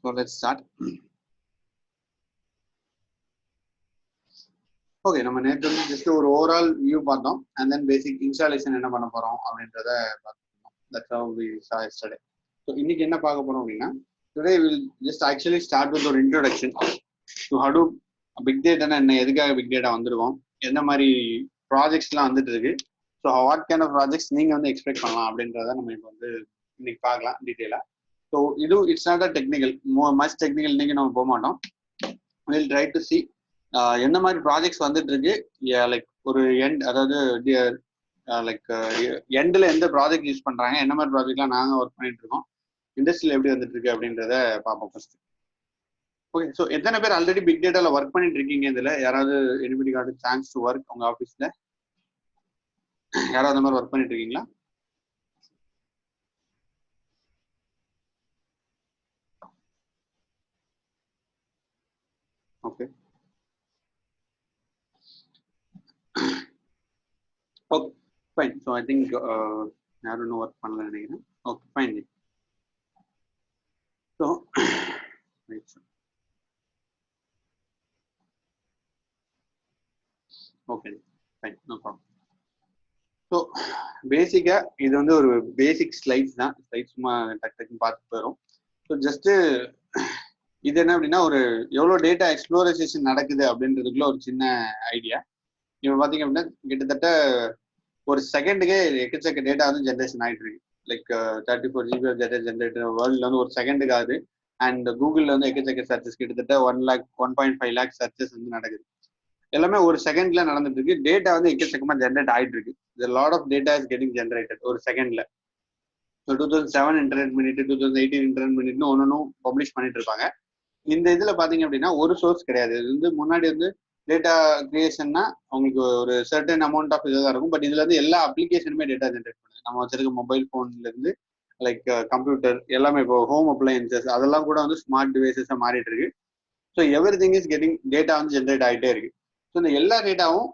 So let's start. Okay, நம்ம நேத்து வந்து just ஒரு overall view பார்த்தோம் and then basic installation என்ன பண்ண போறோம் அப்படின்றத பார்த்தோம். That's how we saw yesterday. So இன்னைக்கு என்ன பார்க்க போறோம் அப்படின்னா today we will just actually start with ஒரு introduction to Hadoop, big data என்ன, எதுக்காக big data வந்திருக்கோம், என்ன மாதிரி ப்ராஜெக்ட்ஸ்லாம் வந்துட்டு இருக்கு, so what kind of projects நீங்க வந்து எக்ஸ்பெக்ட் பண்ணலாம் அப்படின்றத நம்ம இப்போ வந்து இன்னைக்கு பார்க்கலாம் டீட்டெயிலா. ஸோ இது it's not a technical, much technical இன்னைக்கு நம்ம போக மாட்டோம். வில் ட்ரை டு சி என்ன மாதிரி ப்ராஜெக்ட்ஸ் வந்துட்டு இருக்கு, லைக் ஒரு எண்ட், அதாவது லைக் எண்டில் எந்த ப்ராஜெக்ட் யூஸ் பண்றாங்க, என்ன மாதிரி ப்ராஜெக்ட்லாம் நாங்கள் ஒர்க் பண்ணிட்டு இருக்கோம், இண்டஸ்ட்ரியில் எப்படி வந்துட்டு இருக்கு அப்படின்றத பார்ப்போம் ஃபர்ஸ்ட். ஓகே, ஸோ எத்தனை பேர் ஆல்ரெடி பிக் டேட்டாவில் ஒர்க் பண்ணிட்டு இருக்கீங்க? இதில் யாராவது anybody got chance to work உங்க ஆஃபீஸில்? யாராவது அந்த மாதிரி ஒர்க் பண்ணிட்டு இருக்கீங்களா? Okay okay fine. So I think யாரும் இன்னும் ஒர்க் பண்ணல நினைக்கிறேன். Okay fine. So okay fine, no problem. So பேசிக்காக இது வந்து ஒரு பேசிக் ஸ்லைட்ஸ் தான், ஸ்லைட்ஸ் சும்மா டக்கு டக்குன்னு பார்த்து போயிடும். ஸோ ஜஸ்ட்டு இது என்ன அப்படின்னா, ஒரு எவ்வளோ டேட்டா எக்ஸ்ப்ளோரைசேஷன் நடக்குது அப்படின்றதுக்குள்ள ஒரு சின்ன ஐடியா. இப்போ பார்த்தீங்க அப்படின்னா கிட்டத்தட்ட ஒரு செகண்டுக்கே எக்கச்சக்க டேட்டா வந்து ஜென்ரேஷன் ஆகிட்டு இருக்கு. லைக் 34 GB டேட்டா ஜென்ரேட்டர் வேர்ல்டில் வந்து ஒரு செகண்டுக்கு ஆகுது. அண்ட் கூகுளில் வந்து எக்கச்சக்க சர்ச்சஸ் கிட்டத்தட்ட 1.5 lakh சர்ச்சஸ் வந்து நடக்குது. எல்லாமே ஒரு செகண்ட்ல நடந்துட்டு இருக்கு. டேட்டா வந்து எக்கச்சக்கமா ஜென்ரேட் ஆகிட்டு இருக்கு. Lot of data is getting generated ஒரு செகண்ட்ல. ஸோ 2007 இன்டர்நெட் மினிட், 2018 இன்டர்நெட் மினிட்னு ஒன்றும் பப்ளிஷ் பண்ணிட்டு இருப்பாங்க. இந்த இதுல பாத்தீங்க அப்படின்னா ஒரு சோர்ஸ் கிடையாது. இது வந்து முன்னாடி வந்து டேட்டா கிரியேஷன்னா உங்களுக்கு ஒரு சர்டன் அமௌண்ட் ஆஃப் இதுதான் இருக்கும். பட் இதுல வந்து எல்லா அப்ளிகேஷனுமே டேட்டா ஜென்ரேட் பண்ணுது. நம்ம வச்சிருக்க மொபைல் போன்ல இருந்து லைக் கம்ப்யூட்டர் எல்லாமே, இப்போ ஹோம் அப்ளையன்சஸ் அதெல்லாம் கூட வந்து ஸ்மார்ட் டிவைசஸா மாறிட்டு இருக்கு. So every thing is getting data வந்து ஜென்ரேட் ஆகிட்டே இருக்கு. ஸோ இந்த எல்லா டேட்டாவும்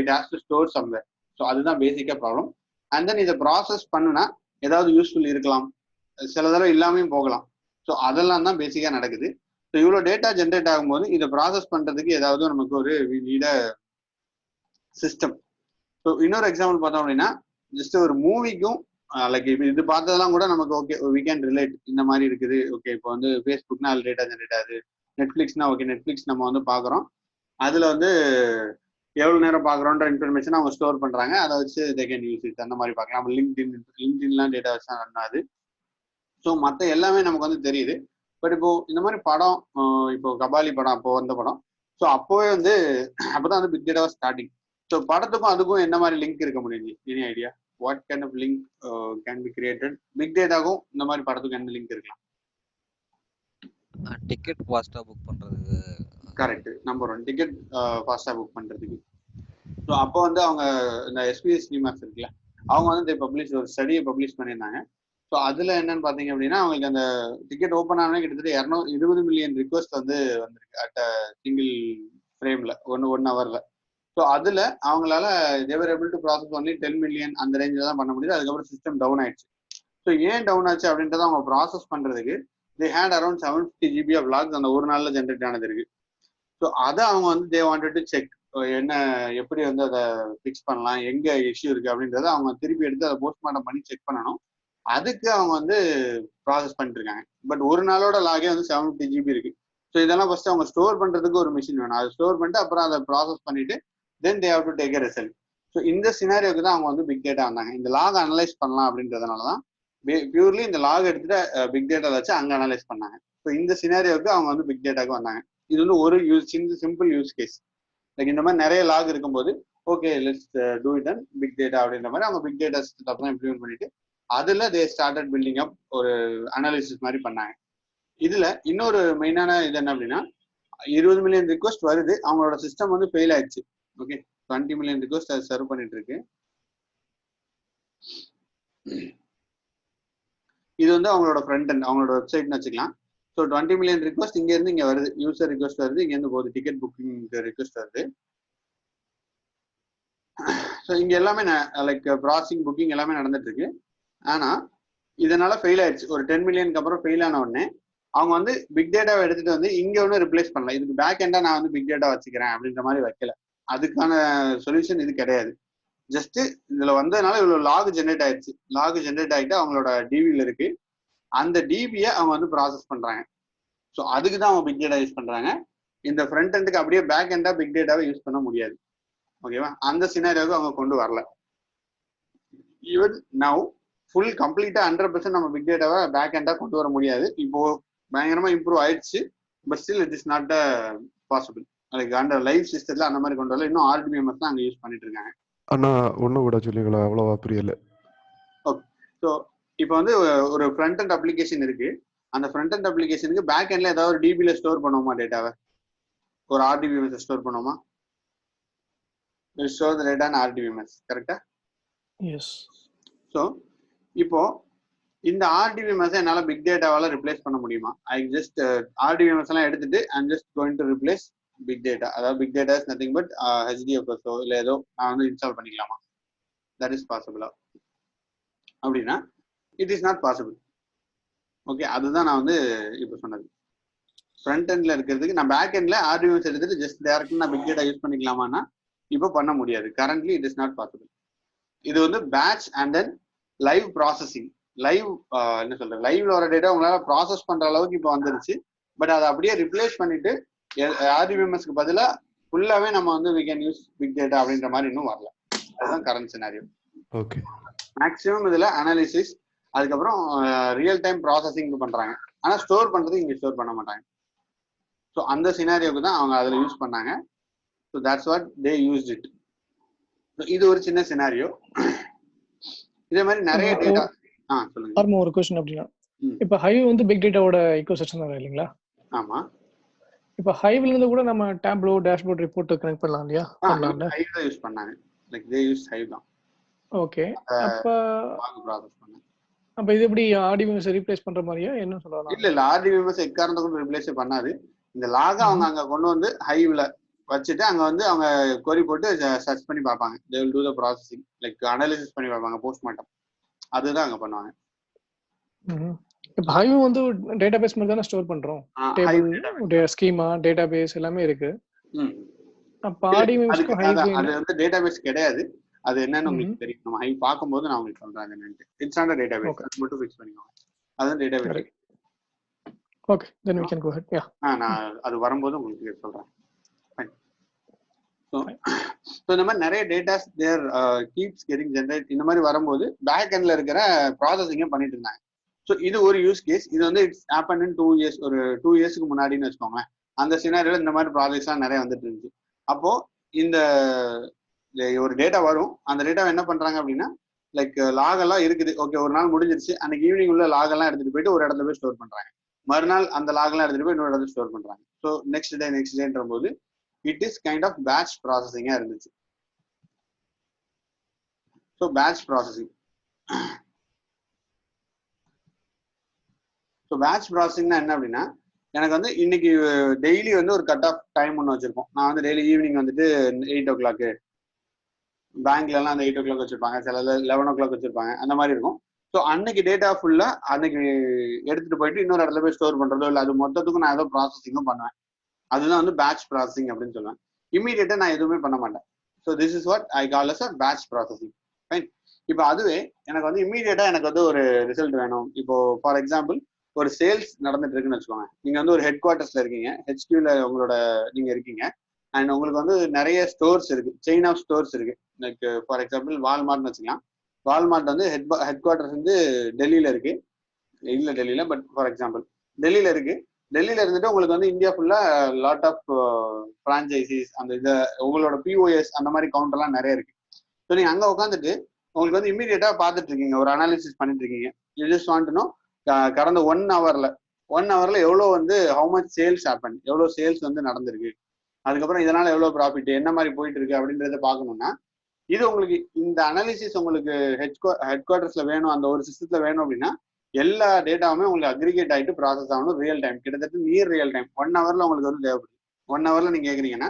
it has to store somewhere. So அதுதான் பேசிக்கா ப்ராப்ளம். அண்ட் தென் இதை ப்ராசஸ் பண்ணுனா ஏதாவது யூஸ்ஃபுல் இருக்கலாம், சில தடவை இல்லாமையும் போகலாம். ஸோ அதெல்லாம் தான் பேசிக்கா நடக்குது. ஸோ இவ்வளோ டேட்டா ஜென்ரேட் ஆகும்போது இதை ப்ராசஸ் பண்றதுக்கு ஏதாவது நமக்கு ஒரு நீட சிஸ்டம். ஸோ இன்னொரு எக்ஸாம்பிள் பார்த்தோம் அப்படின்னா, ஜஸ்ட் ஒரு மூவிக்கும் லைக் இது பார்த்ததெல்லாம் கூட நமக்கு ஓகே வி கேன் ரிலேட், இந்த மாதிரி இருக்குது. ஓகே, இப்போ வந்து ஃபேஸ்புக்னா அதில் டேட்டா ஜென்ரேட் ஆகுது, நெட்ஃபிளிக்ஸ்னா ஓகே நெட்ஃபிளிக்ஸ் நம்ம வந்து பார்க்குறோம், அதில் வந்து எவ்வளோ நேரம் பார்க்குறோன்ற இன்ஃபர்மேஷன் அவங்க ஸ்டோர் பண்ணுறாங்க, அதை வச்சு தே கேன் யூஸ் இட். அந்த மாதிரி பார்க்கலாம். நம்ம லிங்க்டின்லாம் டேட்டா வச்சு தான் ரன் ஆகுது. ஸோ மற்ற எல்லாமே நமக்கு வந்து தெரியுது. பட் இப்போ இந்த மாதிரி படம், இப்போ கபாலி படம் அப்போ வந்த படம், ஸோ அப்போவே வந்து அப்போதான் வந்து பிக் டேட்டா ஸ்டார்டிங். ஸோ படத்துக்கும் அதுக்கும் என்ன மாதிரி லிங்க் இருக்க முடியுது? Any idea what kind of link can be created? Big டேட்டாக்கும் இந்த மாதிரி படத்துக்கும் என்ன லிங்க் இருக்கலாம்? டிக்கெட் ஃபாஸ்டா புக் பண்றதுக்கு. கரெக்ட், நம்பர் 1 டிக்கெட் ஃபாஸ்டா புக் பண்றதுக்கு. ஸோ அப்போ வந்து அவங்க இந்த எஸ்பிஎஸ் சினிமாஸ் இருக்குல்ல, அவங்க வந்து பப்ளிஷ் ஒரு ஸ்டடியை பப்ளிஷ் பண்ணியிருந்தாங்க. ஸோ அதில் என்னன்னு பார்த்தீங்க அப்படின்னா, அவங்களுக்கு அந்த டிக்கெட் ஓப்பன் ஆனே கிட்டத்தட்ட 220 மில்லியன் ரிக்வஸ்ட் வந்து வந்திருக்கு அட் சிங்கிள் ஃப்ரேமில், ஒன் ஹவரில். ஸோ அதில் அவங்களால they were able to process only 10 million அந்த ரேஞ்சில் தான் பண்ண முடியுது. அதுக்கப்புறம் சிஸ்டம் டவுன் ஆயிடுச்சு. ஸோ ஏன் டவுன் ஆச்சு அப்படின்றத அவங்க ப்ராசஸ் பண்ணுறதுக்கு they had around 750 GB of logs அந்த ஒரு நாளில் ஜென்ரேட் ஆனது இருக்கு. ஸோ அதை அவங்க வந்து தே வாண்டட் டு செக், என்ன எப்படி வந்து அதை ஃபிக்ஸ் பண்ணலாம், எங்கே இஷ்யூ இருக்குது அப்படின்றத அவங்க திருப்பி எடுத்து அதை போஸ்ட்மார்ட்டம் பண்ணி செக் பண்ணணும். அதுக்கு அவங்க வந்து ப்ராசஸ் பண்ணிட்டு இருக்காங்க. பட் ஒரு நாளோட லாகே வந்து 750 GB இருக்கு. ஸோ இதெல்லாம் ஃபர்ஸ்ட் அவங்க ஸ்டோர் பண்றதுக்கு ஒரு மிஷின் வேணும். அதை ஸ்டோர் பண்ணிட்டு அப்புறம் அதை ப்ராசஸ் பண்ணிட்டு then they have to take a result. So இந்த சினாரியோக்கு தான் அவங்க வந்து பிக் டேட்டா வந்தாங்க. இந்த லாக் அனலைஸ் பண்ணலாம் அப்படின்றதுனால தான் பியூர்லி இந்த லாக் எடுத்துட்டு பிக் டேட்டா வச்சு அங்கே அனலைஸ் பண்ணாங்க. ஸோ இந்த சினாரியோக்கு அவங்க வந்து பிக் டேட்டாக்கு வந்தாங்க. இது வந்து ஒரு சிம்பிள் யூஸ் கேஸ். லைக் இந்த மாதிரி நிறைய லாக் இருக்கும்போது okay let's do it and big data அப்படின்ற மாதிரி அவங்க பிக் டேட்டா சிஸ்டத்தை தான் இம்ப்ளிமெண்ட் பண்ணிட்டு அதுல தே ஸ்டார்டட் பில்டிங் அப் ஒரு அனாலிசிஸ் மாதிரி பண்ணாங்க. இதுல இன்னொரு மெயினான இது என்ன அப்படின்னா, 20 மில்லியன் ரிக்வஸ்ட் வருது, அவங்களோட சிஸ்டம் வந்து ஃபெயில் ஆயிடுச்சு. ஓகே, 20 மில்லியன் ரிக்வஸ்ட் அது சர்வ் பண்ணிட்டு இருக்கு. இது வந்து அவங்களோட ஃப்ரண்ட் அண்ட் அவங்களோட வெப்சைட்னு வச்சுக்கலாம். ஸோ 20 மில்லியன் ரிக்வஸ்ட் இங்க இருந்து இங்க வருது, யூசர் ரிக்வஸ்ட் வருது, இங்க இருந்து போகுது, டிக்கெட் புக்கிங் ரிக்வஸ்ட் வருது. ஸோ இங்க எல்லாமே லைக் ப்ராசஸிங் புக்கிங் எல்லாமே நடந்துட்டு இருக்கு. ஆனா இதனால ஃபெயில் ஆயிடுச்சு. ஒரு 10 மில்லியனுக்கு அப்புறம் ஃபெயில் ஆன உடனே அவங்க வந்து பிக் டேட்டாவை எடுத்துட்டு வந்து இங்க ஒன்றும் ரிப்ளேஸ் பண்ணல. இதுக்கு பேக் எண்டா நான் வந்து பிக் டேட்டா வச்சுக்கிறேன் அப்படின்ற மாதிரி வைக்கல. அதுக்கான சொல்யூஷன் இது கிடையாது. ஜஸ்ட் இதுல வந்ததுனால இவ்வளவு லாக் ஜென்ரேட் ஆயிடுச்சு. லாக் ஜென்ரேட் ஆகிட்டு அவங்களோட டிவில இருக்கு. அந்த டிபியை அவங்க வந்து ப்ராசஸ் பண்றாங்க. ஸோ அதுக்கு தான் அவங்க பிக் டேட்டா யூஸ் பண்றாங்க. இந்த ஃப்ரண்ட் எண்டுக்கு அப்படியே பேக் எண்டா பிக் டேட்டாவை யூஸ் பண்ண முடியாது. ஓகேவா? அந்த சினாரியோவுக்கு அவங்க கொண்டு வரல. ஈவன் நவ் ஃபுல் கம்ப்ளீட்டா 100% நம்ம பிக் டேட்டாவை பேக் எண்டா கொண்டு வர முடியாது. இப்போ பயங்கரமா இம்ப்ரூவ் ஆயிடுச்சு. But still it is not possible. அதுக்கு அந்த லைவ் சிஸ்டத்துல அந்த மாதிரி கொண்டு வரல. இன்னும் ஆர்டிபிஎம்எஸ் தான் அங்கே யூஸ் பண்ணிட்டு இருக்காங்க. ஆனா ஒண்ணு கூட சொல்லிங்களா, அவ்வளவா புரியல. ஓகே, ஸோ இப்போ வந்து ஒரு ஃப்ரண்ட் அண்ட் அப்ளிகேஷன் இருக்கு. அந்த ஃப்ரண்ட் அண்ட் அப்ளிகேஷனுக்கு பேக் எண்ட்ல ஏதாவது ஒரு டிபில ஸ்டோர் பண்ணுவோமா டேட்டாவை? ஒரு ஆர்டிபிஎம்எஸ் ஸ்டோர் பண்ணுவோமா? Store the data in RDBMS, கரெக்டா? எஸ். ஸோ இப்போ இந்த ஆர்டிபிஎம்எஸ் என்னால் பிக் டேட்டாவால ரிப்ளேஸ் பண்ண முடியுமா? ஐ ஜஸ்ட் ஆர்டிபிஎம்எஸ் எல்லாம் எடுத்துட்டு I'm just going to replace big data. அதாவது big data is nothing but HDFS இல்லை ஏதோ நான் வந்து இன்ஸ்டால் பண்ணிக்கலாமா? தட் இஸ் பாசிபிளா அப்படின்னா it is not possible. Okay, அதுதான் நான் வந்து இப்போ சொன்னது. ஃப்ரண்ட் எண்ட்ல இருக்கிறதுக்கு நான் பேக் எண்ட்ல ஆர்டிபிஎம்எஸ் எடுத்துட்டு ஜஸ்ட் டேரக்ட்லி நான் பிக் டேட்டா யூஸ் பண்ணிக்கலாமான்னா இப்போ பண்ண முடியாது. Currently it is not possible. இது வந்து batch and then live processing. Live என்ன சொல்றது, லைவ்ல வர டேட்டா உங்களால ப்ராசஸ் பண்ற அளவுக்கு இப்போ வந்துருச்சு. பட் அதை அப்படியே ரிப்ளேஸ் பண்ணிட்டு ஆர்டிபிஎம்எஸ்க்கு பதிலாக ஃபுல்லாவே நம்ம வந்து we can use big data அப்படின்ற மாதிரி இன்னும் வரல. அதுதான் கரண்ட் சினாரியோ. ஓகே, மேக்ஸிமம் இதுல அனாலிசிஸ், அதுக்கப்புறம் ரியல் டைம் ப்ராசஸிங் பண்றாங்க. ஆனா ஸ்டோர் பண்றது இங்க ஸ்டோர் பண்ண மாட்டாங்க. ஸோ அந்த சினாரியோக்கு தான் அவங்க அதில் யூஸ் பண்ணாங்க. So that's what they used it. இது ஒரு சின்ன சினாரியோ. இதே மாதிரி நிறைய டேட்டா. சொல்லுங்க. ஒரு क्वेश्चन அப்படினா, இப்போ ஹைவ் வந்து பிக் டேட்டாவோட ஈகோசிஸ்டம் தான் இல்லீங்களா? ஆமா. இப்போ ஹைவ்ல இருந்து கூட நம்ம டேப்லோ டேஷ்போர்ட் ரிப்போர்ட் கனெக்ட் பண்ணலாம் இல்லையா? பண்ணலாம்ல. ஹைவ் தான் யூஸ் பண்ணாங்க. லைக் தே யூஸ் ஹைவ் தான். ஓகே, அப்ப ப்ராசஸ் பண்ணாங்க. அப்ப இது எப்படி ஆர்டிபிஎம்எஸ் ரீப்ளேஸ் பண்ற மாதிரியா என்ன சொல்லலாம்? இல்ல ஆர்டிபிஎம்எஸ் எக்காரணத்தை கொண்டு ரிப்ளேஸ் பண்ணாது. இந்த லாக அவங்க அங்க கொண்டு வந்து ஹைவ்ல வச்சுட்டு அங்க வந்து அவங்க கொரி போட்டு சர்ச் பண்ணி பார்ப்பாங்க. they will do the processing, like analysis பண்ணி பார்ப்பாங்க போஸ்ட்மார்ட்டம். அதுதான் அங்க பண்ணுவாங்க. இப்போ ஹைவ் வந்து டேட்டாபேஸ் மாதிரி தான ஸ்டோர் பண்றோம். டேபிள், ஸ்கீமா, டேட்டாபேஸ் எல்லாமே இருக்கு. அப்ப ஆர்டிபிஎம்எஸ்க்கு ஹைவ் அது வந்து டேட்டாபேஸ் கிடையாது. அது என்னன்னு உங்களுக்கு தெரியும். நம்ம ஹைவ் பாக்கும்போது நான் உங்களுக்கு சொல்றேன் என்னன்னு. It's not a database. அது மட்டும் ஃபிக்ஸ் பண்ணிக்கோங்க. அதுதான் database. Okay, then we can go ahead. Yeah. நான் அது வரும்போது உங்களுக்கு சொல்றேன். ஸோ இந்த மாதிரி நிறைய டேட்டாஸ் தேர் கீப்ஸ் கெட்டிங் ஜென்ரேட். இந்த மாதிரி வரும்போது பேக் எண்ட்ல இருக்கிற ப்ராசஸிங்கே பண்ணிட்டு இருந்தாங்க. ஸோ இது ஒரு யூஸ் கேஸ். இது வந்து இட்ஸ் ஹேப்பன் இன் 2 years, ஒரு 2 yearsக்கு முன்னாடின்னு வச்சுக்கோங்களேன். அந்த சினாரியோல இந்த மாதிரி ப்ராஜெக்ட்ஸ்லாம் நிறைய வந்துட்டு இருந்துச்சு. அப்போ இந்த ஒரு டேட்டா வரும். அந்த டேட்டாவை என்ன பண்றாங்க அப்படின்னா, லைக் லாக் எல்லாம் இருக்குது. ஓகே, ஒரு நாள் முடிஞ்சிருச்சு. அன்னைக்கு ஈவினிங் உள்ள லாக் எல்லாம் எடுத்துட்டு போயிட்டு ஒரு இடத்துல போய் ஸ்டோர் பண்றாங்க. மறுநாள் அந்த லாக் எல்லாம் எடுத்துட்டு போய் இன்னொரு இடத்துல ஸ்டோர் பண்றாங்க. ஸோ நெக்ஸ்ட் டேன்ற போது it is kind of batch ப்ராசஸிங்கா இருந்துச்சு. So batch processing. So batch ப்ராசஸிங்னா என்ன அப்படின்னா, எனக்கு வந்து இன்னைக்கு டெய்லி வந்து ஒரு கட் ஆஃப் டைம் ஒன்று வச்சிருப்போம். நான் வந்து டெய்லி ஈவினிங் வந்துட்டு 8 o'clock, பேங்க்ல எல்லாம் அந்த 8 o'clock வச்சிருப்பாங்க, சில 11 o'clock வச்சிருப்பாங்க, அந்த மாதிரி இருக்கும். ஸோ அன்னைக்கு டேட்டா ஃபுல்லா அன்னைக்கு எடுத்துட்டு போயிட்டு இன்னொரு இடத்துல போய் ஸ்டோர் பண்றதோ இல்லை அது மொத்தத்துக்கும் நான் ஏதோ ப்ராசஸிங்கும் பண்ணுவேன். அதுதான் வந்து பேட்ச் ப்ராசஸிங் அப்படின்னு சொல்லுவேன். இமீடியட்டா நான் எதுவுமே பண்ண மாட்டேன். So this is what I call as a batch processing. Fine. இப்போ அதுவே எனக்கு வந்து இமீடியட்டா எனக்கு வந்து ஒரு ரிசல்ட் வேணும். இப்போ ஃபார் எக்ஸாம்பிள் ஒரு சேல்ஸ் நடந்துட்டு இருக்குன்னு வச்சுக்கோங்க. நீங்க வந்து ஒரு ஹெட் குவார்ட்டர்ஸ்ல இருக்கீங்க, ஹெச்கியூல உங்களோட நீங்க இருக்கீங்க. அண்ட் உங்களுக்கு வந்து நிறைய ஸ்டோர்ஸ் இருக்கு, செயின் ஆஃப் ஸ்டோர்ஸ் இருக்கு. லைக் ஃபார் எக்ஸாம்பிள் வால்மார்ட்னு வச்சுக்கலாம். வால்மார்ட் வந்து ஹெட் குவார்ட்டர்ஸ் வந்து டெல்லியில இருக்கு. இல்ல டெல்லியில, பட் ஃபார் எக்ஸாம்பிள் டெல்லியில இருக்கு. டெல்லியில இருந்துட்டு உங்களுக்கு வந்து இந்தியா ஃபுல்லா லாட் ஆஃப் பிரான்ச்சைசிஸ், அந்த இதை உங்களோட பிஓஎஸ் அந்த மாதிரி கவுண்டர்லாம் நிறைய இருக்கு. ஸோ நீங்க அங்க உட்காந்துட்டு உங்களுக்கு வந்து இமீடியட்டா பார்த்துட்டு இருக்கீங்க, ஒரு அனாலிசிஸ் பண்ணிட்டு இருக்கீங்க. You just want to know கடந்த 1 hourல எவ்வளோ வந்து ஹவு மச் சேல்ஸ் ஹேப்பன், எவ்வளோ சேல்ஸ் வந்து நடந்திருக்கு, அதுக்கப்புறம் இதனால எவ்வளோ ப்ராஃபிட், என்ன மாதிரி போயிட்டு இருக்கு அப்படின்றத பார்க்கணும்னா, இது உங்களுக்கு இந்த அனாலிசிஸ் உங்களுக்கு ஹெட் குவார்ட்டர்ஸ்ல வேணும், அந்த ஒரு சிஸ்டத்துல வேணும் அப்படின்னா எல்லா டேட்டாவுமே உங்களுக்கு அக்ரிகேட் ஆகிட்டு ப்ராசஸ் ஆகணும் ரியல் டைம், கிட்டத்தட்ட நியர் ரியல் டைம். 1 hourல உங்களுக்கு வந்து தேவைப்படுது. 1 hourல நீங்க கேட்குறீங்கன்னா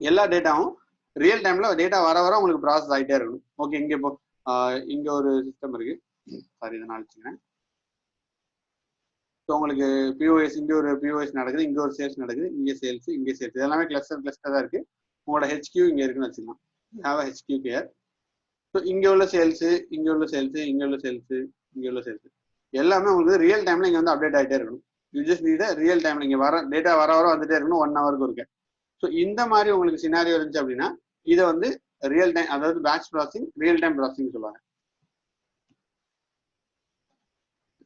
எல்லா டேட்டாவும் ரியல் டைம்ல டேட்டா வர வர உங்களுக்கு ப்ராசஸ் ஆகிட்டே இருக்கணும். ஓகே, இங்க இப்போ இங்க ஒரு சிஸ்டம் இருக்கு. சாரி, இதை நான் வச்சுக்கிறேன். ஸோ உங்களுக்கு பிஓஎஸ் இங்கே ஒரு பிஓஎஸ் நடக்குது, இங்கே ஒரு சேல்ஸ் நடக்குது, இங்கே சேல்ஸ், இங்கே சேல்ஸ், இதெல்லாமே கிளஸ்டர் தான் இருக்கு. உங்களோட ஹெச்கியூ இங்கே இருக்குன்னு வச்சுக்கலாம். Have HQ care. ஸோ இங்கே உள்ள சேல்ஸு, இங்கே உள்ள சேல்ஸு, இங்கே உள்ள சேல்ஸு, இங்கே உள்ள சேல்ஸு எல்லாமே உங்களுக்கு ரியல் டைம்ல இங்கே வந்து அப்டேட் ஆகிட்டே இருக்கணும். யூ ஜஸ்ட் நீட் ரியல் டைம்ல இங்கே வர டேட்டா வர வந்துட்டே இருக்கணும் 1 ஹவருக்கு இருக்கு. ஸோ இந்த மாதிரி உங்களுக்கு சினாரியோ இருந்துச்சு அப்படின்னா இதை வந்து ரியல் டைம், அதாவது batch processing, real time processing சொல்லுவாங்க.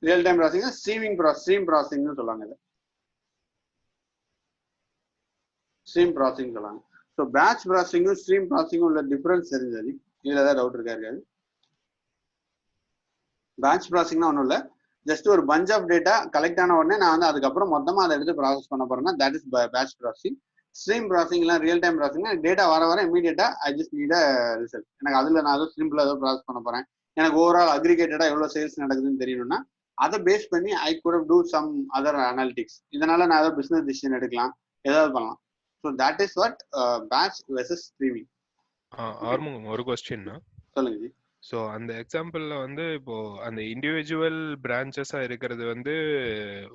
ரியல் டைம் ப்ராசஸிங் ஸ்ட்ரீம் ப்ராசஸிங்னு சொல்லுவாங்க. இதை ஸ்ட்ரீம் ப்ராசஸிங் சொல்லுவாங்க. ஸோ பேட்ச் ப்ராசஸிங்கும் ஸ்ட்ரீம் ப்ராசஸிங்கும் உள்ள டிஃபரன்ஸ் தெரிஞ்சது. இதுல ஏதாவது டவுட் இருக்காரு? பேட்ச் ப்ராசஸிங்னா ஒன்றும் இல்லை, ஜஸ்ட் ஒரு பஞ்ச் ஆஃப் டேட்டா கலெக்ட் ஆன உடனே நான் வந்து அதுக்கப்புறம் மொத்தமாக அதை எடுத்து ப்ராசஸ் பண்ண போறேன்னா that is batch processing. Stream ப்ராசஸிங்லாம் ரியல் டைம் ப்ராசஸிங்னா டேட்டா வர இமீடியட்டா I just need a result. எனக்கு அதுல நான் ஏதோ சிம்பிளா ஏதோ ப்ராசஸ் பண்ண போறேன், எனக்கு ஓவரால் அக்ரிகேட்டடா எவ்வளோ சேல்ஸ் நடக்குதுன்னு தெரியணும்னா அதை பேஸ் பண்ணி I could do some other analytics. இதனால நான் ஏதோ பிசினஸ் டிசிஷன் எடுக்கலாம், ஏதாவது பண்ணலாம். So that is what batch versus streaming. ஒரு क्वेश्चन சொல்லுங்க ஜி. ஸோ அந்த எக்ஸாம்பிள்ல வந்து இப்போ அந்த இண்டிவிஜுவல் பிரான்ச்சஸா இருக்கிறது வந்து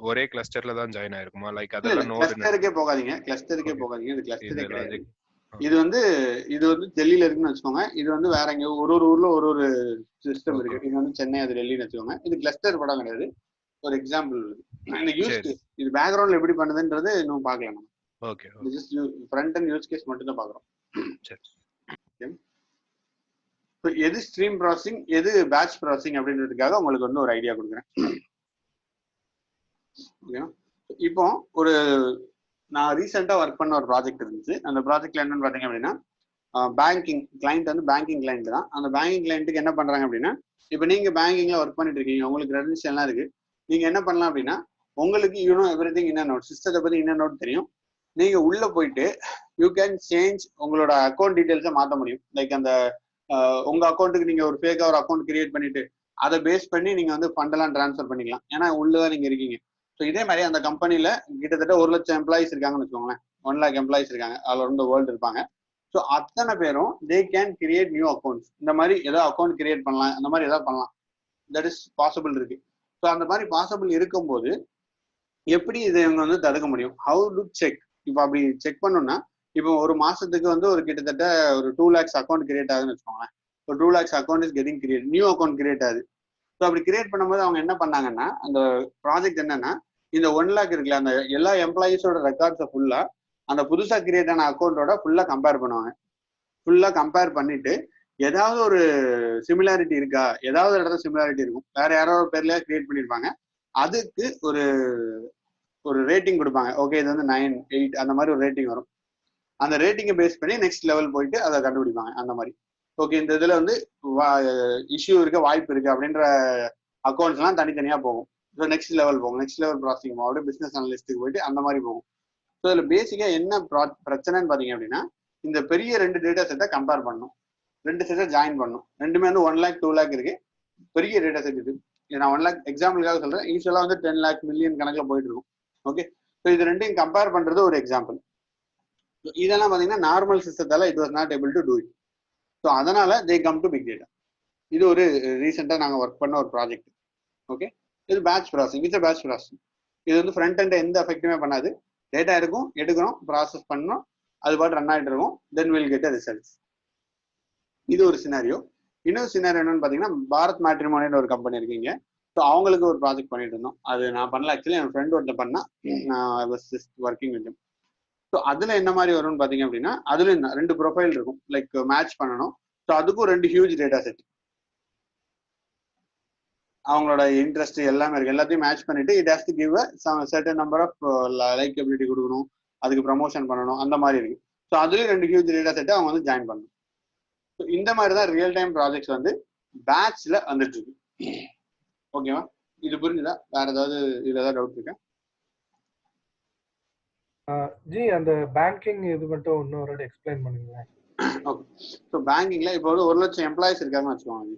ஒரே கிளஸ்டர்ல தான் ஜாயின் ஆயிருக்குமா? லைக் அதெல்லாம் கிளஸ்டருக்கே போகாதீங்க, கிளஸ்டருக்கே போகாதீங்க. இது கிளஸ்டரே கிடையாது. இது வந்து டெல்லியில இருக்குன்னு வச்சுக்கோங்க. இது வந்து வேற எங்க ஒரு ஊர்ல ஒரு சிஸ்டம் இருக்கு. இது வந்து சென்னை, அது டெல்லின்னு வச்சுக்கோங்க. இது கிளஸ்டர் படம் கிடையாது, ஒரு எக்ஸாம்பிள். இந்த யூஸ் கேஸ் இது பேக்ரவுண்ட்ல எப்படி பண்ணுதுன்றது இன்னும் பார்க்கலாம் நம்ம. Okay, just front end use case மட்டும் தான் பார்க்குறோம். சரி, எது ஸ்ட்ரீம் ப்ராசஸிங் எது பேட்ச் ப்ராசஸிங் அப்படின்றதுக்காக உங்களுக்கு வந்து ஒரு ஐடியா கொடுக்குறேன். இப்போ ஒரு நான் ரீசெண்டா ஒர்க் பண்ண ஒரு ப்ராஜெக்ட் இருந்துச்சு. அந்த ப்ராஜெக்ட்ல என்னன்னு பாத்தீங்க அப்படின்னா பேங்கிங் கிளைண்ட் வந்து பேங்கிங் கிளைண்ட் தான். அந்த பேங்கிங் கிளைண்ட்டுக்கு என்ன பண்றாங்க அப்படின்னா, இப்போ நீங்க பேங்கிங்ல ஒர்க் பண்ணிட்டு இருக்கீங்க, உங்களுக்கு கிரெடென்ஷியல்லாம் இருக்கு. நீங்க என்ன பண்ணலாம் அப்படின்னா, உங்களுக்கு you know everything in and out, சிஸ்டத்தை பத்தி இன் அண்ட் அவுட் தெரியும். நீங்க உள்ள போயிட்டு யூ கேன் சேஞ்ச் உங்களோட அக்கௌண்ட் டீடைல்ஸை மாற்ற முடியும். லைக் அந்த உங்க அக்கௌண்ட்டுக்கு நீங்க ஒரு ஃபேக்கா ஒரு அக்கௌண்ட் கிரியேட் பண்ணிட்டு அதை பேஸ் பண்ணி நீங்க வந்து ஃபண்டெல்லாம் ட்ரான்ஸ்ஃபர் பண்ணிக்கலாம். ஏன்னா உள்ளதான் நீங்க இருக்கீங்க. ஸோ இதே மாதிரி அந்த கம்பெனில கிட்டத்தட்ட 1 லட்சம் எம்ப்ளாயிஸ் இருக்காங்கன்னு வச்சுக்கோங்களேன். 1 lakh எம்ப்ளாயிஸ் இருக்காங்க, ஆல் ஓவர் த வேர்ல்டு இருப்பாங்க. ஸோ அத்தனை பேரும் தே கேன் கிரியேட் நியூ அக்கௌண்ட்ஸ். இந்த மாதிரி ஏதாவது அக்கௌண்ட் கிரியேட் பண்ணலாம், அந்த மாதிரி ஏதாவது பண்ணலாம். தட் இஸ் பாசிபிள் இருக்கு. ஸோ அந்த மாதிரி பாசிபிள் இருக்கும்போது எப்படி இதை இவங்க வந்து தடுக்க முடியும்? How to check? இப்போ அப்படி செக் பண்ணணும்னா, இப்போ ஒரு மாசத்துக்கு வந்து ஒரு கிட்டத்தட்ட ஒரு 2 lakhs அக்கௌண்ட் கிரியேட் ஆகுதுன்னு வச்சுக்கோங்களேன். ஒரு 2 lakhs account is getting create, new account create ஆகுது. ஸோ அப்படி கிரியேட் பண்ணும்போது அவங்க என்ன பண்ணாங்கன்னா, அந்த ப்ராஜெக்ட் என்னன்னா, இந்த 1 lakh இருக்குல்ல, அந்த எல்லா எம்ப்ளாயிஸோட ரெக்கார்ட்ஸை ஃபுல்லா அந்த புதுசா கிரியேட் ஆன அக்கௌண்டோட ஃபுல்லா கம்பேர் பண்ணுவாங்க. ஃபுல்லா கம்பேர் பண்ணிட்டு ஏதாவது ஒரு சிமிலாரிட்டி இருக்கா, ஏதாவது இடத்துல சிமிலாரிட்டி இருக்கும், வேற யாரோ ஒரு பேர்லயே கிரியேட் பண்ணிருப்பாங்க, அதுக்கு ஒரு ரேட்டிங் கொடுப்பாங்க. ஓகே, இது வந்து 9, 8 அந்த மாதிரி ஒரு ரேட்டிங் வரும். அந்த ரேட்டிங்கை பேஸ் பண்ணி நெக்ஸ்ட் லெவல் போயிட்டு அதை கண்டுபிடிப்பாங்க. அந்த மாதிரி ஓகே, இந்த இதுல வந்து இஷ்யூ இருக்க வாய்ப்பு இருக்கு அப்படின்ற அக்கௌண்ட்ஸ் எல்லாம் தனித்தனியா போகும். ஸோ நெக்ஸ்ட் லெவல் போகும், நெக்ஸ்ட் லெவல் ப்ராசஸிங் போகும், அப்படியே பிசினஸ் அனலிஸ்ட்டுக்கு போயிட்டு அந்த மாதிரி போகும். ஸோ இதுல பேசிக்கா என்ன பிரச்சனைன்னு பாத்தீங்க அப்படின்னா, இந்த பெரிய 2 டேட்டா செட்டை கம்பேர் பண்ணணும், 2 செட்டை ஜாயின் பண்ணணும். ரெண்டுமே வந்து 1 lakh 2 lakh இருக்கு. பெரிய டேட்டா செட் இது. நான் 1 lakh எக்ஸாம்பிளுக்காக சொல்றேன். யூஸ்வலா வந்து 10 lakh மில்லியன் கணக்கில் போயிட்டு இருக்கும். ஓகே, ஸோ இது ரெண்டையும் கம்பேர் பண்றது ஒரு எக்ஸாம்பிள். இதெல்லாம் பாத்தீங்கன்னா நார்மல் சிஸ்டத்தால it was not able to do it. So அதனால they come to big data. இது ஒரு ரீசெண்டா நாங்க ஒர்க் பண்ண ஒரு ப்ராஜெக்ட். ஓகே, இது batch processing. It's batch processing. இது வந்து ஃப்ரண்ட் எண்ட் எந்த எஃபெக்ட்டுமே பண்ணாது. டேட்டா இருக்கும், எடுக்கிறோம், ப்ராசஸ் பண்ணணும், அது பாட்டு ரன் ஆகிட்டு இருக்கும், then will get a results. இது ஒரு சினாரியோ. இன்னொரு சினாரியோ என்னன்னு பாத்தீங்கன்னா, பாரத் மேட்ரிமோனின்னு ஒரு கம்பெனி இருக்கீங்க. ஸோ அவங்களுக்கு ஒரு ப்ராஜெக்ட் பண்ணிட்டு இருந்தோம். அது நான் பண்ணல, ஆக்சுவலி என் ஃப்ரெண்ட் ஒருத்தர் பண்ணா, நான் ஒர்க்கிங் வித். ஸோ அதுல என்ன மாதிரி வரும்னு பாத்தீங்க அப்படின்னா, அதுல 2 ப்ரொஃபைல் இருக்கும், லைக் மேட்ச் பண்ணணும். ஸோ அதுக்கும் 2 ஹியூஜ் டேட்டா செட், அவங்களோட இன்ட்ரெஸ்ட் எல்லாமே இருக்கு, எல்லாத்தையும் மேட்ச் பண்ணிட்டு it has to give a certain number of likability கொடுக்கணும், அதுக்கு ப்ரமோஷன் பண்ணணும், அந்த மாதிரி இருக்கு. ஸோ அதுலயும் 2 ஹியூஜ் டேட்டா செட்டை அவங்க வந்து ஜாயின் பண்ணணும். ஸோ இந்த மாதிரி தான் ரியல் டைம் ப்ராஜெக்ட்ஸ் வந்து பேட்ச்ல வந்துட்டு இருக்கு. ஓகேவா? இது புரிஞ்சுதா? வேற ஏதாவது இதுல ஏதாவது டவுட் இருக்கா? ஜி, அந்த பேங்கிங் இது மட்டும் இன்னொரு எக்ஸ்பிளைன் பண்ணுங்களேன். ஓகே, ஸோ பேங்கிங்ல இப்போ வந்து 1 லட்சம் எம்ப்ளாயிஸ் இருக்காங்கன்னு வச்சுக்கோங்க.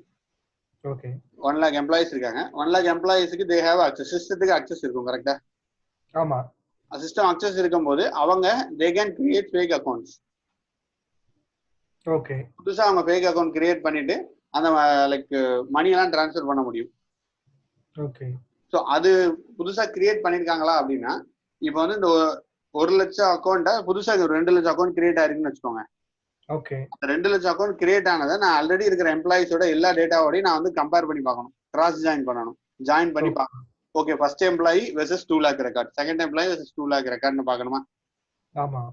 ஓகே, 1 lakh எம்ப்ளாயிஸ் இருக்காங்க. 1 lakh எம்ப்ளாயிஸ்க்கு தே ஹேவ் அக்சஸ், சிஸ்டத்துக்கு அக்சஸ் இருக்கும். கரெக்டா? ஆமா. சிஸ்டம் அக்சஸ் இருக்கும்போது அவங்க they can create fake accounts. Okay, புதுசா அவங்க ஃபேக் அக்கௌண்ட் கிரியேட் பண்ணிட்டு அந்த லைக் மணி எல்லாம் ட்ரான்ஸ்ஃபர் பண்ண முடியும். ஓகே. ஸோ அது புதுசா கிரியேட் பண்ணிருக்காங்களா அப்படின்னா இப்போ வந்து இந்த 1 லட்சம் அக்கௌண்ட்டை புதுசா 2 லட்சம் அக்கௌண்ட் கிரியேட் ஆயிருக்குன்னு வச்சுக்கோங்க. ஓகே. அந்த 2 லட்சம் அக்கௌண்ட் கிரியேட் ஆனதை நான் ஆல்ரெடி இருக்கிற எம்ப்ளாயிஸோட எல்லா டேட்டாவோடையும் நான் வந்து கம்பேர் பண்ணி பார்க்கணும், கிராஸ் ஜாயின் பண்ணணும், ஜாயின் பண்ணி பார்க்கணும். Okay, first employee versus 2 lakh record, second employee versus 2 lakh ரெக்கார்ட்னு பார்க்கணுமா? ஆமா.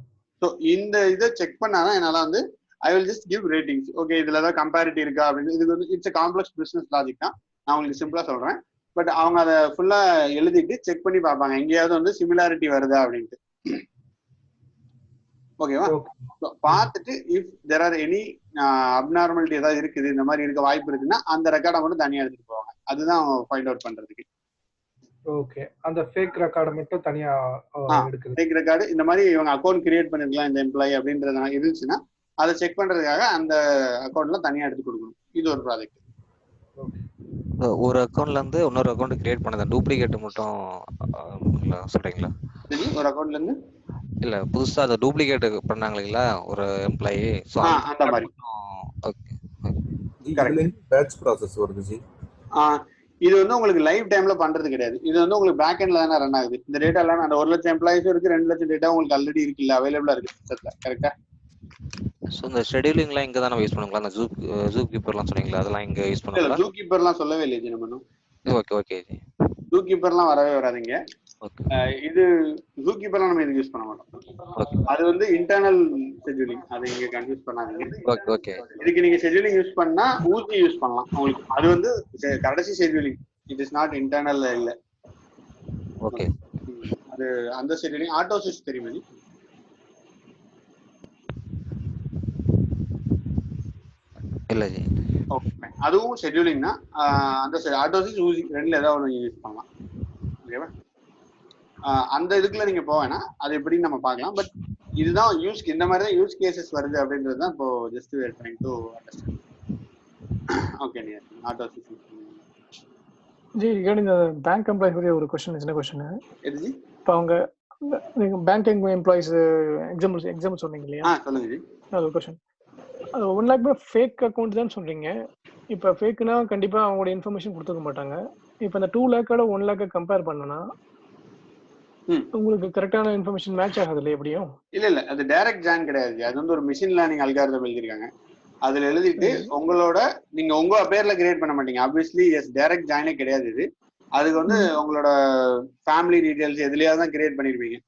ஸோ இந்த இதை செக் பண்ணாதான் என்னால வந்து ஐ will just give ratings. Okay, இதுல ஏதாவது கம்பேரிட்டிவ் இருக்கா அப்படின்னு. இது வந்து இட்ஸ் காம்ப்ளெக்ஸ் பிசினஸ் லாஜிக் தான், நான் உங்களுக்கு சிம்பிளா சொல்றேன். பட் அவங்க அதை ஃபுல்லா எழுதிட்டு செக் பண்ணி பார்ப்பாங்க எங்கேயாவது வந்து சிமிலாரிட்டி வருதா அப்படின்ட்டு. ஓகேவா? பார்த்துட்டு if there or any abnormality ஏதாவது இருக்குது, இந்த மாதிரி இருக்க வாய்ப்பு இருக்குன்னா அந்த ரெக்கார்டை மட்டும் தனியா எடுத்துட்டு போவாங்க. அதுதான் ஃபைண்ட் அவுட் பண்றதுக்கு. ஓகே, அந்த ஃபேக் ரெக்கார்டை மட்டும் தனியா எடுக்குது. ஃபேக் ரெக்கார்டு இந்த மாதிரி இவங்க அக்கௌண்ட் கிரியேட் பண்ணிருக்கலாம் இந்த எம்ப்ளாயி அப்படின்றது இருந்துச்சுன்னா அதை செக் பண்றதுக்காக அந்த அக்கௌண்ட்ல தனியா எடுத்து கொடுக்கணும். இது ஒரு ப்ராஜெக்ட். ஒரு அக்கௌண்ட்ல இருந்து இன்னொரு அக்கௌண்ட் கிரியேட் பண்ணத டூப்ளிகேட் மட்டும் சொல்றீங்களா? சரி, ஒரு அக்கௌண்ட்ல இருந்து இல்ல புதுசா அந்த டூப்ளிகேட் பண்ணாங்களா ஒரு எம்ப்ளாயி, சோ அந்த மாதிரி. ஓகே, இதுல பேட்ச் process வருது ஜி. இது வந்து உங்களுக்கு லைவ் டைம்ல பண்றது கிடையாது. இது வந்து உங்களுக்கு பேக் எண்ட்ல தானே ரன் ஆகுது. இந்த டேட்டா எல்லாமே அந்த 1 லட்சம் எம்ப்ளாயிஸும் இருக்கு, 2 லட்சம் டேட்டா உங்களுக்கு ஆல்ரெடி இருக்குல்ல, அவைலபிளா இருக்கு சிஸ்டத்துல. கரெக்டா? சோ இந்த ஷெட்யூலிங்லாம் இங்க தான் யூஸ் பண்ணுங்களா? அந்த ஜூப் கீப்பர்லாம் சொன்னீங்களா, அதெல்லாம் இங்க யூஸ் பண்ணுங்களா? இல்ல, ஜூ கீப்பர்லாம் சொல்லவே இல்லை ஜி. நம்ம ஓகே ஓகே ஜி, ஜூ கீப்பர்லாம் வரவே வராதுங்க. ஓகே. இது ஜூ கீப்பர்லாம் நம்ம இதுக்கு யூஸ் பண்ண மாட்டோம். அது வந்து இன்டர்னல் ஷெட்யூலிங், அதை இங்க கன்ஃபியூஸ் பண்ணாதீங்க. Okay okay. இதுக்கு நீங்க ஷெட்யூலிங் யூஸ் பண்ணா ஊசி யூஸ் பண்ணலாம் உங்களுக்கு. அது வந்து கடைசி scheduling, it is not internal. இல்ல ஓகே, அது அந்த ஷெட்யூலிங் ஆட்டோ ஸ்விட்ச் தெரியுமா ஜி? இல்ல ஜி. ஓகே, அதுவும் ஷெட்யூலிங் தான். அந்த ஆட்டோ ஸ்விட்ச் ஊசி ரெண்டுல ஏதாவது ஒன்று யூஸ் பண்ணலாம். ஓகேவா? அந்த இதுக்குள்ள நீங்க போவேன்னா அது எப்படின்னு நம்ம பார்க்கலாம். பட் இதுதான் யூஸ், இந்த மாதிரி தான் யூஸ் கேசஸ் வருது அப்படின்றது தான் இப்போ just we are trying to understand. Okay, நீ ஆட்டோ ஸ்விட்ச் ஜி ரிகார்டிங் பேங்க் எம்ப்ளாயிஸ் ஒரு क्वेश्चन, சின்ன क्वेश्चन. எது ஜி? இப்போ அவங்க நீங்க பேங்கிங் எம்ப்ளாயிஸ் எக்ஸாம்பிள் சொன்னீங்க இல்லையா? சொல்லுங்க ஜி. அது ஒரு क्वेश्चन. அது 1 lakh ஃபேக் அக்கௌண்ட் தான் சொல்றீங்க. இப்போ ஃபேக்னா கண்டிப்பா அவங்களோட இன்ஃபர்மேஷன் கொடுத்துக்க மாட்டாங்க. இப்போ அந்த 2 lakh-ஓட 1 lakh கம்பேர் பண்ணனா உங்களுக்கு கரெக்டான இன்ஃபர்மேஷன் மேட்ச் ஆகாது இல்ல எப்படியும்? இல்ல, அது டைரக்ட் ஜாயின் கிடையாது. அது வந்து ஒரு மெஷின் லேர்னிங் அல்காரிதம் எழுதிருக்காங்க. அதுல எழுதிட்டு உங்களோட நீங்க உங்க பேர்ல கிரியேட் பண்ண மாட்டீங்க. ஆப்வியஸ்லி எஸ், டைரக்ட் ஜாயினே கிடையாது இது. அதுக்கு வந்து உங்களோட ஃபேமிலி டீடைல்ஸ் எதுலயாவது தான் கிரியேட் பண்ணிருப்பீங்க.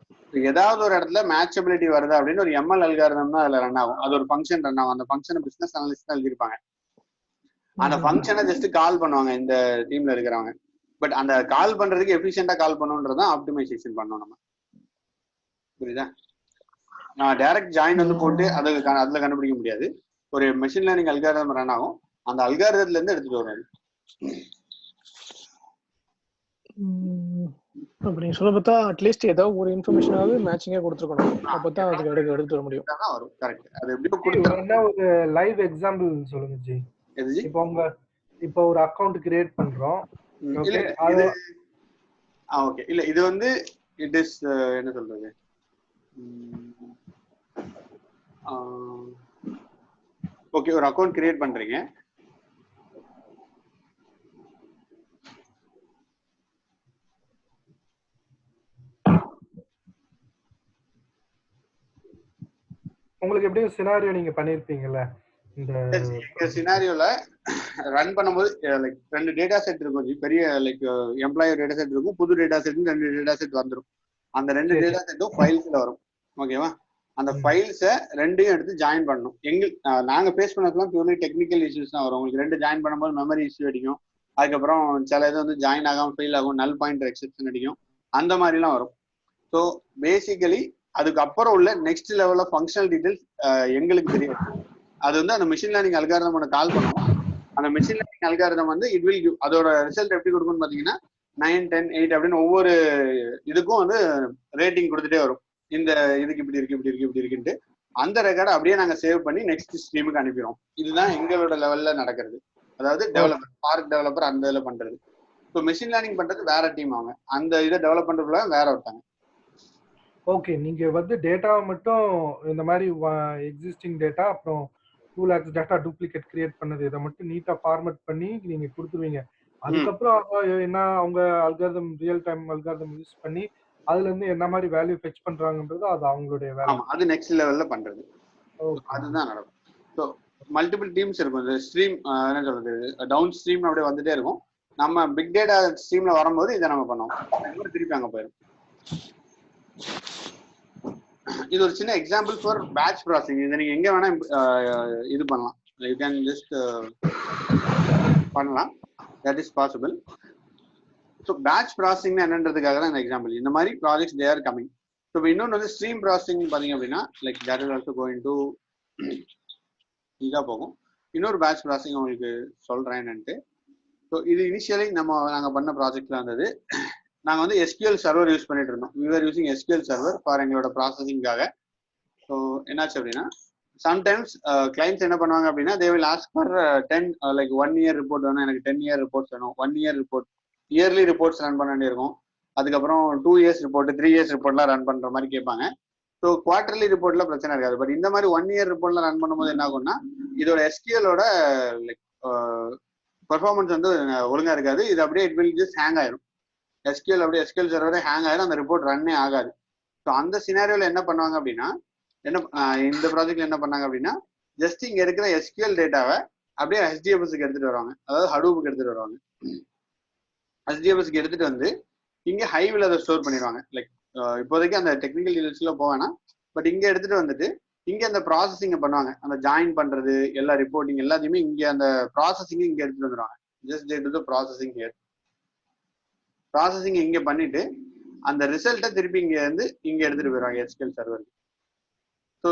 ஏதாவது ஒரு இடத்துல மேட்சபிலிட்டி வருது அப்படின்னு ஒரு எம்எல் அல்காரிதம் தான் அதுல ரன் ஆகும். அது ஒரு ஃபங்க்ஷன் ரன் ஆகும். அந்த ஃபங்க்ஷனை பிசினஸ் அனலிஸ்ட் தான் எழுதிருப்பாங்க. அந்த ஃபங்க்ஷனை ஜஸ்ட் கால் பண்ணுவாங்க இந்த டீம்ல இருக்கிறவங்க. பட் அந்த கால் பண்றதுக்கு எஃபிஷியண்டா கால் பண்ணணும்ன்றதான் ஆப்டிமைசேஷன் பண்ணணும் நம்ம. புரியுதா? டைரக்ட் ஜாயின் வந்து போட்டு அதுல கண்டுபிடிக்க முடியாது. ஒரு மெஷின் லேர்னிங் அல்காரிதம் ரன் ஆகும். அந்த அல்காரிதத்துல இருந்து எடுத்துட்டு வராது. அப்படி சொல்ல பார்த்தா அட்லீஸ்ட் ஏதாவது ஒரு இன்ஃபர்மேஷனாவது மேட்சிங்கா கொடுத்துருக்கணும். அப்பதான் அதுக்கு எடுத்து வர முடியும். வரும். கரெக்ட். அது எப்படியோ கொடுத்தா ஒரு லைவ் எக்ஸாம்பிள் சொல்லுங்க ஜி. இப்போ ஒரு அக்கவுண்ட் கிரியேட் பண்றோம். ஓகே, இல்ல இது வந்து இட் இஸ் என்ன சொல்றது, ஓகே ஒரு அக்கவுண்ட் கிரியேட் பண்றீங்க. உங்களுக்கு எப்படியும் சினாரியோ நீங்க பண்ணிருப்பீங்கல்ல, இந்த சினாரியோல ரன் பண்ணும்போது லைக் 2 டேட்டா செட் இருக்கும். பெரிய லைக் எம்ப்ளாயி டேட்டா செட் இருக்கும், புது டேட்டா செட் 2 டேட்டா செட் வந்துடும். அந்த 2 டேட்டா செட்டும் ஃபைல்ஸ்ல வரும். ஓகேவா? அந்த ஃபைல்ஸை 2யும் எடுத்து ஜாயின் பண்ணணும். நாங்க ஃபேஸ் பண்ணதுலாம் பியூர்லி டெக்னிக்கல் இஷ்யூஸ் தான் வரும். உங்களுக்கு 2 ஜாயின் பண்ணும்போது மெமரி இஷ்யூ அடிக்கும். அதுக்கப்புறம் சில இது வந்து ஜாயின் ஆகாம ஃபெயில் ஆகும், நல் பாயிண்டர் எக்ஸெப்ஷன் அடிக்கும், அந்த மாதிரிலாம் வரும். ஸோ பேசிக்கலி அதுக்கப்புறம் உள்ள next level of functional details எங்களுக்கு தெரியும். அது வந்து அந்த மிஷின் லேர்னிங் அல்காரிதம் கால் பண்ணுவோம். அந்த மிஷின் லேர்னிங் அல்காரிதம் வந்து இட் வில் கிவ், அதோட ரிசல்ட் எப்படி கொடுக்கும்னு பாத்தீங்கன்னா 9, 10, 8 அப்படின்னு ஒவ்வொரு இதுக்கும் வந்து ரேட்டிங் கொடுத்துட்டே வரும். இந்த இதுக்கு இப்படி இருக்கு, இப்படி இருக்கு, இப்படி இருக்குன்ட்டு அந்த ரெக்கார்டை அப்படியே நாங்க சேவ் பண்ணி நெக்ஸ்ட் ஸ்ட்ரீமுக்கு அனுப்பிடுவோம். இதுதான் எங்களோட லெவல்ல நடக்கிறது. அதாவது டெவலப்பர், பார்க் டெவலப்பர் அந்த இதில் பண்றது. இப்போ மிஷின் லேர்னிங் பண்றது வேற டீம், அவங்க அந்த இதை டெவலப் பண்றதுல வேற ஒருத்தாங்க. ஓகே, நீங்க வந்து டேட்டாவை மட்டும் இந்த மாதிரி எக்ஸிஸ்டிங் டேட்டா அப்புறம் 2 lakhs டேட்டா டூப்ளிகேட் கிரியேட் பண்ணது இதை மட்டும் நீட்டா ஃபார்மேட் பண்ணி நீங்க கொடுத்துருவீங்க. அதுக்கப்புறம் என்ன அவங்க algorithm real time algorithm use பண்ணி அதுல இருந்து என்ன மாதிரி வேல்யூ ஃபெச் பண்றாங்கன்றது அது அவங்களுடைய வேலை. ஆமா, அது நெக்ஸ்ட் லெவல்ல பண்றது. அதுதான் நடக்கும். ஸோ மல்டிபிள் டீம்ஸ் இருக்கும். இந்த ஸ்ட்ரீம் என்ன சொல்றது, டவுன் ஸ்ட்ரீம் அப்படியே வந்துட்டே இருக்கும். நம்ம பிக் டேட்டா ஸ்ட்ரீம்ல வரும்போது இதை நம்ம பண்ணுவோம், திருப்பி அங்க போயிடும். இது ஒரு சின்ன எக்ஸாம்பிள் ஃபார் பேட்ச் ப்ராசஸிங். இதை நீங்க எங்க வேணா இது பண்ணலாம். யூ கேன் ஜஸ்ட் பண்ணலாம், that is possible. So batch processing என்னன்றதுக்காக தான் இந்த எக்ஸாம்பிள். இந்த மாதிரி projects they are coming. So இப்போ இன்னொன்று வந்து ஸ்ட்ரீம் ப்ராசஸிங் பார்த்தீங்க அப்படின்னா like that is also going to இதாக போகும். இன்னொரு பேட்ச் ப்ராசஸிங் உங்களுக்கு சொல்கிறேன் என்னன்ட்டு. ஸோ இது இனிஷியலி நாங்கள் பண்ண ப்ராஜெக்ட்ல இருந்தது. நாங்கள் வந்து SQL சர்வர் யூஸ் பண்ணிட்டு இருந்தோம். we were using SQL server for எங்களோட ப்ராசஸிங்காக. ஸோ என்னாச்சு அப்படின்னா சம்டைம்ஸ் கிளைண்ட்ஸ் என்ன பண்ணுவாங்க அப்படின்னா they will ask for 10 like 1 year report வேணும், எனக்கு 10 year ரிப்போர்ட்ஸ் வேணும். 1 year report yearly reports run பண்ண வேண்டியிருக்கும். அதுக்கப்புறம் 2 years ரிப்போர்ட் 3 years ரிப்போர்ட்லாம் ரன் பண்ற மாதிரி கேட்பாங்க. ஸோ குவார்டர்லி ரிப்போர்ட்ல பிரச்சனை இருக்காது. பட் இந்த மாதிரி 1 year ரிப்போர்ட்ல ரன் பண்ணும்போது என்ன ஆகும்னா இதோட SQLோட லைக் பெர்ஃபார்மன்ஸ் வந்து ஒழுங்கா இருக்காது. இது அப்படியே இட் வில் ஜஸ்ட் ஹேங் ஆயிரும். SQL அப்படியே SQL சர்வரே ஹேங் ஆயிரும், அந்த ரிப்போர்ட் ரன்னே ஆகாது. ஸோ அந்த சினாரியோல என்ன பண்ணுவாங்க அப்படின்னா இந்த ப்ராஜெக்ட்ல என்ன பண்ணாங்க அப்படின்னா ஜஸ்ட் இங்க இருக்கிற SQL டேட்டாவை அப்படியே HDFSக்கு எடுத்துட்டு வருவாங்க, அதாவது ஹடூப்புக்கு எடுத்துட்டு வருவாங்க. HDFSக்கு எடுத்துட்டு வந்து இங்க ஹைவில் அதை ஸ்டோர் பண்ணிடுவாங்க. லைக் இப்போதைக்கு அந்த டெக்னிக்கல் டீடைல்ஸ்ல போவேனா, பட் இங்க எடுத்துட்டு வந்துட்டு இங்க அந்த ப்ராசஸிங் பண்ணுவாங்க. அந்த ஜாயின் பண்றது எல்லா ரிப்போர்ட்டிங் எல்லாத்தையுமே இங்க அந்த ப்ராசஸிங் இங்க எடுத்துட்டு வந்துடுவாங்க. Just day to the processing here. Processing இங்க பண்ணிட்டு அந்த ரிசல்ட்டை திருப்பி இங்க இருந்து இங்க எடுத்துட்டு போயிடுவாங்க SQL சர்வருக்கு. ஸோ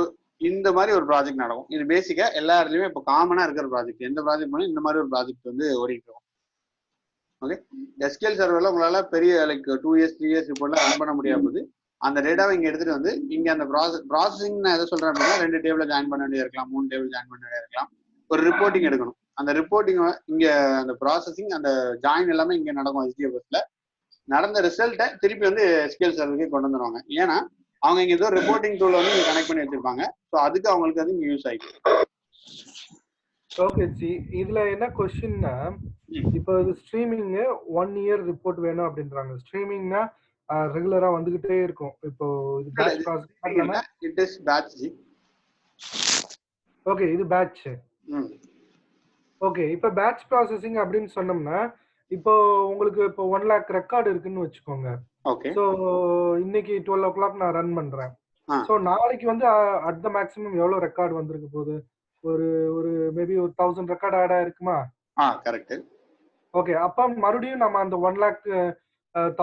இந்த மாதிரி ஒரு ப்ராஜெக்ட் நடக்கும். இது பேசிக்கா எல்லா இடத்துலயுமே இப்போ காமனா இருக்கிற ப்ராஜெக்ட். எந்த ப்ராஜெக்ட் பண்ணி இந்த மாதிரி ஒரு ப்ராஜெக்ட் வந்து ஓடிட்டு இருக்கும். ஓகே, SQL சர்வர்ல உங்களால பெரிய லைக் 2 years 3 years ரிப்போர்ட்லாம் ரன் பண்ண முடியாது. அந்த டேட்டாவை இங்க எடுத்துட்டு வந்து இங்க அந்த ப்ராசஸிங் நான் எதை சொல்றேன் அப்படின்னா 2 டேபிள ஜாயின் பண்ண வேண்டியது இருக்கலாம், 3 டேபிள் ஜாயின் பண்ண வேண்டியது இருக்கலாம். ஒரு ரிப்போர்ட்டிங் எடுக்கணும். அந்த ரிப்போர்ட்டிங் இங்க அந்த ப்ராசஸிங் அந்த ஜாயின் எல்லாமே இங்க நடக்கும். HDFSல நடந்த ரிசல்ட்டை திருப்பி வந்து SQL சர்வருக்கு கொண்டு வந்துடுவாங்க. ஏன்னா அவங்க இங்க ஏதோ ரிப்போர்ட்டிங் டூல் வந்து இங்க கனெக்ட் பண்ணி வச்சிருப்பாங்க. ஸோ அதுக்கு அவங்களுக்கு அது இங்க யூஸ் ஆயிடும். ஓகே ஜி, இதுல என்ன கொஸ்டின்னா இப்போ இது ஸ்ட்ரீமிங் 1 year ரிப்போர்ட் வேணும் அப்படின்றாங்க. ஸ்ட்ரீமிங்னா ரெகுலரா வந்துகிட்டே இருக்கும். இப்போ இது பேட்ச் ப்ராசஸிங்னா இட் இஸ் பேட்ச் ஜி. ஓகே, இது பேட்ச். ஓகே, இப்போ பேட்ச் ப்ராசஸிங் அப்படின்னு சொன்னோம்னா இப்போ உங்களுக்கு இப்போ 1 lakh ரெக்கார்டு இருக்குன்னு வச்சுக்கோங்க. ஓகே, ஸோ இன்னைக்கு 12 o'clock நான் ரன் பண்றேன். ஸோ நாளைக்கு வந்து அட் த மேக்ஸிமம் எவ்வளவு ரெக்கார்டு வந்திருக்கு போகுது? ஒரு மேபி ஒரு 1000 ரெக்கார்டு ஆட் ஆயிருக்குமா? கரெக்ட். ஓகே, அப்ப மறுபடியும் நம்ம அந்த 1 lakh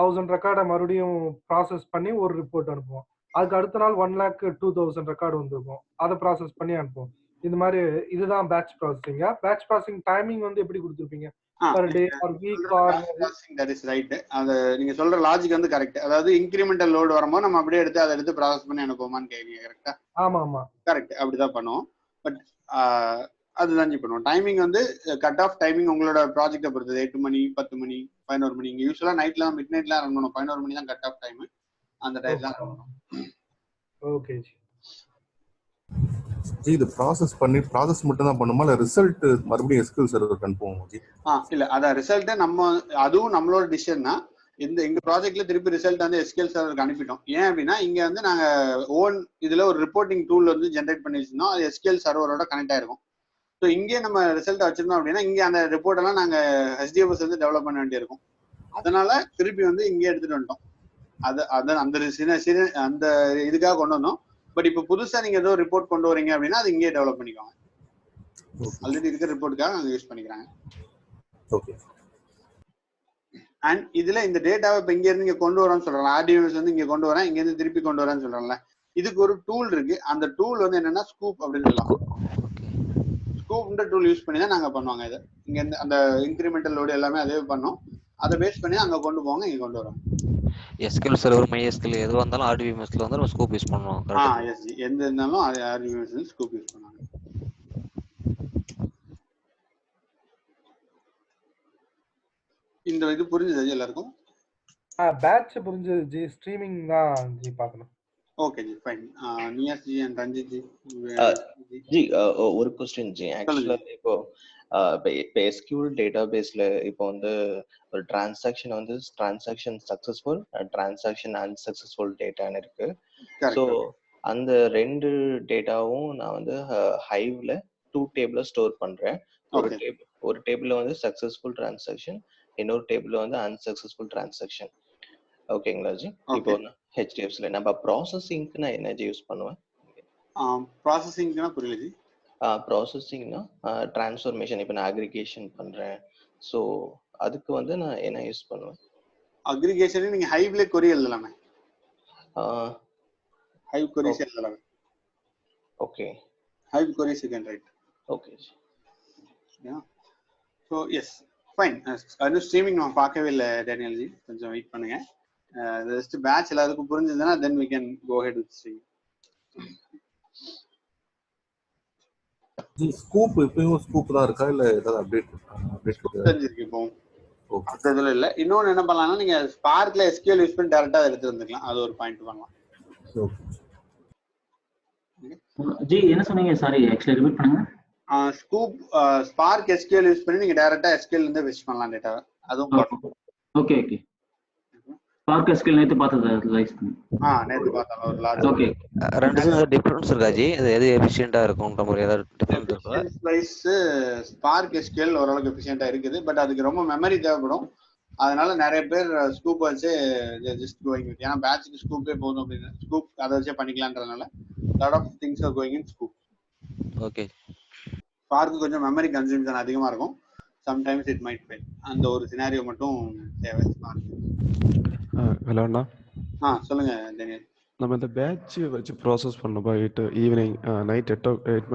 1000 ரெக்கார்டை மறுபடியும் ப்ராசஸ் பண்ணி ஒரு ரிப்போர்ட் அனுப்புவோம். அதுக்கு அடுத்த நாள் 1 lakh 2000 ரெக்கார்டு வந்திருக்கும், அதை ப்ராசஸ் பண்ணி அனுப்புவோம். இந்த மாதிரி இதுதான் batch processing. Batch processing timing வந்து எப்படி கொடுத்துருப்பீங்க? Per day or week or? That is right. அது நீங்க சொல்ற லாஜிக் வந்து கரெக்ட். அதாவது இன்கிரிமெண்டல் லோட் வரும்போது நம்ம அப்படியே எடுத்து அதை எடுத்து ப்ராசஸ் பண்ணி அனுப்புவோமான்னு கேக்குறீங்க. கரெக்டா? ஆமா ஆமா, கரெக்ட், அப்படிதான் பண்ணுவோம். பட் அதுதான் பண்ணுவோம். டைமிங் வந்து கட் ஆஃப் டைமிங் உங்களோட ப்ராஜெக்டை பொறுத்தது. 8 மணி 10 மணி 11 மணி. இங்க யூஸ்வலா நைட்ல மிட் நைட்லாம் ரன் பண்ணுவோம். 11 மணி தான் கட் ஆஃப் டைம். அந்த டைம் தான் ரன் பண்ணுவோம். ஓகே ஜி, இது ப்ராசஸ் மட்டும் தான் பண்ணுமா, இல்ல ரிசல்ட் மறுபடியும் SQL சர்வருக்கு அனுப்புவோம் ஜி? இல்ல, அதான் ரிசல்ட் அதுவும் நம்மளோட டிசிஷன் தான். எங்க ப்ராஜெக்ட்ல திருப்பி ரிசல்ட் வந்து SQL சர்வருக்கு அனுப்பிட்டோம். ஏன் அப்படின்னா இங்க வந்து நாங்க ஓன் இதுல ஒரு ரிப்போர்ட்டிங் டூல் வந்து ஜென்ரேட் பண்ணி வச்சிருந்தோம். அது SQL சர்வரோட கனெக்ட் ஆயிருக்கும். ஸோ இங்கே நம்ம ரிசல்ட் வச்சிருந்தோம் அப்படின்னா இங்கே அந்த ரிப்போர்ட் எல்லாம் நாங்க HDFS வந்து டெவலப் பண்ண வேண்டியிருக்கும். அதனால திருப்பி வந்து இங்கே எடுத்துட்டு வந்துட்டோம். அந்த இதுக்காக கொண்டு வந்தோம். பட் இப்போ புதுசா நீங்க ஏதோ ரிப்போர்ட் கொண்டு வரீங்க அப்படின்னா அது இங்கே டெவலப் பண்ணிக்கோங்க. ஆல்ரெடி இருக்கிற ரிப்போர்ட்டுக்காக அங்க யூஸ் பண்ணிக்கிறாங்க. ஓகே. அண்ட் இதுல இந்த டேட்டாவை இப்போ இங்க இருந்து இங்க கொண்டு வரோம்னு சொல்றோம். RDBMS வந்து இங்க கொண்டு வரேன், இங்க இருந்து திருப்பி கொண்டு வரேன்னு சொல்றோம்ல. இதுக்கு ஒரு டூல் இருக்கு. அந்த டூல் வந்து என்னன்னா ஸ்கூப் அப்படின்னு சொல்லலாம். ஸ்கூப்ன்ற டூல் யூஸ் பண்ணி தான் நாங்க பண்ணுவாங்க. இது இங்க இருந்து அந்த இன்கிரிமெண்டல் லோடு எல்லாமே அதே பண்ணோம். அதை பேஸ் பண்ணி அங்க கொண்டு போவாங்க, இங்க கொண்டு வரோம். SQL சர்வர் MySQL எது வந்தாலும் RDBMSல வந்து நம்ம ஸ்கூப் யூஸ் பண்ணுவோம். எஸ் ஜி, எந்த இருந்தாலும் அது RDBMS ஸ்கூப் யூஸ் பண்ணுவாங்க. இந்த இது புரிஞ்சது எல்லாருக்கும்? பேட்ச் புரிஞ்சது ஜி. ஸ்ட்ரீமிங் தான் ஜி பார்க்கணும். ஓகே ஜி ஃபைன். நியாஸ் ஜி அண்ட் ரஞ்சித் ஜி ஜி ஒரு கொஸ்டின் ஜி. ஆக்சுவலா இப்போ SQL டேட்டாபேஸ்ல இப்போ வந்து ஒரு டிரான்சாக்ஷன் சக்சஸ்ஃபுல் டிரான்சாக்ஷன் அன்சக்சஸ்ஃபுல் டேட்டான்னு இருக்கு. ஸோ அந்த 2 டேட்டாவும் நான் வந்து ஹைவ்ல 2 டேபிள்ல ஸ்டோர் பண்றேன். ஒரு டேபிள்ல வந்து சக்சஸ்ஃபுல் டிரான்சாக்ஷன், இன்னொரு டேபிள்ல வந்து அன்சக்சஸ்ஃபுல் டிரான்சாக்ஷன். ஓகேங்களா ஜி? இப்போ HDFSல நம்ம ப்ராசஸிங்க்கு நான் என்ன யூஸ் பண்ணுவேன்? ப்ராசஸிங்னா புரியல ஜி. ப்ராசஸிங்னா டிரான்ஸ்ஃபர்மேஷன். இப்போ நான் அக்ரிகேஷன் பண்றேன். ஸோ அதுக்கு வந்து நான் என்ன யூஸ் பண்ணுவேன்? அக்ரிகேஷன் நீங்க ஹைவ்ல கொரி எழுதலாமே. ஹைவ் கொரிஸ் எழுதலாம். ஓகே, hive queries you can write. Okay ஜி. Yeah so yes fine. அது ஸ்ட்ரீமிங் நான் பார்க்கவே இல்லை டேனியல் ஜி, கொஞ்சம் வெயிட் பண்ணுங்க. ஜஸ்ட் பேட்ச் எல்லாருக்கும் புரிஞ்சதுன்னா then we can go ahead with streaming. ஜி ஸ்கூப் இப்பயும் ஸ்கூப் தான் இருக்கா இல்ல ஏதாவது அப்டேட் தெரிஞ்சிருக்கு இப்போ? ஓகே, அதுல இல்ல. இன்னொன்னு என்ன பண்ணலாம்னா நீங்க ஸ்பார்க்ல SQL யூஸ் பண்ணி டைரக்டா எடுத்து வந்துக்கலாம். அது ஒரு பாயிண்ட் பண்ணலாம். ஜி என்ன சொன்னீங்க? சாரி, ஆக்சுவலி ரிப்பீட் பண்ணுங்க. ஸ்கூப் ஸ்பார்க் SQL யூஸ் பண்ணி நீங்க டைரக்டா SQL ல இருந்து வெச் பண்ணலாம் டேட்டா. அதுவும் ஓகே ஓகே. ஸ்பார்க் SQL நேத்து பார்த்தது லைஸ். நேத்து பார்த்தோம் ஒரு லார்ஜ். ஓகே, ரெண்டுல டிஃபரன்ஸ் இருக்கா ஜி? எது எஃபிஷியன்ட்டா இருக்கும்ன்ற மாதிரி ஏதாவது டிஃபரன்ஸ் இருக்கா? ஸ்பார்க் SQL ஓரளவுக்கு எஃபிஷியன்ட்டா இருக்குது, பட் அதுக்கு ரொம்ப மெமரி தேவைப்படும். அதனால நிறைய பேர் ஸ்கூப் வச்சு ஜஸ்ட் கோயிங் வித், ஏன்னா பேட்சுக்கு ஸ்கூப்பே போதும் அப்படின்னு ஸ்கூப் அதை வச்சே பண்ணிக்கலான்றதுனால lot of things are going in Sqoop. Okay, Spark கொஞ்சம் மெமரி கன்சம்ஷன் அதிகமா இருக்கும். Sometimes it might fail. அந்த ஒரு சினாரியோ மட்டும் தேவை ஸ்பார்க். ஹலோ அண்ணா, சொல்லுங்க டேனியல். நம்ம இந்த பேட்ச் வச்சு ப்ராசஸ் பண்ணப்போ ஈவினிங் நைட் 8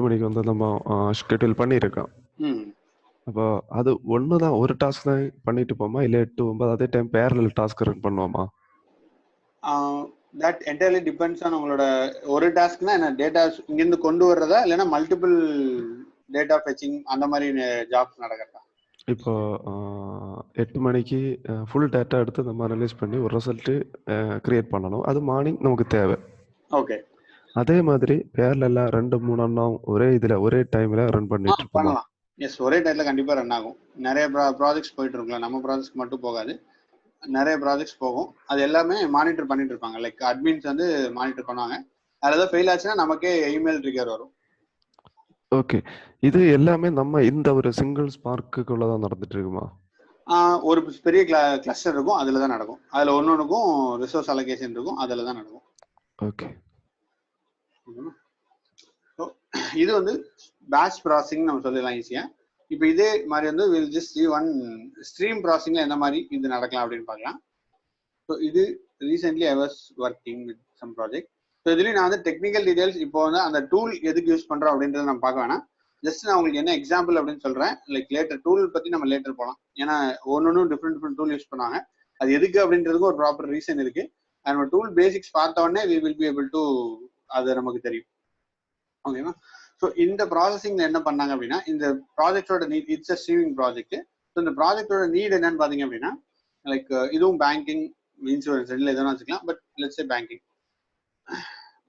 மணிக்கு வந்து நம்ம ஷெட்யூல் பண்ணியிருக்கோம். அப்போ அது ஒன்று தான், ஒரு டாஸ்க் தான் பண்ணிட்டு போமா இல்லை 8 9 அதே டைம் பேரலல் டாஸ்க் ரன் பண்ணுவோமா? தட் என்டையர்லி டிபெண்ட்ஸ் ஆன் உங்களோட ஒரு டாஸ்க்னா என்ன டேட்டா இங்கிருந்து கொண்டு வர்றதா இல்லைன்னா மல்டிபிள் டேட்டா ஃபெச்சிங் அந்த மாதிரி ஜாப்ஸ் நடக்கிறதா? இப்போ 8 மணிக்கு ஃபுல் டேட்டா எடுத்து நம்ம அனலைஸ் பண்ணி ஒரு ரிசல்ட்டு கிரியேட் பண்ணணும். அது மார்னிங் நமக்கு தேவை. ஓகே, அதே மாதிரி பேரலெல்லாம் 2 3 அண்ணாவும் ஒரே இதில் ஒரே டைமில் ரன் பண்ணிட்டு பண்ணலாம். எஸ், ஒரே டைம்ல கண்டிப்பாக ரன் ஆகும். நிறைய ப்ராஜெக்ட்ஸ் போயிட்டு இருக்கலாம். நம்ம ப்ராஜெக்ட்ஸ் மட்டும் போகாது, நிறைய ப்ராஜெக்ட்ஸ் போகும். அது எல்லாமே மானிட்டர் பண்ணிட்டு இருப்பாங்க. லைக் அட்மின்ஸ் வந்து மானிட்டர் பண்ணுவாங்க. அதில் ஏதாவது ஃபெயில் ஆச்சுன்னா நமக்கே இமெயில் ட்ரிகர் வரும். ஓகே, இது எல்லாமே நம்ம இந்த ஒரு சிங்கிள் ஸ்பார்க்குள்ள தான் நடந்துட்டு இருக்குமா? ஒரு பெரிய கிளஸ்டர் இருக்கும், அதில் தான் நடக்கும். அதில் ஒன்னொன்றுக்கும் ரிசோர்ஸ் அலோகேஷன் இருக்கும், அதில் தான் நடக்கும். ஓகே, ஸோ இது வந்து பேட்ச் ப்ராசஸிங் நம்ம சொல்லலாம் ஈஸியாக. இப்போ இதே மாதிரி வந்து will just see one stream ப்ராசஸிங்ல என்ன மாதிரி இது நடக்கலாம் அப்படின்னு பார்க்கலாம். ஸோ இது recently I was working with some project. So இதுலேயும் நான் வந்து டெக்னிக்கல் டீடைல்ஸ் இப்போ வந்து அந்த டூல் எதுக்கு யூஸ் பண்ணுறோம் அப்படின்றத நம்ம பார்க்க வேணாம். ஜஸ்ட் நான் உங்களுக்கு என்ன எக்ஸாம்பிள் அப்படின்னு சொல்கிறேன். லைக் லேட்டர் டூல் பற்றி நம்ம லேட்டர் போகலாம். ஏன்னா ஒன்னொன்றும் டிஃப்ரெண்ட் டூல் யூஸ் பண்ணுவாங்க. அது எதுக்கு அப்படின்றதுக்கு ஒரு ப்ராப்பர் ரீசன் இருக்குது. நம்ம டூல் பேசிக்ஸ் பார்த்த உடனே we will be able to அது நமக்கு தெரியும். ஓகேவா? ஸோ இந்த ப்ராசஸிங்ல என்ன பண்ணாங்க அப்படின்னா, இந்த ப்ராஜெக்டோட need, it's a streaming project. So இந்த ப்ராஜெக்டோட நீட் என்னன்னு பார்த்தீங்க அப்படின்னா, லைக் இதுவும் பேங்கிங் இன்சூரன்ஸ் ரெண்டுல எதுவும் வச்சுக்கலாம். பட் லெட்ஸ் சே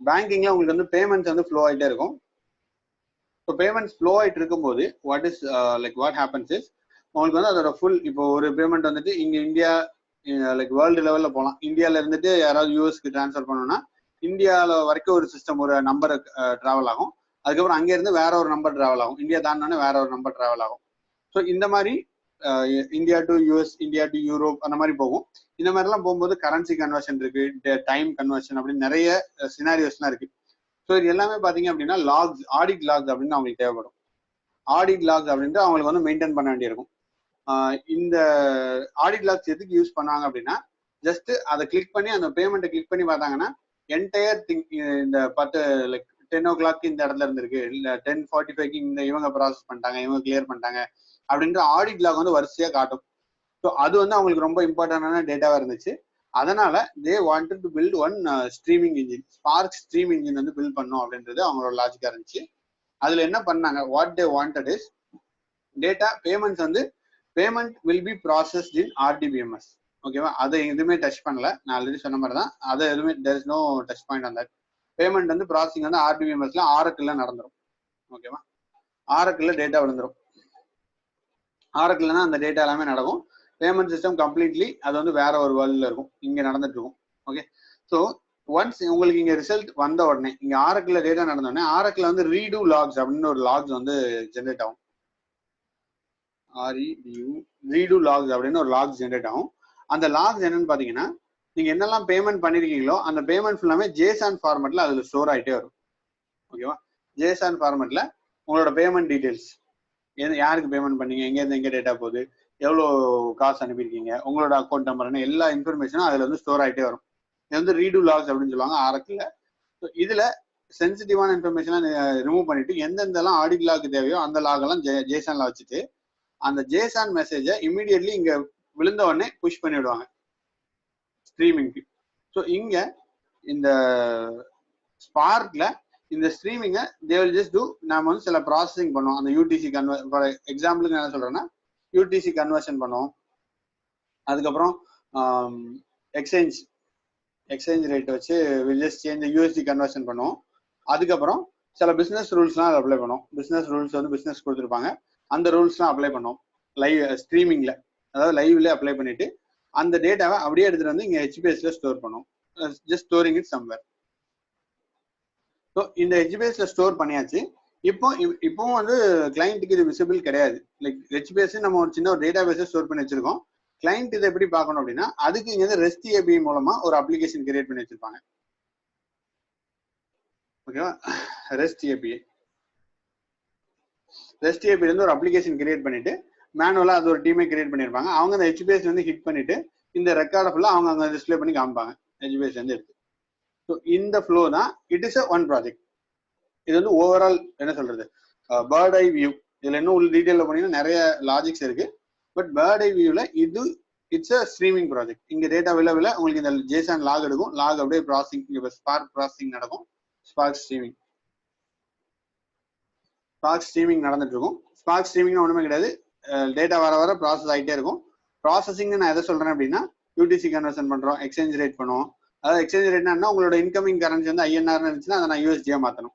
பேங்கிங்ல உங்களுக்கு வந்து பேமெண்ட்ஸ் வந்து ஃப்ளோ ஆகிட்டே இருக்கும். ஸோ பேமெண்ட்ஸ் ஃப்ளோ ஆகிட்டு இருக்கும்போது வாட் ஹேப்பன்ஸ் இஸ், உங்களுக்கு வந்து அதோட ஃபுல், இப்போ ஒரு பேமெண்ட் வந்துட்டு இங்கே இந்தியா லைக் வேர்ல்டு லெவலில் போகலாம். இந்தியாவில் இருந்துட்டு யாராவது யூஎஸ்க்கு ட்ரான்ஸ்ஃபர் பண்ணணும்னா இந்தியாவில் வரைக்கும் ஒரு சிஸ்டம், ஒரு நம்பர் ட்ராவல் ஆகும். அதுக்கப்புறம் அங்கேருந்து வேற ஒரு நம்பர் ட்ராவல் ஆகும். இந்தியா தாண்டோன்னே வேற ஒரு நம்பர் ட்ராவல் ஆகும். ஸோ இந்த மாதிரி India to US, India to Europe அந்த மாதிரி போகும். இந்த மாதிரிலாம் போகும்போது கரன்சி கன்வர்ஷன் இருக்கு, டைம் கன்வர்ஷன் அப்படின்னு நிறைய சினாரியோஸ்லாம் இருக்கு. ஸோ இது எல்லாமே பார்த்தீங்க அப்படின்னா லாக்ஸ், ஆடிட் லாக்ஸ் அப்படின்னு அவங்களுக்கு தேவைப்படும். ஆடிட் லாக்ஸ் அப்படின்ட்டு அவங்களுக்கு வந்து மெயின்டைன் பண்ண வேண்டியிருக்கும். இந்த ஆடிட் லாக்ஸ் எதுக்கு யூஸ் பண்ணாங்க அப்படின்னா, ஜஸ்ட் அதை கிளிக் பண்ணி அந்த பேமெண்ட்டை கிளிக் பண்ணி பார்த்தாங்கன்னா என்டையர் திங், இந்த 10 லைக் 10 o'clock இந்த இடத்துல இருந்திருக்கு, இல்லை 10:45 இந்த இவங்க ப்ராசஸ் பண்ணிட்டாங்க, இவங்க கிளியர் பண்ணிட்டாங்க அப்படின்ற ஆடிட் லாக் வந்து வரிசையாக காட்டும். ஸோ அது வந்து அவங்களுக்கு ரொம்ப இம்பார்ட்டன்டான டேட்டாவாக இருந்துச்சு. அதனால they wanted to build one streaming engine, Spark stream engine வந்து பில்ட் பண்ணும் அப்படின்றது அவங்களோட லாஜிக்காக இருந்துச்சு. அதில் என்ன பண்ணாங்க, what they wanted is data payments வந்து payment will be processed in RDBMS. ஓகேவா? அதை எதுவுமே டச் பண்ணல. நான் ஆல்ரெடி சொன்ன மாதிரி தான். அதை எதுவுமே there is no touch point on that. Payment வந்து ப்ராசஸிங் வந்து RDBMSல ஆரக்கிள்ல நடந்துடும். ஓகேவா? ஆரக்கிள்ல டேட்டா விழுந்துடும். ஆரக்கிள்னா அந்த டேட்டா எல்லாமே நடக்கும். பேமெண்ட் சிஸ்டம் கம்ப்ளீட்லி அது வந்து வேற ஒரு வேர்ல்ட்ல இருக்கும், இங்க நடந்துட்டு இருக்கும். ஓகே, ஸோ ஒன்ஸ் உங்களுக்கு இங்க ரிசல்ட் வந்த உடனே இங்க ஆரக்கிள்ல டேட்டா நடந்த உடனே ஆரக்கிள்ல வந்து ரீடு லாக்ஸ் அப்படின்னு ஒரு லாக்ஸ் வந்து ஜென்ரேட் ஆகும். ரீடு லாக்ஸ் அப்படின்னு ஒரு லாக்ஸ் ஜென்ரேட் ஆகும். அந்த லாக்ஸ் என்னன்னு பாத்தீங்கன்னா, நீங்க என்னெல்லாம் பேமெண்ட் பண்ணிருக்கீங்களோ அந்த பேமெண்ட் ஃபுல்லாமே ஜேசான் ஃபார்மேட்ல அதுல ஸ்டோர் ஆயிட்டே வரும். ஓகேவா? ஜேசான் ஃபார்மேட்ல உங்களோட பேமெண்ட் டீடைல்ஸ், யாருக்கு பேமெண்ட் பண்ணீங்க, எங்க இருந்து எங்க டேட்டா போகுது, எவ்வளோ காசு அனுப்பியிருக்கீங்க, உங்களோட அக்கௌண்ட் நம்பர், எல்லா இன்ஃபர்மேஷனும் அதுல வந்து ஸ்டோர் ஆகிட்டே வரும். இது வந்து ரீடு லாக்ஸ் அப்படின்னு சொல்லுவாங்க ஆரக்கில். ஸோ இதுல சென்சிட்டிவான இன்ஃபர்மேஷன் ரிமூவ் பண்ணிட்டு எந்தெந்தெல்லாம் ஆடிட் லாக் தேவையோ அந்த லாக் எல்லாம் ஜேசான்ல வச்சுட்டு அந்த ஜேசான் மெசேஜை இமீடியட்லி இங்க விழுந்த உடனே புஷ் பண்ணி விடுவாங்க ஸ்ட்ரீமிங்க்கு. ஸோ இங்க இந்த ஸ்பார்க்ல இந்த ஸ்ட்ரீமிங்கை தே வில் ஜஸ்ட் டூ, நாம வந்து சில ப்ராசஸிங் பண்ணுவோம். அந்த யூடிசி ஃபார் எக்ஸாம்பிளுக்கு என்ன சொல்றேன்னா, யூடிசி கன்வர்ஷன் பண்ணுவோம். அதுக்கப்புறம் எக்ஸ்சேஞ்ச் ரேட் வச்சு will just change USD conversion பண்ணுவோம். அதுக்கப்புறம் சில பிஸ்னஸ் ரூல்ஸ்லாம் அதை அப்ளை பண்ணுவோம். பிஸ்னஸ் ரூல்ஸ் வந்து பிஸ்னஸ் கொடுத்துருப்பாங்க, அந்த ரூல்ஸ்லாம் அப்ளை பண்ணுவோம் லைவ் ஸ்ட்ரீமிங்ல, அதாவது லைவ்ல அப்ளை பண்ணிட்டு அந்த டேட்டாவை அப்படியே எடுத்துட்டு வந்து இங்க HBSல ஸ்டோர் பண்ணுவோம். Just storing it somewhere. So இந்த HBSல ஸ்டோர் பண்ணியாச்சு. இப்போவும் வந்து கிளைண்ட்டுக்கு இது விசிபிள் கிடையாது. லைக் HBS நம்ம ஒரு சின்ன ஒரு டேட்டா பேஸை ஸ்டோர் பண்ணி வச்சிருக்கோம். கிளைண்ட் இதை எப்படி பார்க்கணும் அப்படின்னா, அதுக்கு இங்க வந்து REST API மூலமா ஒரு அப்ளிகேஷன் கிரியேட் பண்ணி வச்சிருப்பாங்க. ஓகேவா? REST API இருந்து ஒரு அப்ளிகேஷன் கிரியேட் பண்ணிட்டு மேனுவலா அது ஒரு டீமே கிரியேட் பண்ணிருப்பாங்க. அவங்க அந்த HBS வந்து ஹிட் பண்ணிட்டு இந்த ரெக்கார்டை ஃபுல்லா அவங்க அங்க டிஸ்பிளே பண்ணி காமிப்பாங்க HBS வந்து எடுத்து. ஸோ இந்த ஃப்ளோ தான் இட் இஸ் ஒன் ப்ராஜெக்ட். இது வந்து ஓவரால் என்ன சொல்றது, பேர்ட் ஐ வியூ. இதுல இன்னும் உள்ள டீடைல்ல போனீங்கன்னா நிறைய லாஜிக்ஸ் இருக்கு. பட் பேர்ட் ஐ வியூல இது இட்ஸ் அ ஸ்ட்ரீமிங் ப்ராஜெக்ட். இங்க டேட்டா வில உங்களுக்கு இந்த ஜேசான் லாக் எடுக்கும், லாக் அப்படியே ப்ராசஸிங், இங்க ஸ்பார்க் ப்ராசஸிங் நடக்கும், ஸ்பார்க் ஸ்ட்ரீமிங் நடந்துட்டு இருக்கும். ஸ்பார்க் ஸ்ட்ரீமிங் ஒண்ணுமே கிடையாது, டேட்டா வர வர ப்ராசஸ் ஆகிட்டே இருக்கும். ப்ராசஸிங் நான் எதை சொல்றேன் அப்படின்னா, யூடிசி கன்வர்ஷன் பண்றோம், எக்ஸ்சேஞ்ச் ரேட் பண்ணுவோம். அதாவது எக்ஸ்சேஞ்ச் ரேட்னா உங்களோட இன்கமிங் கரன்சி வந்து INR இருந்துச்சுன்னா அதை நான் USD மாத்தணும்.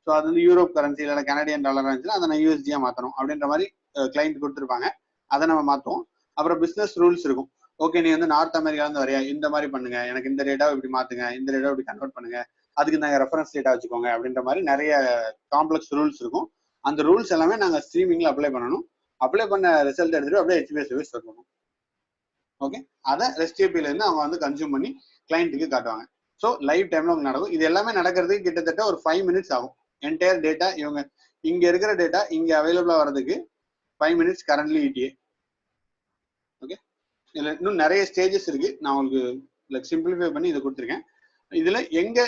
ஸோ அது வந்து யூரோப் கரன்சி இல்லை கனடியன் டாலர் இருந்துச்சுன்னா அதை நான் USD மாத்தணும் அப்படின்ற மாதிரி கிளைண்ட் கொடுத்துருப்பாங்க. அதை நம்ம மாற்றுவோம். அப்புறம் பிசினஸ் ரூல்ஸ் இருக்கும். ஓகே, நீ வந்து நார்த் அமெரிக்கா இருந்து வரையா, இந்த மாதிரி பண்ணுங்க, எனக்கு இந்த டேட்டாவை இப்படி மாத்துங்க, இந்த டேட்டாவை இப்படி கன்வெர்ட் பண்ணுங்க, அதுக்கு நாங்கள் ரெஃபரன்ஸ் டேட்டா வச்சுக்கோங்க அப்படின்ற மாதிரி நிறைய காம்ப்ளெக்ஸ் ரூல்ஸ் இருக்கும். அந்த ரூல்ஸ் எல்லாமே நாங்கள் ஸ்ட்ரீமிங்ல அப்ளை பண்ணணும். அப்ளை பண்ண ரிசல்ட் எடுத்துட்டு அப்படியே HBS ஸ்டோர் பண்ணுவோம். ஓகே, அதை REST API இருந்து அவங்க வந்து கன்சியூம் பண்ணி கிளைண்ட்டுக்கு காட்டுவாங்க. ஸோ லைவ் டைம்ல உங்களுக்கு நடக்கும். இது எல்லாமே நடக்கிறதுக்கு கிட்டத்தட்ட ஒரு 5 minutes ஆகும். என்டையர் டேட்டா இவங்க இங்க இருக்கிற டேட்டா இங்க அவைலபிளா வர்றதுக்கு 5 minutes கரண்ட்லி ETA. ஓகே, இதுல இன்னும் நிறைய ஸ்டேஜஸ் இருக்கு. நான் உங்களுக்கு சிம்பிளிஃபை பண்ணி இதை கொடுத்துருக்கேன். இதுல எங்க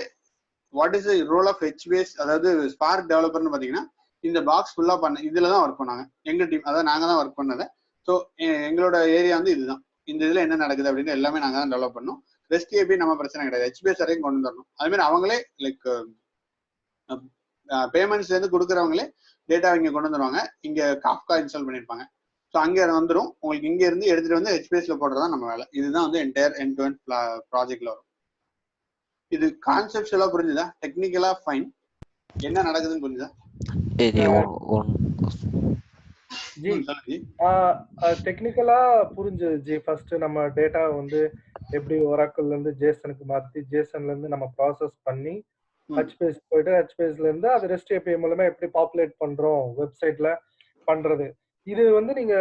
what is the role of HBS, அதாவது ஸ்பார்க் டெவலப்பர்னு பாத்தீங்கன்னா இந்த பாக்ஸ் ஃபுல்லா பண்ண இதுல தான் ஒர்க் பண்ணாங்க எங்க டீம், அதாவது நாங்க தான் ஒர்க் பண்ணதை. ஸோ எங்களோட ஏரியா வந்து இதுதான். இந்த இதுல என்ன நடக்குது அப்படின்னு எல்லாமே நாங்க தான் டெவலப் பண்ணோம். REST API நம்ம பிரச்சனை கிடையாது, HBS வரைக்கும் கொண்டு வரணும். அதே மாதிரி அவங்களே லைக் பேமெண்ட்ஸ்ல இருந்து கொடுக்குறவங்களே டேட்டா இங்க கொண்டு வந்துருவாங்க. இங்க காஃப்கா இன்ஸ்டால் பண்ணிருப்பாங்க. ஸோ அங்கே வந்துடும். உங்களுக்கு இங்க இருந்து எடுத்துட்டு வந்து HBSல போடுறதா நம்ம வேலை. இதுதான் வந்து என்டையர் எண்ட் டு எண்ட் ப்ராஜெக்ட்ல வரும். இது கான்செப்ட்ஸுவலா புரிஞ்சுதா? டெக்னிக்கலா ஃபைன், என்ன நடக்குதுன்னு புரிஞ்சுதா? டெக்னிக்கலா புரிஞ்சது ஜி. ஃபர்ஸ்ட் நம்ம டேட்டா வந்து எப்படி ஒராக்கிள்ல இருந்து ஜேசனுக்கு மாத்தி, ஜேசன்ல இருந்து நம்ம ப்ராசஸ் பண்ணி HBS போயிட்டு HBSல இருந்து அது REST API மூலமா எப்படி பாப்புலேட் பண்றோம் வெப்சைட்ல பண்றது. இது வந்து நீங்க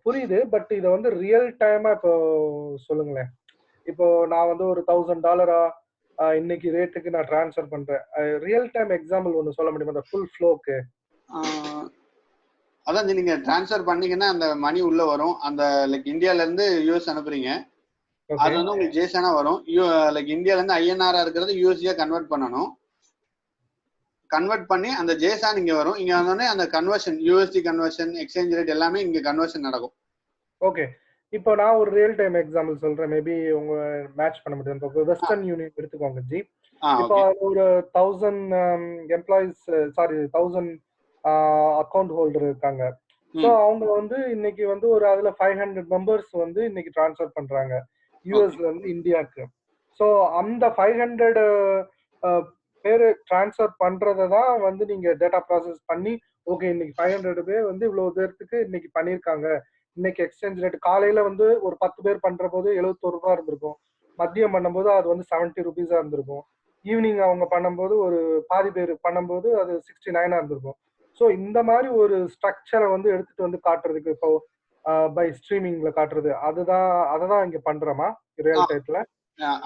புரியுது. பட் இதை வந்து ரியல் டைமா இப்போ சொல்லுங்களேன். இப்போ நான் வந்து ஒரு $1000 இன்னைக்கு ரேட்டுக்கு நான் டிரான்ஸ்ஃபர் பண்றேன். ரியல் டைம் எக்ஸாம்பிள் ஒன்று சொல்ல முடியுமா அந்த ஃபுல் ஃப்ளோக்கு? அதான் நீங்க டிரான்ஸ்ஃபர் பண்ணீங்கன்னா அந்த மணி உள்ள வரும். அந்த லைக் இந்தியால இருந்து US அனுப்புறீங்க, அது வந்து உங்களுக்கு ஜேசனா வரும். லைக் இந்தியால இருந்து INR இருக்கிறது USD கன்வெர்ட் பண்ணணும். கன்வெர்ட் பண்ணி அந்த ஜேசான் இங்க வரும். இங்க வந்தோடனே அந்த conversion, USD conversion, exchange rate எல்லாமே இங்க கன்வர்ஷன் நடக்கும். ஓகே, இப்போ நான் ஒரு ரியல் டைம் எக்ஸாம்பிள் சொல்றேன். மேபி உங்க மேட்ச் பண்ண முடியும். இப்போ வெஸ்டர்ன் யூனியன் எடுத்துக்கோங்க ஜி. இப்போ ஒரு 1000 எம்ப்ளாயிஸ், சாரி 1000 அக்கௌண்ட் ஹோல்டர் இருக்காங்க. ஸோ அவங்க வந்து இன்னைக்கு வந்து ஒரு அதுல 500 மெம்பர்ஸ் வந்து இன்னைக்கு டிரான்ஸ்ஃபர் பண்றாங்க யூஎஸ்ல இருந்து இந்தியாவுக்கு. ஸோ அந்த 500 பேர் டிரான்ஸ்ஃபர் பண்றதை தான் வந்து நீங்க டேட்டா ப்ராசஸ் பண்ணி ஓகே இன்னைக்கு 500 பேர் வந்து இவ்வளவு பேர்த்துக்கு இன்னைக்கு பண்ணியிருக்காங்க. இன்னைக்கு எக்ஸ்சேஞ்ச் ரேட் காலையில வந்து ஒரு 10 பேர் பண்ற போது 71 ரூபாய் இருந்திருக்கும், மதியம் பண்ணும்போது அது வந்து 70 ருபீஸா இருந்திருக்கும், ஈவினிங் அவங்க பண்ணும்போது ஒரு பாதி பேர் பண்ணும்போது அது 69 இருந்திருக்கும். ஸோ இந்த மாதிரி ஒரு ஸ்ட்ரக்சரை வந்து எடுத்துட்டு வந்து காட்டுறதுக்கு இப்போ பை ஸ்ட்ரீமிங்ல காட்டுறது அததான் இங்க பண்றோமா ரியல் டைம்ல?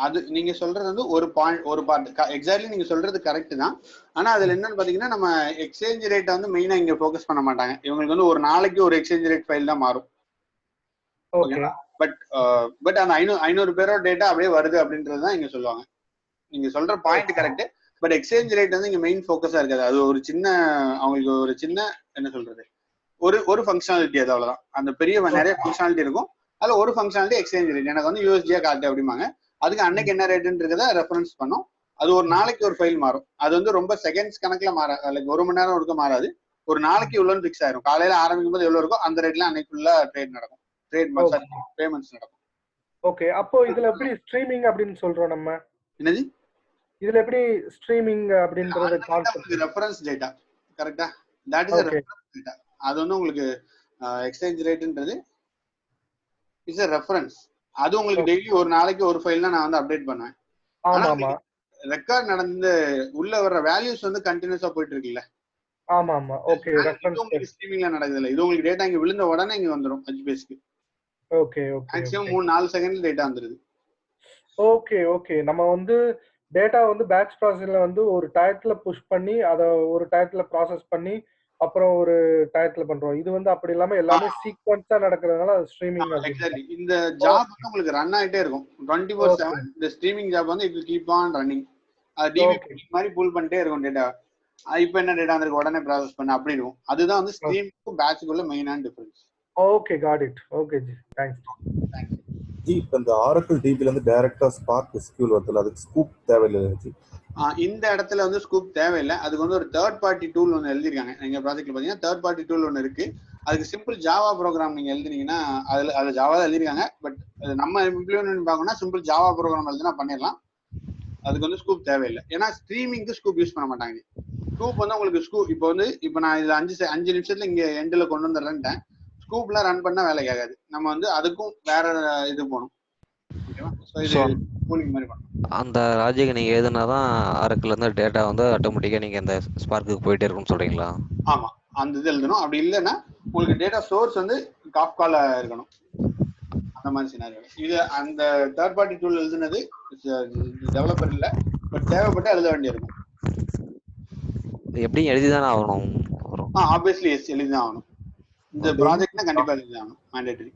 அது நீங்க சொல்றது வந்து ஒரு பார்ட் எக்ஸாக்ட்லி நீங்க சொல்றது கரெக்ட் தான். ஆனா அதுல என்னன்னு பாத்தீங்கன்னா நம்ம எக்ஸ்சேஞ்ச் ரேட்டை வந்து மெயினா இங்க ஃபோக்கஸ் பண்ண மாட்டாங்க. இவங்களுக்கு வந்து ஒரு நாளைக்கு ஒரு எக்ஸ்சேஞ்ச் ரேட் ஃபைல் தான் மாறும். பட் அந்த 500 பேரோட டேட்டா அப்படியே வருது அப்படின்றது தான் இங்க சொல்லுவாங்க. நீங்க சொல்ற point correct. But exchange rate வந்து இங்க மெயின் ஃபோக்கஸா இருக்காது. அது ஒரு சின்ன அவங்களுக்கு ஒரு சின்ன என்ன சொல்றது ஒரு ஃபங்க்ஷனாலிட்டி. அது அவ்வளவுதான். அந்த பெரிய நிறைய ஃபங்க்ஷனாலிட்டி இருக்கும். அதுல ஒரு ஃபங்க்ஷனாலிட்டி எக்ஸ்சேஞ்ச் ரேட் எனக்கு வந்து யூஎஸ்டியா காட்டு அப்படிம்பாங்க. அதுக்கு அன்னைக்கு என்ன ரேட்டுன்றத ரெஃபரன்ஸ் பண்ணும். அது ஒரு நாளைக்கு ஒரு ஃபைல் மாறும். அது வந்து ரொம்ப செகண்ட்ஸ் கணக்குல மாறாது, லைக் ஒரு மணி நேரம் இருக்க மாறாது. ஒரு நாளைக்கு எவ்வளோன்னு ஃபிக்ஸ் ஆயிரும். காலையில ஆரம்பிக்கும் போது எவ்வளவு இருக்கோ அந்த ரேட்ல அன்னைக்குள்ள ட்ரேட் நடக்கும், பேமெண்ட்ஸ் நடக்கும். ஓகே, அப்போ இதுல எப்படி ஸ்ட்ரீமிங் அப்படின்னு சொல்றோம் நம்ம? என்னது இதுல எப்படி ஸ்ட்ரீமிங் அப்படின்றது கான்செப்ட்? ரெஃபரன்ஸ் டேட்டா கரெக்ட்டா? That is reference data. அது வந்து உங்களுக்கு எக்ஸ்சேஞ்ச் ரேட்ன்றது இஸ் a ரெஃபரன்ஸ். அது உங்களுக்கு டெய்லி ஒரு நாளைக்கு ஒரு ஃபைல் தான் நான் வந்து அப்டேட் பண்ணுவேன். ஆமா, ரெக்கார்ட் நடந்து உள்ள வர்ற வேல்யூஸ் வந்து கண்டினியூஸா போயிட்டு இருக்குல்ல. ஆமா ஆமா, ஓகே. ரெஃபரன்ஸ் உங்களுக்கு ஸ்ட்ரீமிங்ல நடக்குது இல்ல, இது உங்களுக்கு டேட்டா இங்க விழுந்த உடனே இங்க வந்துரும் HBaseக்கு. ஓகே ஓகே, மேக்ஸிமம் 3-4 செகண்ட்ல டேட்டா வந்துருது. Okay okay. நம்ம வந்து டேட்டா வந்து பேட்ச் ப்ராசஸ்ல வந்து ஒரு டயத்துல புஷ் பண்ணி அத ஒரு டயத்துல ப்ராசஸ் பண்ணி அப்புறம் ஒரு டயத்துல பண்றோம். இது வந்து அப்படி இல்லாம எல்லாமே சீக்வென்ஸா நடக்கிறதுனால அது ஸ்ட்ரீமிங். எக்ஸாக்ட்லி. இந்த ஜாப் வந்து உங்களுக்கு ரன் ஆயிட்டே இருக்கும் 24/7. இந்த ஸ்ட்ரீமிங் ஜாப் வந்து it will keep on running. அது டிபி மாதிரி புல் பண்ணிட்டே இருக்கும் டேட்டா. இப்போ என்ன டேட்டா வந்திருக்கு உடனே ப்ராசஸ் பண்ண அப்படி இருக்கும். அதுதான் வந்து ஸ்ட்ரீமுக்கும் பேட்ச்க்குள்ள மெயினான difference. Okay, got it. Okay ji, thanks. G இப்போ இந்த ஆரக்கிள் டிபில இருந்து டைரக்டா ஸ்பார்க் எஸ்கியூஎல் வருதுல, அதுக்கு ஸ்கூப் தேவையில்லை ஜி? இந்த இடத்துல வந்து ஸ்கூப் தேவையில்லை. அதுக்கு வந்து ஒரு தேர்ட் பார்ட்டி டூல் ஒன்று எழுதிருக்காங்க. எங்க ப்ராஜெக்ட்ல பாத்தீங்கன்னா தேர்ட் பார்ட்டி டூல் ஒன்று இருக்கு. அதுக்கு சிம்பிள் ஜாவா ப்ரோக்ராம் நீங்க எழுதுனீங்கன்னா அதுல ஜாவா தான் எழுதிருக்காங்க. பட் நம்ம இம்ப்ளிமெண்ட் பார்க்கணும்னா சிம்பிள் ஜாவா ப்ரோக்ராம் எழுதுனா பண்ணிடலாம். அதுக்கு வந்து ஸ்கூப் தேவையில்லை. ஏன்னா ஸ்ட்ரீமிங்க்கு ஸ்கூப் யூஸ் பண்ண மாட்டாங்க. ஸ்கூப் வந்து உங்களுக்கு இப்போ நான் இதுல 5 நிமிஷத்துல இங்க எண்ட்ல கொண்டு வந்துடுறேன்ட்டேன். ஸ்கூப்ல ரன் பண்ணா வேலைக்கு ஆகாது. நம்ம வந்து அதுக்கும் வேற இது போகணும். ஓகேவா? ஸோ இது கூலிங் மாதிரி பண்ணணும். அந்த லாஜிக் நீங்க எழுதுனாதான் ஆரக்கிள் இருந்து டேட்டா வந்து ஆட்டோமேட்டிக்கா நீங்க இந்த ஸ்பார்க்குக்கு போயிட்டே இருக்கும்னு சொல்றீங்களா? ஆமா, அந்த இது எழுதணும். அப்படி இல்லைன்னா உங்களுக்கு டேட்டா சோர்ஸ் வந்து காஃப்கால இருக்கணும். அந்த மாதிரி சினாரியோ. இது அந்த தேர்ட் பார்ட்டி டூல் எழுதுனது டெவலப்பர் இல்லை, பட் தேவைப்பட்டு எழுத வேண்டியிருக்கும். எப்படி எழுதிதானே ஆகணும்? ஆப்வியஸ்லி எஸ், எழுதிதான் ஆகணும். இந்த ப்ராஜெக்ட்னா கண்டிப்பா எழுதிதான் ஆகணும், மேண்டேட்டரி.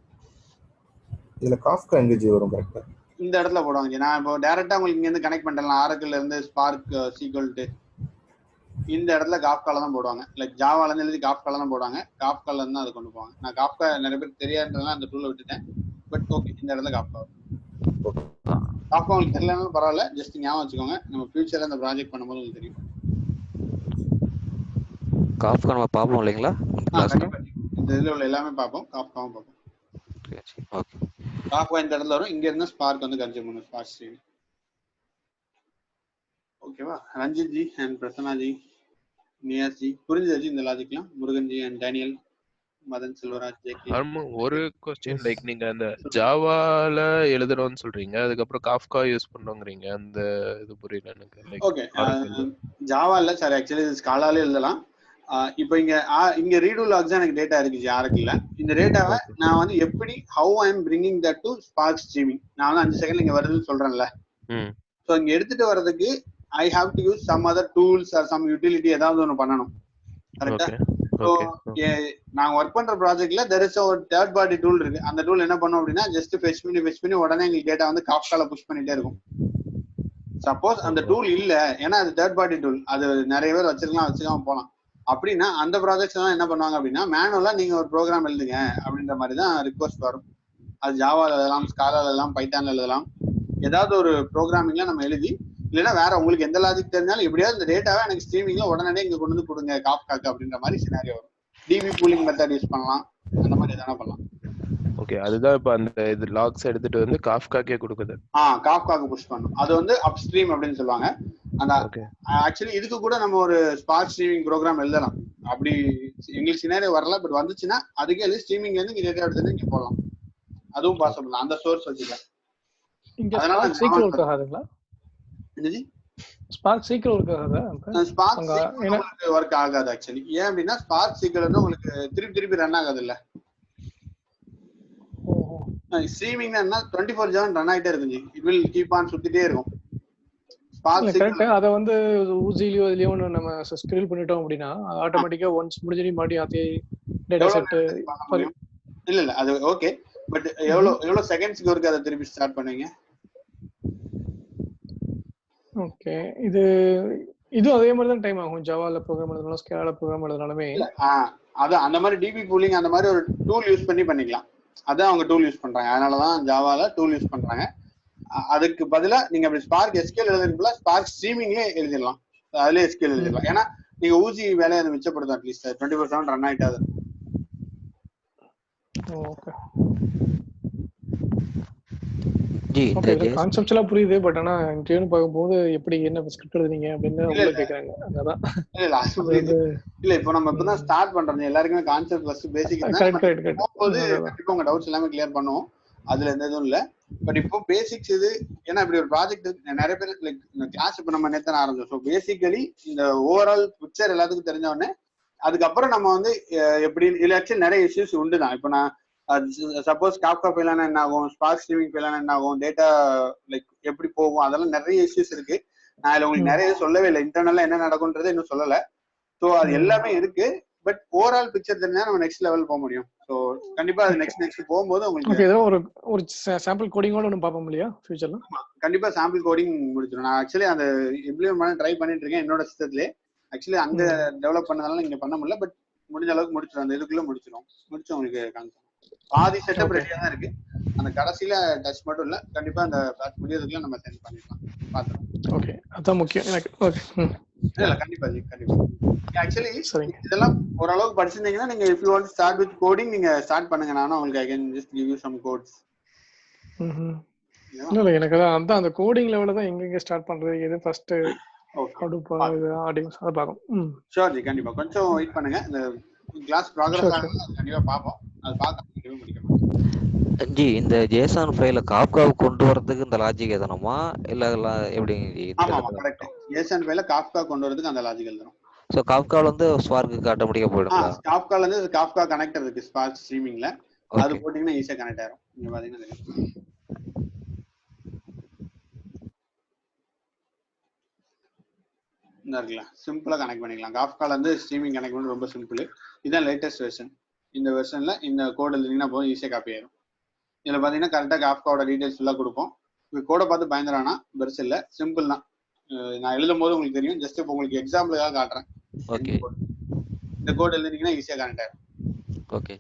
இதுல காஃப்கா எங்கேஜி வரும் கரெக்டா? இந்த இடத்துல போடுவாங்க. நான் இப்போ டைரக்டா உங்களுக்கு இங்க இருந்து கனெக்ட் பண்றேன் ஆரக்கிள்ல இருந்து ஸ்பார்க் சீக்வல்ட்டு, இந்த இடத்துல காஃப்கால தான் போடுவாங்க. லைக் ஜாவால இருந்து எழுதி காஃப்கால தான் போடுவாங்க. காஃப்கால இருந்து அதை கொண்டு போவாங்க. நான் காஃப்கா நிறைய பேர் தெரியாதுன்றதுனால அந்த டூலை விட்டுட்டேன். பட் ஓகே, இந்த இடத்துல காஃப்கா உங்களுக்கு தெரியலனாலும் பரவாயில்ல, ஜஸ்ட் ஞாபகம் வச்சுக்கோங்க. நம்ம ஃபியூச்சர்ல இந்த ப்ராஜெக்ட் பண்ணும்போது உங்களுக்கு தெரியும். காஃப்கா நம்ம பார்ப்போம் இல்லைங்களா இந்த இதுல உள்ள எல்லாமே பார்ப்போம், காஃப்காவும் பார்ப்போம். ஓகே, காஃப்கா இந்த இடத்துல வரும். இங்க இருந்து ஸ்பார்க் வந்து கன்சியூம் பண்ணும், ஸ்பார்க் ஸ்ட்ரீம். ஓகேவா? ரஞ்சித் ஜி அண்ட் பிரசன்னா ஜி, நியாஸ் ஜி, புரிஞ்சுது இந்த லாஜிக்லாம்? Murugan ji and Daniel, Madhan Selvaraj, JK. ஒரு क्वेश्चन, லைக் நீங்க அந்த ஜாவால எழுதுறோம்னு சொல்றீங்க, அதுக்கு அப்புறம் காஃப்கா யூஸ் பண்றோம்ங்கறீங்க. அந்த இது புரியல எனக்கு. ஓகே, ஜாவா இல்ல சார், ஆக்சுவலி இது ஸ்காலால எழுதலாம். இப்போ இங்க ரீடு லாக்ஸ் எனக்கு டேட்டா இருக்கு ஆரக்கிள்ல. இந்த டேட்டாவை நான் வந்து எப்படி how I am bringing that to Spark streaming, நான் வந்து 5 செகண்ட்ல இங்க வருதுன்னு சொல்றேன்ல. ஸோ இங்க எடுத்துட்டு வர்றதுக்கு I have to use some other tools or some utility, ஏதாவது ஒன்று பண்ணணும். கரெக்டா? ஸோ நாங்க ஒர்க் பண்ற ப்ராஜெக்ட்ல தெர் இஸ் ஒரு தேர்ட் பார்ட்டி டூல் இருக்கு. அந்த டூல் என்ன பண்ணும் அப்படின்னா ஜஸ்ட் ஃபெச் பண்ணி உடனே எங்களுக்கு டேட்டா வந்து காஃப்கால புஷ் பண்ணிட்டே இருக்கும். சப்போஸ் அந்த டூல் இல்ல, ஏன்னா அது தேர்ட் பார்ட்டி டூல், அது நிறைய பேர் வச்சிருக்காம போலாம். அப்படின்னா அந்த ப்ராஜெக்ட்ஸ் எல்லாம் என்ன பண்ணுவாங்க அப்படின்னா மேனுவலா நீங்க ஒரு ப்ரோக்ராம் எழுதுங்க அப்படின்ற மாதிரி தான் ரிக்வஸ்ட் வரும். அது ஜாவால எழுதலாம், ஸ்காலால எழுதலாம், பைத்தான்ல எழுதலாம். ஏதாவது ஒரு ப்ரோக்ராமிங்ல நம்ம எழுதி, இல்லைன்னா வேற உங்களுக்கு எந்த லாஜிக் தெரிஞ்சாலும் எப்படியாவது இந்த டேட்டாவை எனக்கு ஸ்ட்ரீமிங்ல உடனே இங்க கொண்டு வந்து கொடுங்க காஃப்காக்கு அப்படின்ற மாதிரி சினாரியோ வரும். டிபி பூலிங் மெத்தட் யூஸ் பண்ணலாம், அந்த மாதிரி எதனா பண்ணலாம். ஓகே, அதுதான் இப்போ அந்த இது லாக்ஸ் எடுத்துட்டு வந்து காஃப்காக்கே கொடுக்குது. காஃப்காக்கு புஷ் பண்ணும். அது வந்து அப்ஸ்ட்ரீம் அப்படின்னு சொல்லுவாங்க. அந்த ஆக்சுவலி இதுக்கு கூட நம்ம ஒரு ஸ்பார்க் ஸ்ட்ரீமிங் ப்ரோக்ராம் எழுதலாம். அப்படி எங்களுக்கு சினாரியோ வரல, பட் வந்துச்சுன்னா அதுக்கே எழுதி ஸ்ட்ரீமிங்ல இருந்து இங்க டேட்டா எடுத்து இங்க போடலாம். அதுவும் பாசிபிள். அந்த சோர்ஸ் வச்சுக்கலாம். அதனால சீக்கிரம் ஒர்க் ஆகாதுங்களா? என்னது ஸ்பார்க் சீக்கிரம் ஒர்க் ஆகாதா? ஸ்பார்க் உங்களுக்கு ஒர்க் ஆகாது ஆக்சுவலி. ஏன் அப்படின்னா ஸ்பார்க் சீக்கிரம் வந்து உங்களுக்கு திருப்பி ரன் ஆகாது இல்ல. ஸ்ட்ரீமிங்னா என்ன 24/7 ரன் ஆயிட்டே இருக்கு. இட் வில் கீப் ஆன் சுத்திட்டே இருக்கும். கரெக்ட். அத வந்து ஊசிலியோ இதுலயோ நம்ம ஸ்கிரில் பண்ணிட்டோம் அப்படின்னா ஆட்டோமேட்டிக்கா ஒன்ஸ் முடிஞ்சு மாடி அதே டேட்டா செட் இல்ல அது ஓகே. பட் எவ்வளவு செகண்ட்ஸ்க்கு ஒருக்க அதை திருப்பி ஸ்டார்ட் பண்ணுவீங்க? ஓகே, இது அதே மாதிரி தான் டைம் ஆகும். ஜாவால ப்ரோக்ராம் எழுதணும், ஸ்கேலால ப்ரோக்ராம் எழுதனாலுமே அது அந்த மாதிரி டிபி பூலிங் அந்த மாதிரி ஒரு டூல் யூஸ் பண்ணி பண்ணிக்கலாம். அதான் அவங்க டூல் யூஸ் பண்றாங்க. அதனாலதான் ஜாவால டூல் யூஸ் பண்றாங்க. அதுக்கு பதிலா நீங்க அப்படி ஸ்பார்க் எஸ்கியூஎல் எழுதுறதுக்குள்ள ஸ்பார்க் ஸ்ட்ரீமிங்லேயே எழுதிடலாம். அதுல எஸ்கியூஎல் எழுதிடலாம். ஏன்னா நீங்க ஊசி வேலையை அதை மிச்சப்படுத்தும். அட்லீஸ்ட் 24/7 ரன் ஆயிட்டாது. ஓகே ஜி, இந்த கான்செப்ட்ஸ் எல்லாம் புரியுது. பட் ஆனா இன்டர்வியூ பார்க்கும்போது எப்படி என்ன ஸ்கிரிப்ட் எழுதுறீங்க அப்படின்னு உள்ள கேக்குறாங்க. அதான் இல்ல இப்போ நம்ம இப்பதான் ஸ்டார்ட் பண்றோம். எல்லாருக்குமே கான்செப்ட் ஃபர்ஸ்ட் பேசிக் போகும்போது கண்டிப்பா உங்க டவுட்ஸ் எல்லாமே கிளியர் பண்ணுவோம். அதுல எந்த இதுவும் இல்ல. பட் இப்போ பேசிக்ஸ் இது. ஏன்னா இப்படி ஒரு ப்ராஜெக்ட் நிறைய பேர் லைக் இந்த கிளாஸ் இப்போ நம்ம நேற்று ஆரம்பிச்சோம். ஸோ பேசிக்கலி இந்த ஓவரால் பிக்சர் எல்லாத்துக்கும் தெரிஞ்ச உடனே அதுக்கப்புறம் நம்ம வந்து எப்படி இதுல ஆக்சுவலி நிறைய இஷ்யூஸ் உண்டு தான். இப்போ நான் சப்போஸ் காப்கா ஃபெயிலானா என்ன ஆகும், ஸ்பார்க் ஸ்ட்ரீமிங் ஃபெயிலானா என்ன ஆகும், டேட்டா லைக் எப்படி போகும், அதெல்லாம் நிறைய இஷ்யூஸ் இருக்கு. நான் இதுல உங்களுக்கு நிறைய சொல்லவே இல்லை. இன்டர்னலா என்ன நடக்கும்ன்றது இன்னும் சொல்லலை. ஸோ அது எல்லாமே இருக்கு. பட் ஓவரால் பிக்சர் தெரிஞ்சா நம்ம நெக்ஸ்ட் லெவல் போக முடியும். ஸோ கண்டிப்பா அது நெக்ஸ்ட் போகும்போது உங்களுக்கு ஏதோ ஒரு சாம்பிள் கோடிங்கோட ஒன்று பார்ப்போம் இல்லையா ஃபியூச்சர்ல? கண்டிப்பா சாம்பிள் கோடிங் முடிச்சிடும். நான் ஆக்சுவலி அந்த இம்ப்ளிமெண்ட் பண்ண ட்ரை பண்ணிட்டு இருக்கேன் என்னோட சிஸ்டத்திலே. ஆக்சுவலி அங்க டெவலப் பண்ணதால இங்க பண்ண முடியல. பட் முடிஞ்ச அளவுக்கு முடிச்சிடும். அந்த இதுக்குள்ள முடிச்சு உங்களுக்கு காமிச்சோம். பாதி செட்டப் ரெடியா தான் இருக்கு. அந்த கடைசியில டச் மட்டும் இல்ல. கண்டிப்பா அந்த பேட்ச் முடியறதுக்குள்ள நம்ம சென்ட் பண்ணிடலாம். பாத்துறோம். ஓகே, அதான் முக்கியம் எனக்கு. ஓகே, இல்ல கண்டிப்பா கண்டிப்பா. ஆக்சுவலி இதெல்லாம் ஓரளவுக்கு படிச்சிருந்தீங்கன்னா நீங்க if you want to start with coding நீங்க ஸ்டார்ட் பண்ணுங்க. நானும் உங்களுக்கு I can just give you some codes. இல்ல எனக்கு அதான் அந்த கோடிங் லெவல்ல தான் எங்க ஸ்டார்ட் பண்றது, எது ஃபர்ஸ்ட் ஹடூப் ஆடியன்ஸ் அத பாப்போம். ஷூர் ஜி, கண்டிப்பா கொஞ்சம் வெயிட் பண்ணுங்க. இந்த கிளாஸ் ப்ராக்ரஸ் ஆகுது, கண்டிப்பா பாப்போம். அது பார்க்க முடியுமா ஜி? இந்த ஜேசன் ஃபைல காப்காவுக்கு கொண்டு வரதுக்கு இந்த லாஜிக் எதனமா இல்ல எப்படி? ஆமா கரெக்ட். ஜேசன் ஃபைல காப்கா கொண்டு வரதுக்கு அந்த லாஜிக் எழுதணும். சோ காப்கால வந்து ஸ்பார்க்கு ஆட்டோமேட்டிக்கா போய்டுங்களா? காப்கால இருந்து காப்கா கனெக்டர் இருக்கு ஸ்பார்க் ஸ்ட்ரீமிங்ல. அது போட்டீங்கன்னா ஈஸியா கனெக்ட் ஆயிடும். நீங்க பாத்தீங்கன்னா இந்த இருக்குல்ல, சிம்பிளா கனெக்ட் பண்ணிக்கலாம். காப்கால இருந்து ஸ்ட்ரீமிங் கனெக்ட் பண்ணி ரொம்ப சிம்பிள். இதுதான் லேட்டஸ்ட் வெர்ஷன். இந்த வெர்ஷன்ல இந்த கோட் எழுதிங்கன்னா போதும், ஈஸியா காப்பி ஆயிடும். இதுல பாத்தீங்கன்னா கரெக்டா காப்காவோட டீடைல்ஸ் ஃபுல்லா கொடுப்போம். கோடை பார்த்து பயந்துடானா, பெருசு இல்ல, சிம்பிள் தான். நான் எழுதும் போது உங்களுக்கு தெரியும். ஜஸ்ட் இப்போ உங்களுக்கு எக்ஸாம்பிளுக்காக காட்டுறேன். ஓகே, இந்த கோட் எழுதினீங்கன்னா ஈஸியா கனெக்ட் ஆயிடும். Okay.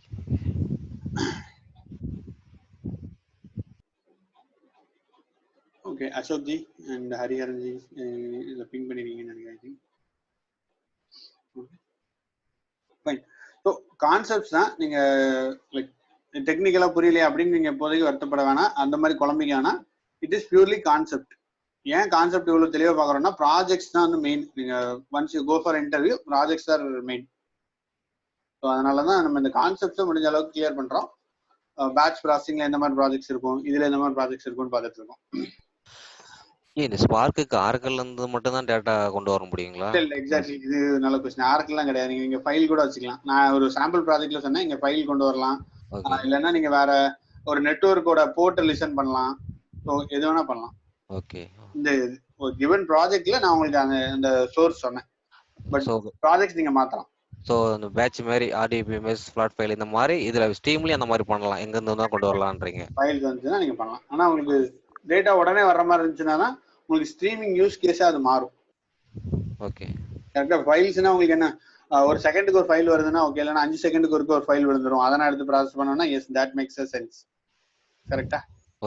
Okay, Ashok G and Hariharan G இதை பிங் பண்ணிருக்கீங்கன்னு நினைக்கிறேன். ஃபைன். ஸோ கான்செப்ட்ஸ் தான். நீங்க லைக் டெக்னிக்கலா புரியலையா அப்படின்னு நீங்க இப்போதைக்கு வருத்தப்பட வேணாம். அந்த மாதிரி குழம்பிக்க வேணாம். It is purely concept. ஏன் கான்செப்ட் இவ்வளவு தெளிவாக பார்க்குறோம்னா ப்ராஜெக்ட்ஸ் தான் வந்து மெயின். நீங்க once you go for interview, projects are main. So அதனாலதான் நம்ம இந்த கான்செப்ட்ஸை முடிஞ்ச அளவுக்கு கிளியர் பண்றோம். பேட்ச் ப்ராசஸிங்ல எந்த மாதிரி ப்ராஜெக்ட்ஸ் இருக்கும், இதுல எந்த மாதிரி ப்ராஜெக்ட்ஸ் இருக்கும்னு பார்த்துட்டு இருக்கோம். இந்த ஸ்பார்க்குக்கு ஆர்கல்ல இருந்து மட்டும் தான் டேட்டா கொண்டு வர முடியுங்களா? இல்ல எக்ஸாக்ட்லி, இது நல்ல क्वेश्चन. ஆர்கல்லாம் கிடையாது. நீங்க ஃபைல் கூட வச்சுக்கலாம். நான் ஒரு சாம்பிள் ப்ராஜெக்ட்ல சொன்னேன், இங்க ஃபைல் கொண்டு வரலாம். இல்லைன்னா நீங்க வேற ஒரு நெட்வொர்க்கோட போர்ட்டை லிசன் பண்ணலாம். ஸோ எது வேணா பண்ணலாம். ஓகே. இந்த ஒரு கிவன் ப்ராஜெக்ட்ல நான் உங்களுக்கு அந்த சோர்ஸ் சொன்னேன். பட் ப்ராஜெக்ட்ஸ் நீங்க மாத்தலாம். ஸோ அந்த பேட்ச் மாதிரி RDBMS ஃபிளாட் ஃபைல் இந்த மாதிரி இதுல ஸ்ட்ரீம்லயும் அந்த மாதிரி பண்ணலாம். எங்க இருந்து தான் கொண்டு வரலாம்ன்றீங்க. ஃபைல்ஸ் வந்துச்சுன்னா நீங்க பண்ணலாம். ஆனா உங்களுக்கு டேட்டா உடனே வர்ற மாதிரி இருந்துச்சுன்னா தான் உங்களுக்கு ஸ்ட்ரீமிங் யூஸ் கேஸா அது மாறும். ஓகே, கரெக்டா. ஃபைல்ஸ்னா உங்களுக்கு என்ன, ஒரு செகண்டுக்கு ஒரு ஃபைல் வருதுன்னா ஓகே, இல்லைன்னா 5 செகண்டுக்கு ஒரு ஃபைல் விழுந்துரும். அதெல்லாம் எடுத்து ப்ராசஸ் பண்ணோம்னா yes, that makes a sense. கரெக்டா?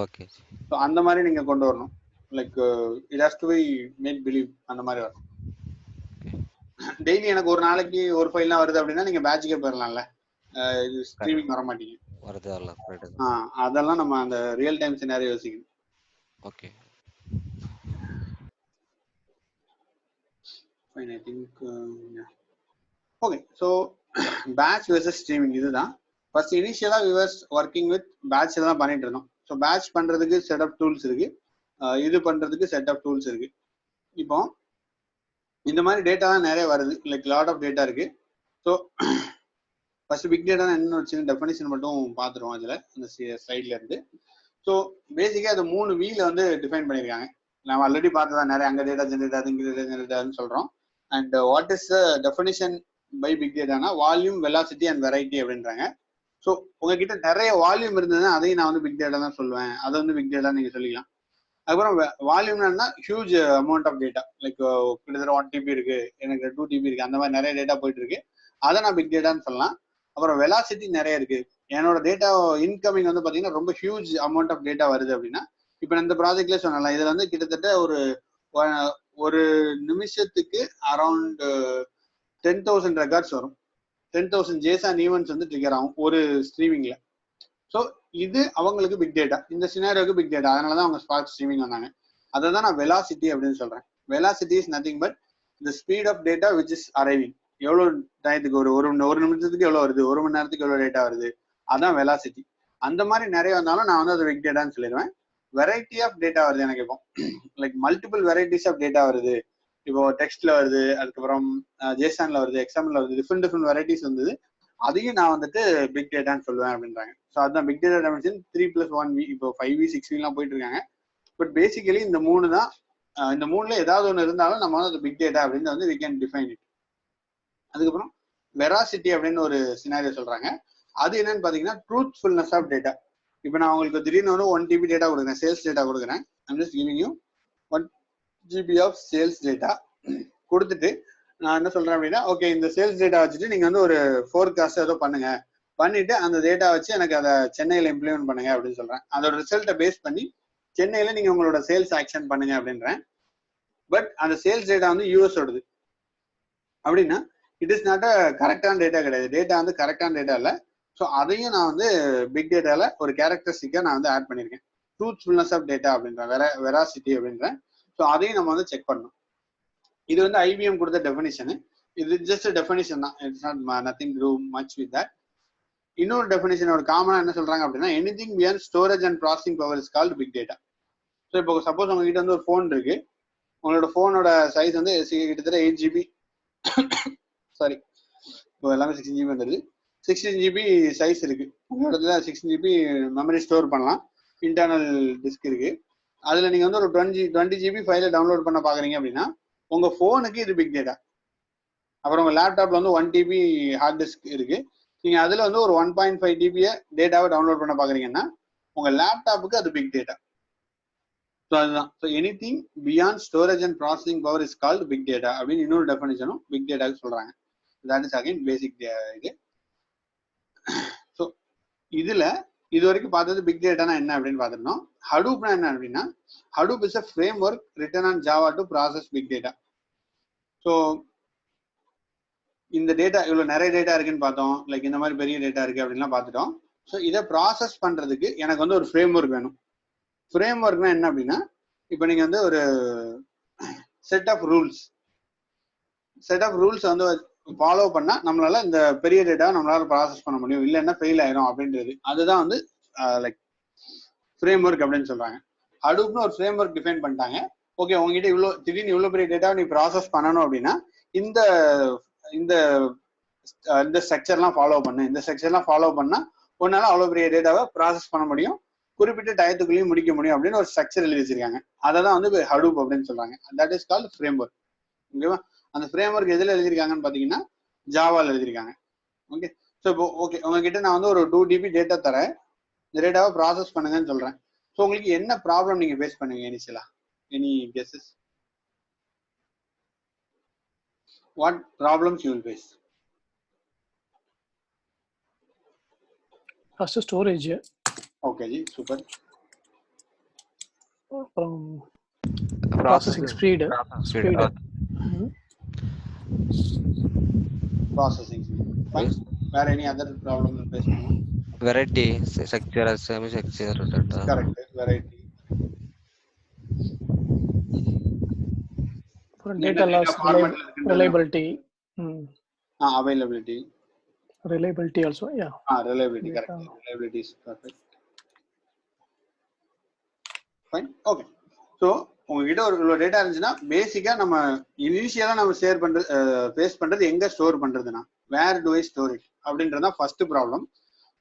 ஓகே. ஸோ அந்த மாதிரி நீங்க கொண்டு வரணும். Like it has to be made believe, அந்த மாதிரி வரும். டெய்லி எனக்கு ஒரு நாளைக்கு ஒரு ஃபைல்லாம் வருது அப்படின்னா நீங்க பேட்சுக்கே போயிடலாம்ல, ஸ்ட்ரீமிங் வர மாட்டீங்க. அதெல்லாம் நம்ம அந்த ரியல் டைம் சினாரியோ யோசிக்கணும். Okay fine, I think yeah. Okay, so batch versus streaming இதுதான். ஃபர்ஸ்ட் இனிஷியலா we were working with batch தான் பண்ணிட்டு இருந்தோம். ஸோ பேட்ச் பண்றதுக்கு செட் ஆஃப் டூல்ஸ் இருக்கு, இது பண்றதுக்கு செட் ஆஃப் டூல்ஸ் இருக்கு. இப்போ இந்த மாதிரி டேட்டா தான் நிறைய வருது, லைக் லாட் ஆஃப் டேட்டா இருக்கு. ஸோ ஃபர்ஸ்ட் பிக் டேட்டா என்ன வச்சு டெஃபினிஷன் மட்டும் பார்த்துருவோம் அதில் அந்த ஸ்லைட்ல இருந்து. ஸோ பேசிக்காக அது 3 வீல வந்து டிஃபைன் பண்ணியிருக்காங்க. நம்ம ஆல்ரெடி பார்த்ததான் நிறைய அங்கே டேட்டா ஜென்ரேட் ஆகுது, இங்கே டேட்டா ஜென்ரேட் ஆகுதுன்னு சொல்கிறோம். And what is the definition by big டேட்டானா வால்யூம், வெலாசிட்டி அண்ட் வெரைட்டி அப்படின்றாங்க. ஸோ உங்ககிட்ட நிறைய வால்யூம் இருந்ததுன்னா அதையும் நான் வந்து பிக் டேட்டா தான் சொல்லுவேன், அதை வந்து பிக் டேட்டா நீங்கள் சொல்லிக்கலாம். அதுக்கப்புறம் வால்யூம்னா huge amount of data, like கிட்டத்தட்ட 1 TB இருக்கு, எனக்கு 2 TB இருக்கு, அந்த மாதிரி நிறைய டேட்டா போயிட்டு இருக்கு, அதை நான் பிக் டேட்டான்னு சொல்லலாம். அப்புறம் வெலாசிட்டி நிறைய இருக்கு, என்னோட டேட்டா இன்கமிங் வந்து பார்த்தீங்கன்னா ரொம்ப ஹியூஜ் அமௌண்ட் ஆஃப் டேட்டா வருது அப்படின்னா, இப்போ நான் இந்த ப்ராஜெக்ட்லேயே சொன்னலாம், இதில் வந்து கிட்டத்தட்ட ஒரு நிமிஷத்துக்கு அரௌண்ட் 10,000 ரெக்கார்ட்ஸ் வரும், 10,000 JSON ஈவெண்ட்ஸ் வந்து ட்ரிகர் ஆகும் ஒரு ஸ்ட்ரீமிங்ல. ஸோ இது அவங்களுக்கு பிக் டேட்டா, இந்த சினாரியோக்கு பிக் டேட்டா, அதனால தான் அவங்க ஸ்பார்க் ஸ்ட்ரீமிங் வந்தாங்க. அதை தான் நான் வெலாசிட்டி அப்படின்னு சொல்றேன். Velocity is nothing but the speed of data which is arriving. எவ்வளோ டயத்துக்கு ஒரு நிமிஷத்துக்கு எவ்வளோ வருது, 1 மணி நேரத்துக்கு எவ்வளோ டேட்டா வருது, அதான் வெலாசிட்டி. அந்த மாதிரி நிறைய வந்தாலும் நான் வந்து அது பிக் டேட்டான்னு சொல்லிடுவேன். வெரைட்டி ஆஃப் டேட்டா வருது எனக்கு இப்போ, like multiple varieties of data வருது. இப்போ டெக்ஸ்ட்ல வருது, அதுக்கப்புறம் ஜேசான்ல வருது, எக்ஸாம்பிள் வருது, டிஃப்ரெண்ட் வெரைட்டிஸ் வந்தது, அதையும் நான் வந்துட்டு பிக் டேட்டான்னு சொல்லுவேன் அப்படின்றாங்க. ஸோ அதுதான் பிக் டேட்டா டைமென்ஷன் 3+1V. இப்போ 5V 6Vலாம் போயிட்டு இருக்காங்க. பட் பேசிக்கலி இந்த 3 தான். இந்த 3ல ஏதாவது ஒன்று இருந்தாலும் நம்ம வந்து பிக் டேட்டா அப்படின்னு வந்து வி கேன் டிஃபைன் இட். அதுக்கப்புறம் வெராசிட்டி அப்படின்னு ஒரு சினாரியோ சொல்றாங்க. அது என்னன்னு பாத்தீங்கன்னா ட்ரூத்ஃபுல்னஸ் ஆஃப் டேட்டா. இப்போ நான் உங்களுக்கு திடீர்னு 1 TB டேட்டா கொடுக்குறேன், சேல்ஸ் டேட்டா கொடுக்குறேன். I'm just giving you 1 GB of sales data கொடுத்துட்டு நான் என்ன சொல்றேன் அப்படின்னா, ஓகே இந்த சேல்ஸ் டேட்டா வச்சுட்டு நீங்க வந்து ஒரு ஃபோர்காஸ்ட் ஏதோ பண்ணுங்க, பண்ணிட்டு அந்த டேட்டா வச்சு எனக்கு அதை சென்னையில இம்ப்ளிமெண்ட் பண்ணுங்க அப்படின்னு சொல்றேன். அதோட ரிசல்ட்டை பேஸ் பண்ணி சென்னையில நீங்க உங்களோட சேல்ஸ் ஆக்ஷன் பண்ணுங்க அப்படின்றேன். பட் அந்த சேல்ஸ் டேட்டா வந்து யூஎஸ் ஓடுது அப்படின்னா இட் இஸ் நாட் அ கரெக்டான டேட்டா கிடையாது, டேட்டா வந்து கரெக்டான டேட்டா இல்லை. ஸோ அதையும் நான் வந்து பிக் டேட்டால ஒரு கேரக்டரிஸ்டிக்கா நான் வந்து ஆட் பண்ணியிருக்கேன். ட்ரூத்ஃபுல்னஸ் ஆஃப் டேட்டா அப்படின்றேன், வெராசிட்டி அப்படின்றேன். ஸோ அதையும் நம்ம வந்து செக் பண்ணணும். இது வந்து IBM கொடுத்த டெஃபினிஷனு, இது ஜஸ்ட் டெஃபினிஷன் தான், it's not nothing to much with that. இன்னொரு டெஃபினிஷன் ஒரு காமனா என்ன சொல்றாங்க அப்படின்னா, anything beyond storage and processing power is called big data. So இப்போ சப்போஸ் உங்ககிட்ட வந்து ஒரு ஃபோன் இருக்கு, உங்களோட ஃபோனோட சைஸ் வந்து கிட்டத்தட்ட 8 GB, சாரி இப்போ எல்லாமே 16 GB வந்துருது, 16 GB சைஸ் இருக்கு உங்களோட, 16 GB மெமரி ஸ்டோர் பண்ணலாம், இன்டர்னல் டிஸ்க் இருக்கு. அதுல நீங்க வந்து ஒரு 20 GB ஃபைலை டவுன்லோட் பண்ண பாக்குறீங்க அப்படின்னா உங்க போனுக்கு இது பிக் டேட்டா. அப்புறம் உங்க லேப்டாப்ல வந்து 1 TB ஹார்ட் டிஸ்க் இருக்கு, நீங்க அதுல வந்து ஒரு 1.5 TB டேட்டாவை டவுன்லோட் பண்ண பாக்குறீங்கன்னா உங்க லேப்டாப்புக்கு அது பிக் டேட்டா. ஸோ அதுதான். So anything beyond storage and processing power is called big data அப்படின்னு இன்னொரு டெஃபினிஷனும் பிக் டேட்டாக்கு சொல்றாங்க. தட் இஸ் அகைன் பேசிக் இது. ஸோ இதுல இது வரைக்கும் பார்த்தது பிக் டேட்டானா என்ன அப்படின்னு பார்த்துருந்தோம். ஹடூப்னா என்ன அப்படின்னா, Hadoop is a framework written on Java to process big data. So இந்த டேட்டா இவ்வளோ நிறைய டேட்டா இருக்குன்னு பார்த்தோம், லைக் இந்த மாதிரி பெரிய டேட்டா இருக்கு அப்படின்லாம் பார்த்துட்டோம். ஸோ இதை ப்ராசஸ் பண்றதுக்கு எனக்கு வந்து ஒரு ஃப்ரேம் ஒர்க் வேணும். ஃப்ரேம் ஒர்க்னா என்ன அப்படின்னா, இப்போ நீங்க வந்து ஒரு செட் ஆஃப் ரூல்ஸ் வந்து ஃபாலோ பண்ணா நம்மளால இந்த பெரிய டேட்டா நம்மளால ப்ராசஸ் பண்ண முடியும், இல்லைன்னா ஃபெயில் ஆயிரும் அப்படின்றது. அதுதான் வந்து லைக் ஃப்ரேம் ஒர்க் அப்படின்னு சொல்றாங்க. ஹடூப்னு ஒரு ஃப்ரேம் ஒர்க் டிஃபைன் பண்ணிட்டாங்க. ஓகே உங்ககிட்ட திடீர்னு இவ்வளோ பெரிய டேட்டாவை நீ ப்ராசஸ் பண்ணணும் அப்படின்னா இந்த இந்த ஸ்ட்ரக்சர்லாம் ஃபாலோ பண்ணு, இந்த ஸ்ட்ரக்சர்லாம் ஃபாலோ பண்ணா உன்னால அவ்வளோ பெரிய டேட்டாவை ப்ராசஸ் பண்ண முடியும், குறிப்பிட்ட டயத்துக்குள்ளேயும் முடிக்க முடியும் அப்படின்னு ஒரு ஸ்ட்ரக்சர் எழுதி வச்சிருக்காங்க. அதை தான் வந்து ஹடூப் அப்படின்னு சொல்றாங்க. That is called frame work. ஓகேவா? அந்த ஃப்ரேம் ஒர்க் எதில் எழுதிருக்காங்கன்னு பார்த்தீங்கன்னா ஜாவால எழுதிருக்காங்க. ஓகே. ஸோ இப்போ ஓகே உங்ககிட்ட நான் வந்து ஒரு 2 TB டேட்டா தரேன், இந்த டேட்டாவை ப்ராசஸ் பண்ணுங்கன்னு சொல்றேன். ஸோ உங்களுக்கு என்ன ப்ராப்ளம் நீங்க ஃபேஸ் பண்ணுவீங்க இனிஷியலா? Any guesses? What problems you will face? First storage. Okay ji, super. Processing speed. Processing. வேற எனி அதர் ப்ராப்ளம் ஃபேஸ் பண்ணுவோம்? Variety structure semi structure data. Correct, variety. Data loss, reliability, availability, reliability also, yeah. Reliability, correct. Reliability is perfect. Fine, okay. So உங்ககிட்ட ஒரு data இருந்துச்சுன்னா பேசிக்கா நம்ம இனிஷியலா நம்ம face பண்றது எங்க ஸ்டோர் பண்றதுன்னா where do I store it அப்படின்றதா ஃபர்ஸ்ட் ப்ராப்ளம்.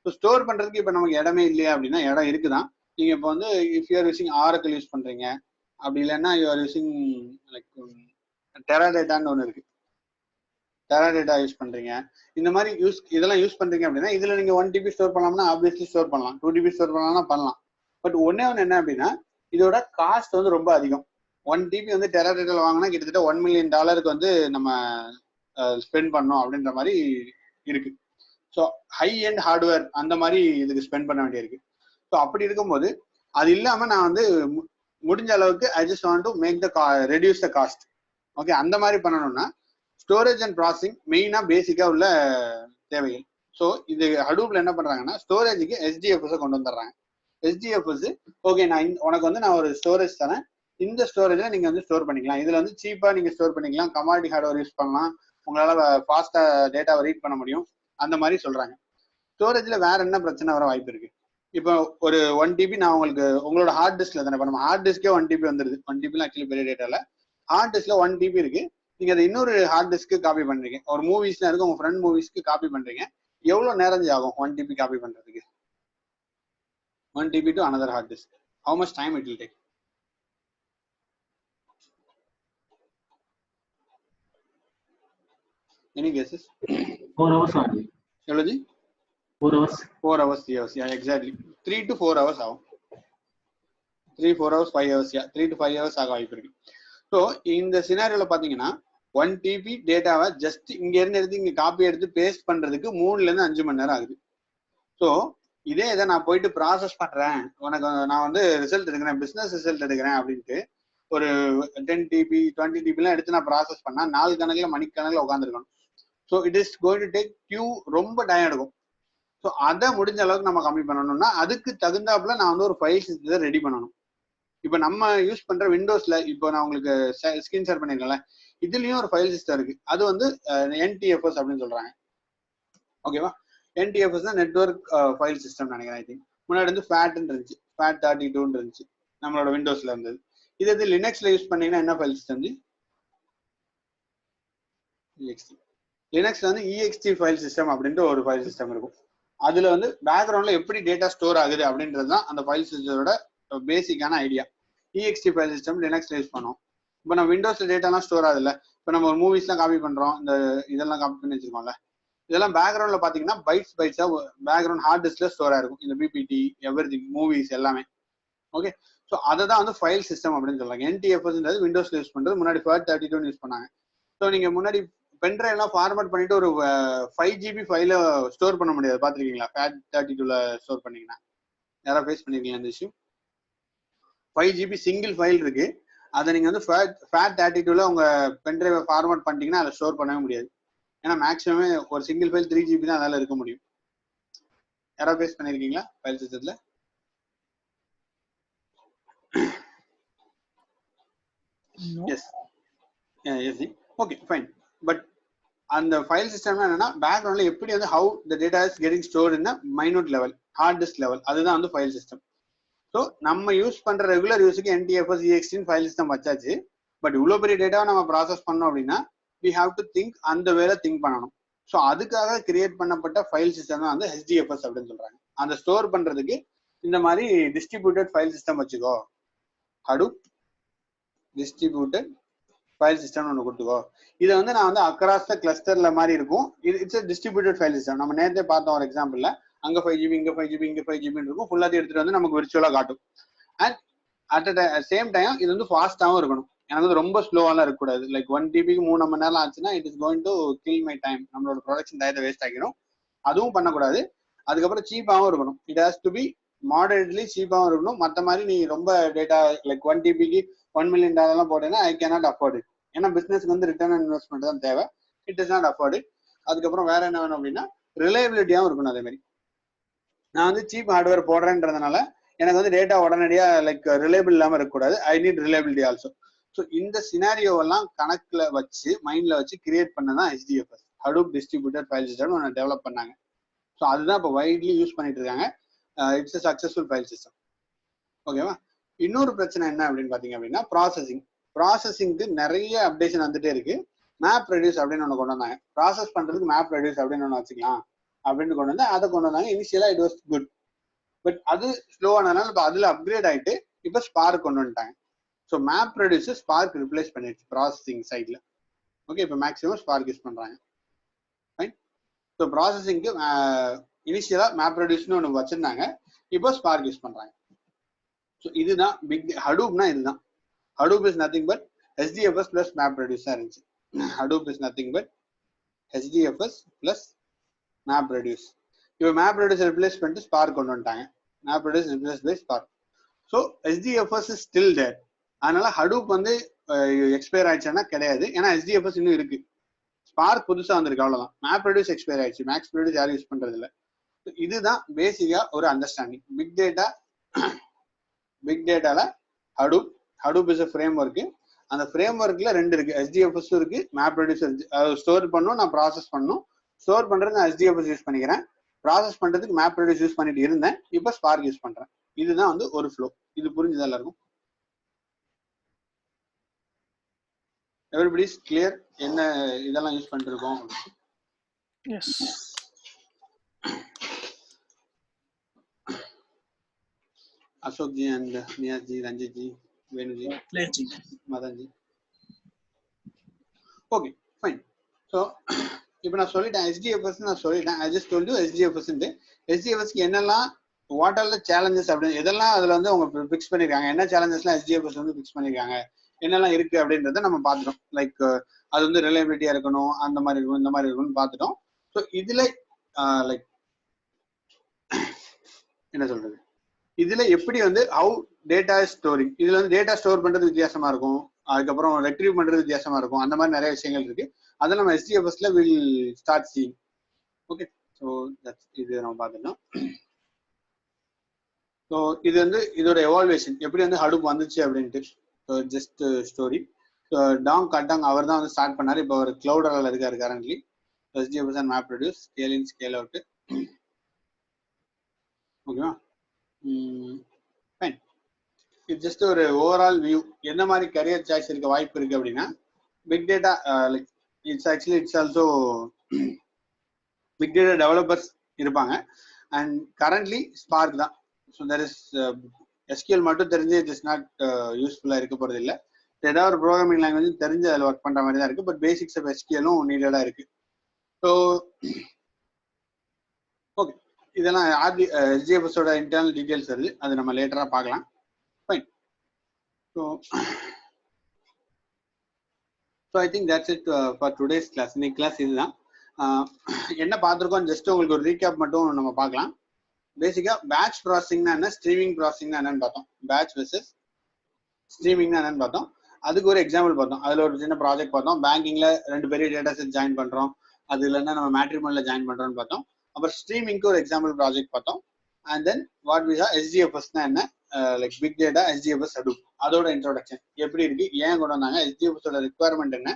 ஸோ ஸ்டோர் பண்றதுக்கு இப்போ நமக்கு இடமே இல்லையா அப்படின்னா இடம் இருக்குதான். நீங்க இப்போ வந்து if you are using Oracle use பண்றீங்க, அப்படி இல்லைன்னா யூ ஆர் யூசிங் லைக் டெராடேட்டான்னு ஒன்று இருக்கு, டெராடேட்டா யூஸ் பண்றீங்க, இந்த மாதிரி இதெல்லாம் யூஸ் பண்றீங்க அப்படின்னா இதுல நீங்க 1 TB ஸ்டோர் பண்ணலாம்னா ஆப்வியஸ்லி ஸ்டோர் பண்ணலாம், 2 TB ஸ்டோர் பண்ணலாம்னா பண்ணலாம். பட் ஒன்னே என்ன அப்படின்னா இதோட காஸ்ட் வந்து ரொம்ப அதிகம். 1 TB வந்து டெராடேட்டால வாங்கினா கிட்டத்தட்ட $1 million வந்து நம்ம ஸ்பெண்ட் பண்ணோம் அப்படின்ற மாதிரி இருக்கு. ஸோ ஹை அண்ட் ஹார்ட்வேர் அந்த மாதிரி இதுக்கு ஸ்பெண்ட் பண்ண வேண்டியிருக்கு. ஸோ அப்படி இருக்கும்போது அது இல்லாம நான் வந்து முடிஞ்ச அளவுக்கு I just want to make the reduce the cost. Okay, அந்த மாதிரி பண்ணணும்னா ஸ்டோரேஜ் அண்ட் ப்ராசஸிங் மெயினா பேசிக்கா உள்ள தேவைகள். ஸோ இது ஹடூப்ல என்ன பண்றாங்கன்னா ஸ்டோரேஜுக்கு HDFS கொண்டு வந்துடுறாங்க. HDFS ஓகே, உனக்கு வந்து நான் ஒரு ஸ்டோரேஜ் தரேன், இந்த ஸ்டோரேஜ்ல நீங்க வந்து ஸ்டோர் பண்ணிக்கலாம், இதுல வந்து சீப்பா நீங்க ஸ்டோர் பண்ணிக்கலாம், கமாடிட்டி ஹார்ட்வேர் யூஸ் பண்ணலாம், உங்களால ஃபாஸ்டா டேட்டாவை ரீட் பண்ண முடியும், அந்த மாதிரி சொல்றாங்க. ஸ்டோரேஜ்ல வேற என்ன பிரச்சனை வர வாய்ப்பு இருக்கு? இப்போ ஒரு 1 TB நான் உங்களோட ஹார்ட் டிஸ்க்ல தானே, இப்போ நம்ம ஹார்ட் டிஸ்கே 1 TB வந்துருது. 1 TB ஆக்சுவலி பெரிய டேட்டால ஹார்ட் டிஸ்க்ல 1 TB இருக்கு. நீங்க அதை இன்னொரு ஹார்ட் டிஸ்க்கு காப்பி பண்றீங்க, ஒரு மூவிஸ்ல இருக்கு உங்க ஃப்ரெண்ட் மூவிஸ்க்கு காப்பி பண்றீங்க. எவ்வளவு நேரம் ஆகும் 1 TB காப்பி பண்றதுக்கு? 1 TB to another hard disk, how much time it will take? Any guesses? 4 hours ஆகும். எவ்வளவு G? 4 hours. 4 hours, yes, yeah, exactly. 3 to 4 hours ஆகும். 3, 4 hours, 5 hours, yeah, 3 to 5 hours ஆக வாய்ப்பு இருக்கு. ஸோ இந்த சினாரியோல பாத்தீங்கன்னா 1 TB டேட்டாவை ஜஸ்ட் இங்க இருந்து எடுத்து இங்க காப்பி எடுத்து பேஸ்ட் பண்றதுக்கு 3 to 5 மணி நேரம் ஆகுது. ஸோ இதே இதை நான் போயிட்டு ப்ராசஸ் பண்றேன், உனக்கு நான் வந்து ரிசல்ட் எடுக்கிறேன், பிசினஸ் ரிசல்ட் எடுக்கிறேன் அப்படின்ட்டு ஒரு 10 TB 20 TB எல்லாம் எடுத்து நான் ப்ராசஸ் பண்ணா நாள் கணக்குல மணிக்கணக்கில் உட்காந்துருக்கணும். So it is going to take queue, ரொம்ப டைம் எடுக்கும். ஸோ அதை முடிஞ்ச அளவுக்கு நம்ம கம்மி பண்ணணும்னா அதுக்கு தகுந்தாப்புல நான் வந்து ஒரு ஃபைல் சிஸ்டத்தை ரெடி பண்ணணும். இப்போ நம்ம யூஸ் பண்ற விண்டோஸ்ல இப்போ நான் உங்களுக்கு ஸ்கிரீன் ஷேர் பண்ணிருக்கேன்ல, இதுலயும் ஒரு ஃபைல் சிஸ்டம் இருக்கு. அது வந்து NTFS அப்படின்னு சொல்றாங்க. ஓகேவா? NTFS தான் நெட்வொர்க் ஃபைல் சிஸ்டம் நினைக்கிறேன். ஐ திங்க் முன்னாடி வந்து FAT இருந்துச்சு, FAT32 இருந்துச்சு நம்மளோட விண்டோஸ்ல இருந்தது. இது லினக்ஸ்ல யூஸ் பண்ணீங்கன்னா என்ன ஃபைல் சிஸ்டம்? EXT. லினக்ஸ்ல வந்து EXT ஃபைல் சிஸ்டம் அப்படின்ட்டு ஒரு ஃபைல் சிஸ்டம் இருக்கும். அதுல வந்து பேக்ரவுண்ட்ல எப்படி டேட்டா ஸ்டோர் ஆகுது அப்படின்றது தான் அந்த ஃபைல் சிஸ்டத்தோட பேசிக்கான ஐடியா. EXT ஃபைல் சிஸ்டம் லினக்ஸ்ல யூஸ் பண்ணுவோம். இப்போ நம்ம விண்டோஸ்ல டேட்டாலாம் ஸ்டோர் ஆகுதுல்ல, இப்போ நம்ம ஒரு மூவிஸ்லாம் காப்பி பண்றோம், இந்த இதெல்லாம் காப்பி பண்ணி வச்சிருக்கோம்ல, இதெல்லாம் பேக்ரவுண்ட்ல பாத்தீங்கன்னா பைட்ஸா பேக்ரவுண்ட் ஹார்ட் டிஸ்க்ல ஸ்டோர் ஆயிருக்கும். இந்த PPT எவ்ரிதிங் மூவிஸ் எல்லாமே. ஓகே, ஸோ அதை தான் வந்து ஃபைல் சிஸ்டம் அப்படின்னு சொல்றாங்க. NTFS விண்டோஸ்ல யூஸ் பண்றது, முன்னாடி FAT32 யூஸ் பண்ணாங்க. ஸோ நீங்க முன்னாடி பென்ட்ரைவ் எல்லாம் ஃபார்மேட் பண்ணிட்டு ஒரு 5 GB ஃபைல ஸ்டோர் பண்ண முடியாது, பாத்துருக்கீங்களா? FAT32ல ஸ்டோர் பண்ணீங்கன்னா யாராவது ஃபேஸ் பண்ணிருக்கீங்க அந்த இஷ்யூ? 5 GB சிங்கிள் ஃபைல் இருக்கு, அதை நீங்க வந்து FAT32ல உங்க பென்ட்ரைவ் ஃபார்மேட் பண்ணிட்டீங்கன்னா அதை ஸ்டோர் பண்ணவே முடியாது. ஏன்னா மேக்ஸிமமே ஒரு சிங்கிள் ஃபைல் 3 GB தான் அதனால இருக்க முடியும். யாராவது ஃபேஸ் பண்ணிருக்கீங்களா ஃபைல் சிஸ்டத்துல? Yes, yes, okay, fine. But அந்த ஃபைல் சிஸ்டம்னா என்னன்னா பேக்ரவுண்ட்ல எப்படி வந்து how the data is getting stored in minute level, hard disk level, அதுதான் வந்து ஃபைல் சிஸ்டம். ஸோ நம்ம யூஸ் பண்ற ரெகுலர் யூஸுக்கு NTFS EXT ஃபைல் சிஸ்டம் வச்சாச்சு. பட் இவ்வளோ பெரிய டேட்டாவை நம்ம ப்ராசஸ் பண்ணோம் அப்படின்னா we have to think, அந்த வேலை திங்க் பண்ணணும். ஸோ அதுக்காக கிரியேட் பண்ணப்பட்ட ஃபைல் சிஸ்டம் தான் வந்து HDFS அப்படின்னு சொல்றாங்க. அந்த ஸ்டோர் பண்றதுக்கு இந்த மாதிரி டிஸ்ட்ரிபியூட்டட் ஃபைல் சிஸ்டம் வச்சுக்கோ, ஹடூப் டிஸ்ட்ரிபியூட்டட் ஃபைல் சிஸ்டம் ஒன்று கொடுத்துக்கோ. இதை வந்து நான் வந்து அக்ராஸ் த கிளஸ்டர்ல மாதிரி இருக்கும். It's distributed file system. நம்ம நேரத்தை பார்த்தோம் ஒரு எக்ஸாம்பிள்ல, அங்க 5 GB இங்க 5 GB இங்க 5 GB இருக்கும், ஃபுல்லாத்தையும் எடுத்துட்டு வந்து நமக்கு விர்ச்சுவலா காட்டும். அண்ட் அட் சேம் டைம் இது வந்து ஃபாஸ்டாகவும் இருக்கணும். எனக்கு வந்து ரொம்ப ஸ்லோவாலாம் இருக்கக்கூடாது. லைக் 1 TBக்கு 3 மணி நேரம் ஆச்சுன்னா it is going to kill my time, நம்மளோட ப்ரொடக்ஷன் டயத்தை வேஸ்ட் ஆகிடும். அதுவும் பண்ணக்கூடாது. அதுக்கப்புறம் சீப்பாகவும் இருக்கணும். It has to be moderately சீப்பாகவும் இருக்கணும். மற்ற மாதிரி நீ ரொம்ப டேட்டா லைக் 1 TBக்கு $1 million போட்டேன்னா ஐ கேனாட் அஃபோர்ட் இட். ஏன்னா பிசினஸ்க்கு வந்து ரிட்டர்ன் இன்வெஸ்ட்மெண்ட் தான் தேவை. It is not afford it. அதுக்கப்புறம் வேற என்ன வேணும் அப்படின்னா ரிலையபிலிட்டியாகவும் இருக்கணும். அதே மாதிரி நான் வந்து சீப் ஹார்ட்வேர் போடுறேன்றதுனால எனக்கு வந்து டேட்டா உடனடியா லைக் ரிலையபிள் இல்லாமல் இருக்கக்கூடாது. I need reliability also. So இந்த சினாரியோவெல்லாம் கணக்குல வச்சு மைண்ட்ல வச்சு கிரியேட் பண்ணதான் HDFS, Hadoop distributed file system ஒன்று டெவலப் பண்ணாங்க. ஸோ அதுதான் இப்போ வைட்லி யூஸ் பண்ணிட்டு இருக்காங்க. It's a successful file system. ஓகேவா? இன்னொரு பிரச்சனை என்ன அப்படின்னு பார்த்தீங்க அப்படின்னா ப்ராசஸிங்க்கு நிறைய அப்டேஷன் வந்துட்டே இருக்கு. மேப் ரெடியூஸ் அப்படின்னு ஒன்று கொண்டு வந்தாங்க. ப்ராசஸ் பண்றதுக்கு மேப் ரெடியூஸ் அப்படின்னு ஒன்று வச்சுக்கலாம் அப்படின்னு கொண்டு வந்து அதை கொண்டு வந்தாங்க. இனிஷியலா இட் வாஸ் குட், பட் அது ஸ்லோவானதுனால இப்போ அதில் அப்கிரேட் ஆகிட்டு இப்போ ஸ்பார்க் கொண்டு வந்துட்டாங்க. So map reduce Spark replace பண்ணிடுச்சு ப்ராசஸிங் சைடில். ஓகே, இப்போ மேக்ஸிமம் ஸ்பார்க் யூஸ் பண்ணுறாங்க. ஃபைன். ஸோ ப்ராசஸிங்க்கு இனிஷியலாக மேப் ரெடியூஸ்னு ஒன்று வச்சுருந்தாங்க, இப்போ ஸ்பார்க் யூஸ் பண்ணுறாங்க. ஸோ இதுதான் பிக் ஹடூப்னா இதுதான். Hadoop is nothing but HDFS plus map reduce தான் இருந்துச்சு. Hadoop is nothing but HDFS plus map reduce. இப்போ மேப் ரெடியூஸ் ரிப்ளேஸ் பண்ணிட்டு ஸ்பார்க் கொண்டு வந்துட்டாங்க. Map reduce replace by Spark. So HDFS is still there. அதனால Hadoop வந்து expire ஆயிடுச்சுன்னா கிடையாது, ஏன்னா HDFS இன்னும் இருக்கு. ஸ்பார்க் புதுசாக வந்திருக்கு, அவ்வளோதான். மேப் ரெடியூஸ் எக்ஸ்பயர் ஆயிடுச்சு, மேக்ஸ் ரெடியூஸ் யாரும் யூஸ் பண்றது இல்லை. இதுதான் பேசிக்கா ஒரு அண்டர்ஸ்டாண்டிங். பிக் டேட்டால Hadoop is a framework. அந்த ஃப்ரேம் ஒர்க்ல ரெண்டு இருக்கு, HDFS இருக்கு, மேப் ரெடியூஸ் இருக்கு. ஸ்டோர் பண்ணணும், நான் ப்ராசஸ் பண்ணணும். ஸ்டோர் பண்றதுக்கு நான் HDFS யூஸ் பண்ணிக்கிறேன், ப்ராசஸ் பண்றதுக்கு மேப் ரெடியூஸ் யூஸ் பண்ணிட்டு இருந்தேன், இப்போ ஸ்பார்க் யூஸ் பண்றேன். இதுதான் வந்து ஒரு ஃப்ளோ. இது புரிஞ்சுதா எல்லாருக்கும்? எவ்ரிபடி இஸ் கிளியர் என்ன இதெல்லாம் யூஸ் பண்ணிட்டு இருக்கோம்? Yes. Ashok ji and Niyaz ji, Ranjit ji, Venu ji, Madan ji. Okay fine. So இப்போ நான் சொல்லிட்டேன் HDFS நான் சொல்லிட்டேன். I just told you HDFS ன்னு. HDFSக்கு என்னெல்லாம் வாட் ஆர் த சேலஞ்சஸ் அப்படின்னு எதெல்லாம் அதுல வந்து அவங்க ஃபிக்ஸ் பண்ணிருக்காங்க, என்ன சேலஞ்சஸ்லாம் HDFS வந்து ஃபிக்ஸ் பண்ணிருக்காங்க, என்னெல்லாம் இருக்கு அப்படின்றத நம்ம பார்த்துட்டோம். லைக் அது வந்து ரிலையபிலிட்டியா இருக்கணும், அந்த மாதிரி இருக்கும், இந்த மாதிரி இருக்கும்னு பார்த்துட்டோம். ஸோ இதுல லைக் என்ன சொல்றது, இதுல எப்படி வந்து ஹவு டேட்டா ஸ்டோரிங், இதுல வந்து டேட்டா ஸ்டோர் பண்றது வித்தியாசமா இருக்கும், அதுக்கப்புறம் ரெட்ரீவ் பண்றது வித்தியாசமா இருக்கும். அந்த மாதிரி நிறைய விஷயங்கள் இருக்கு. அதை நம்ம HDFSல will start seeing. Okay, so இது நம்ம பார்த்துட்டோம். ஸோ இது வந்து இதோட எவால்வேஷன் எப்படி வந்து ஹடூப் வந்துச்சு அப்படின்ட்டு. So just story. So Doug Cutting அவர் தான் வந்து ஸ்டார்ட் பண்ணாரு. இப்போ அவர் கிளவுடரில் இருக்காரு currently. HDFS and map reduce, scale in scale out. ஓகேவா? ஃபைன். இது ஜஸ்ட் ஒரு ஓவரால் வியூ. என்ன மாதிரி கரியர் சாய்ஸ் இருக்க வாய்ப்பு இருக்கு அப்படின்னா, big data like it's actually it's also big data developers இருப்பாங்க. அண்ட் கரண்ட்லி ஸ்பார்க் தான். ஸோ தெர் இஸ் SQL மட்டும் தெரிஞ்சு இட் இஸ் நாட் யூஸ்ஃபுல்லாக இருக்க போகிறது இல்லை. ஏதாவது ஒரு ப்ரோக்ராமிங் லாங்குவேஜ் தெரிஞ்சு அதில் ஒர்க் பண்ணுற மாதிரி தான் இருக்குது. பட் பேசிக்ஸ் ஆஃப் SQLம் நீடடாக இருக்குது. ஸோ ஓகே, இதெல்லாம் HDFSோட இன்டர்னல் டீட்டெயில்ஸ் வருது, அது நம்ம லேட்டராக பார்க்கலாம். Fine. So I think that's it for today's class. இன்னைக்கு கிளாஸ் இதுதான். என்ன பார்த்துருக்கோம் ஜஸ்ட் உங்களுக்கு ஒரு ரீகேப் மட்டும் நம்ம பார்க்கலாம். பேசிக்கா பேட்ச் ப்ராசஸிங்னா என்ன, ஸ்ட்ரீமிங் ப்ராசஸிங்னா என்னன்னு பார்த்தோம். பேட்ச் வெர்சஸ் ஸ்ட்ரீமிங்னா என்னன்னு பார்த்தோம். அதுக்கு ஒரு எக்ஸாம்பிள் பார்த்தோம். அதுல ஒரு சின்ன ப்ராஜெக்ட் பார்த்தோம். பேங்கிங்ல 2 பெரிய டேட்டா செட் ஜாயின் பண்றோம், அது இல்லைன்னா நம்ம மேட்ரிமோனில ஜாயின் பண்றோம்னு பார்த்தோம். அப்புறம் ஸ்ட்ரீமிங்க்கு ஒரு எக்ஸாம்பிள் ப்ராஜெக்ட் பார்த்தோம். And then what we have HDFSனா என்ன, like big data, HDFS Hadoop, அதோட இன்ட்ரோடக்ஷன் எப்படி இருக்கு, ஏன் கொண்டு வந்தாங்க, HDFSோட ரிக்வயர்மெண்ட் என்ன,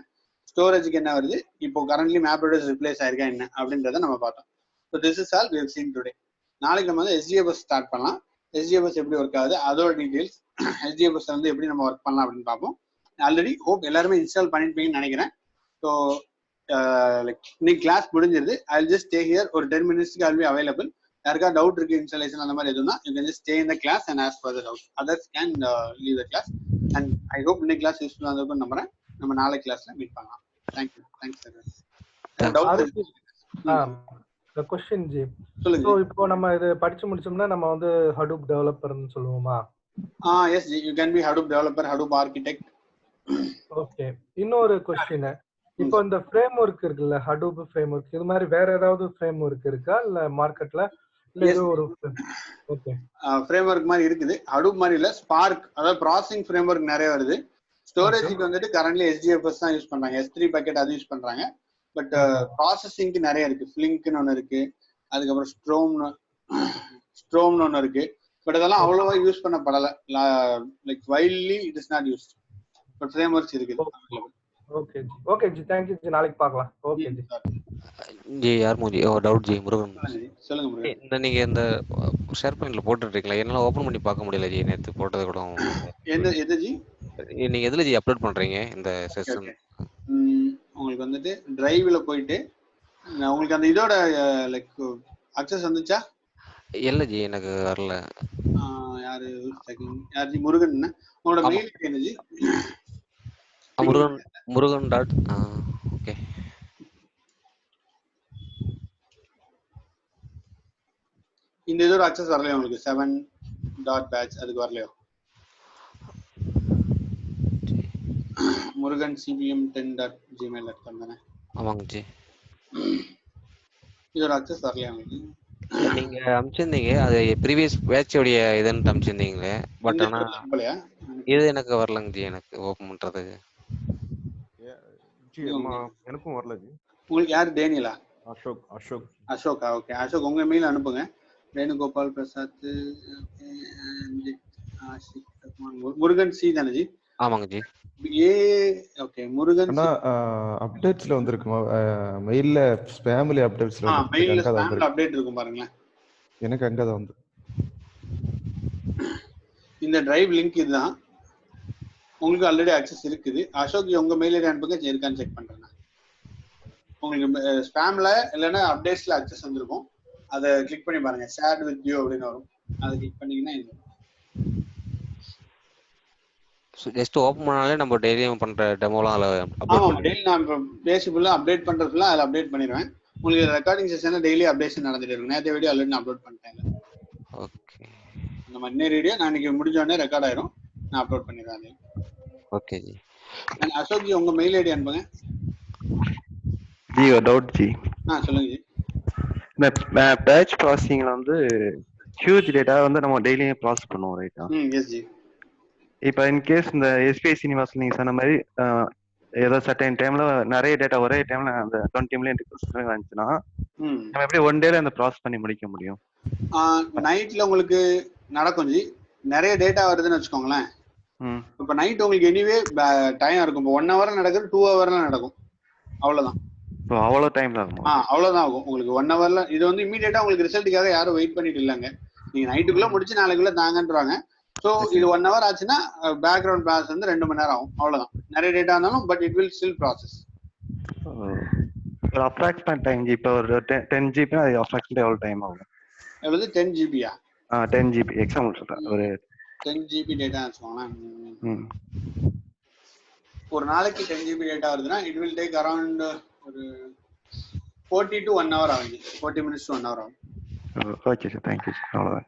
ஸ்டோரேஜுக்கு என்ன வருது, இப்போ கரண்ட்லி மேப் ரெடியூஸ் ரிப்ளேஸ் ஆயிருக்கா என்ன அப்படின்றத நம்ம பார்த்தோம். So this is all we have seen today. நாளைக்கு நம்ம வந்து HDFS ஸ்டார்ட் பண்ணலாம். HDFS எப்படி ஒர்க் ஆகுது, அதோட டீடைல்ஸ், HDFS வந்து எப்படி நம்ம ஒர்க் பண்ணலாம் அப்படின்னு பார்ப்போம். ஆல்ரெடி ஹோப் எல்லாருமே இன்ஸ்டால் பண்ணிருப்பீங்கன்னு நினைக்கிறேன். ஸோ லைக் இன்னைக்கு கிளாஸ் முடிஞ்சிருது. I will just stay here. ஒரு 10 மினிட்ஸ்க்கு ஐ வில் பி அவைலபிள். யாருக்கா டவுட் இருக்கு, இன்ஸ்டாலேஷன் அந்த மாதிரி எதுனா, you can just stay in the class and ask for the doubt. Others can leave the class. And I hope இன்னைக்கு class யூஸ்ஃபுல்லாக இருந்திருக்கும்னு நம்புறேன். நம்ம நாளை கிளாஸ்ல மீட் பண்ணலாம். தேங்க்யூ. Thanks sir. क्वेश्चन जी. சொல்லுங்க. சோ இப்போ நம்ம இது படிச்சு முடிச்சோம்னா நம்ம வந்து ஹடூப் டெவலப்பர்னு சொல்லுவோமா? எஸ் ஜி, you can be Hadoop developer, Hadoop architect. Okay. இன்னொரு क्वेश्चन, இப்போ இந்த ஃப்ரேம் ஒர்க் இருக்குல்ல, ஹடூப் ஃப்ரேம் ஒர்க், இது மாதிரி வேற ஏதாவது ஃப்ரேம் ஒர்க் இருக்கா இல்ல மார்க்கெட்ல? இல்ல இது ஒரு ஓகே ஃப்ரேம் ஒர்க் மாதிரி இருக்குது. ஹடூப் மாதிரி இல்ல, ஸ்பார்க், அதாவது ப்ராசஸிங் ஃப்ரேம் ஒர்க் நிறைய வருது. ஸ்டோரேஜுக்கு வந்துட்டு கரண்ட்லி HDFS தான் யூஸ் பண்றாங்க. S3 பக்கெட் அது யூஸ் பண்றாங்க. பட் ப்ராசஸிங்க்கு நிறைய இருக்கு. ஃபிளிங்க்னு ஒன்று இருக்கு, அதுக்கப்புறம் ஸ்ட்ரோம்னு ஒன்று இருக்கு. பட் அதெல்லாம் அவ்வளோவா யூஸ் பண்ணப்படலை. Like widely it is not used. But frameworks இருக்குது. Okay ji, okay ji, thank you ji, நாளைக்கு பார்க்கலாம். Okay G. ஜி யார் மூஞ்சி டவுட் ஜி முருகன். சொல்லுங்க முருகன். இந்த நீங்க இந்த ஷேர் பாயிண்ட்ல போட்டுருக்கீங்களா? என்னால ஓபன் பண்ணி பார்க்க முடியல ஜி. நேத்து போட்டது கூட எது ஜி நீங்க எதுல ஜி அப்லோட் பண்றீங்க இந்த செஷன்? உங்களுக்கு வந்துட்டு டிரைவ்ல போயிட்டு உங்களுக்கு அந்த இதோட லைக் அக்சஸ் வந்துச்சா? இல்ல ஜி எனக்கு வரல. யாரு ஜி? முருகன். உங்களோட மெயில் என்ன ஜி? முருகன் டாட். ஓகே. இந்த இதோட அக்சஸ் வரலையா உங்களுக்கு? 7.batch அதுக்கு வரலையோ? முருகன் cbm10.gmail.com தானே? ஆமாங்க ஜி. இதோட அக்சஸ் வரலையா உங்களுக்கு? நீங்க அனுப்பிச்சிருந்தீங்க, அது ப்ரீவியஸ் பேட்சோடைய இதுன்னு அனுப்பிச்சிருந்தீங்களே. பட் ஆனா இது எனக்கு வரலங்க ஜி. எனக்கு ஓபன் பண்றதுக்கு எனக்கும் வரல ஜி. உங்களுக்கு யாரு? டேனியலா? அசோக். ஓகே, அசோக் உங்க மெயில் அனுப்புங்க. வேணுகோபால் பிரசாத், முருகன் சி தானே ஜி? ஆமாங்க ஜி. ஓகே முருகன். அப்டேட்ஸ்ல வந்திருக்குமா? மெயில்ல ஸ்பாம்ல அப்டேட்ஸ்ல மெயில்ல ஸ்பாம்ல அப்டேட் இருக்கும் பாருங்க. எனக்கு அங்க தான் வந்து இந்த டிரைவ் லிங்க் இதுதான். உங்களுக்கு ஆல்ரெடி அக்சஸ் இருக்குது. அசோக் உங்க மெயில் ஐடி அனுப்புங்க, இருக்கான்னு செக் பண்றேன். உங்களுக்கு ஸ்பாம்ல இல்லைன்னா அப்டேட்ஸ்ல அக்சஸ் வந்திருக்கும். அதை கிளிக் பண்ணி பாருங்க. ஷேர் வித் யூ அப்படின்னு வரும். அதை கிளிக் பண்ணீங்கன்னா இது ஜஸ்ட் ஓபன் பண்ணாலே நம்ம டெய்லியும் பண்ற டெமோலாம் அதுல அப்டேட் பண்ணுவோம். டெய்லி நான் பேசிபுல்லா அப்டேட் பண்றதுலாம் அதுல அப்டேட் பண்ணிடுவேன். உங்களுக்கு ரெக்கார்டிங் செஷன்ல டெய்லி அப்டேஷன் நடந்துட்டு இருக்கும். நேற்று வீடியோ ஆல்ரெடி நான் அப்லோட் பண்ணிட்டேன். ஓகே. இந்த மாதிரி வீடியோ நான் இன்னைக்கு முடிஞ்ச உடனே ரெக்கார்ட் ஆயிரும். நான் அப்லோட் பண்ணிடுறேன். ஓகே ஜி. அசோக் ஜி உங்க மெயில் ஐடி அனுப்புங்க. ஜி ஒரு டவுட் ஜி. சொல்லுங்க ஜி. இந்த பேட்ச் ப்ராசஸிங்ல வந்து ஹியூஜ் டேட்டா வந்து நம்ம டெய்லியும் ப்ராசஸ் பண்ணுவோம், ரைட்டா? எஸ் ஜி. இப்போ இன் கேஸ் இந்த எஸ்பிஐ சீனிவாஸ் நீங்க சொன்ன மாதிரி ஏதோ சர்டைன் டைம்ல நிறைய டேட்டா ஒரே டைம்ல அந்த 20 மில்லியன் ரிக்வெஸ்ட் வந்துச்சுன்னா நம்ம எப்படி ஒன் டேல அந்த ப்ராசஸ் பண்ணி முடிக்க முடியும்? நைட்ல உங்களுக்கு நடக்கும் ஜி. நிறைய டேட்டா வருதுன்னு வச்சுக்கோங்களேன். இப்போ நைட் உங்களுக்கு எனிவே டைம் இருக்கும். இப்போ 1 hour நடக்குது, 2 hourல நடக்கும். அவ்வளவுதான். அவ்வளவு டைம்ல ஆகும்? அவ்வளவுதான் ஆகும் உங்களுக்கு 1 hourல. இது வந்து இமீடியட்டா உங்களுக்கு ரிசல்ட்டுக்காக யாரும் வெயிட் பண்ணிட்டு இல்லைங்க. நீங்க நைட்டுக்குள்ள முடிச்சு நாளைக்குள்ள தாங்கன்றாங்க. ஸோ இது 1 hour ஆச்சுன்னா பேக்ரவுண்ட் ப்ராசஸ் வந்து 2 மணி நேரம் ஆகும். அவ்வளவுதான். நிறைய டேட்டா இருந்தாலும் but it will still process. ஒரு அப்ராக்சிமேட் டைம் இப்போ ஒரு 10 GB அது அப்ராக்சிமேட் எவ்வளவு டைம் ஆகும்? எவ்வளவு? 10 GB-யா? 10 GB எக்ஸாம்பிள் சொல்றேன். ஒரு 10 GB டேட்டா வச்சுக்கோங்களேன். ஒரு நாளைக்கு 10 GB டேட்டா வருதுன்னா இட் வில் டேக் அரௌண்ட் ஒரு 40 to 1 hour ஆகும். 40 minutes to 1 hour ஆகும். Okay sir, thank you sir. அவ்வளோதான்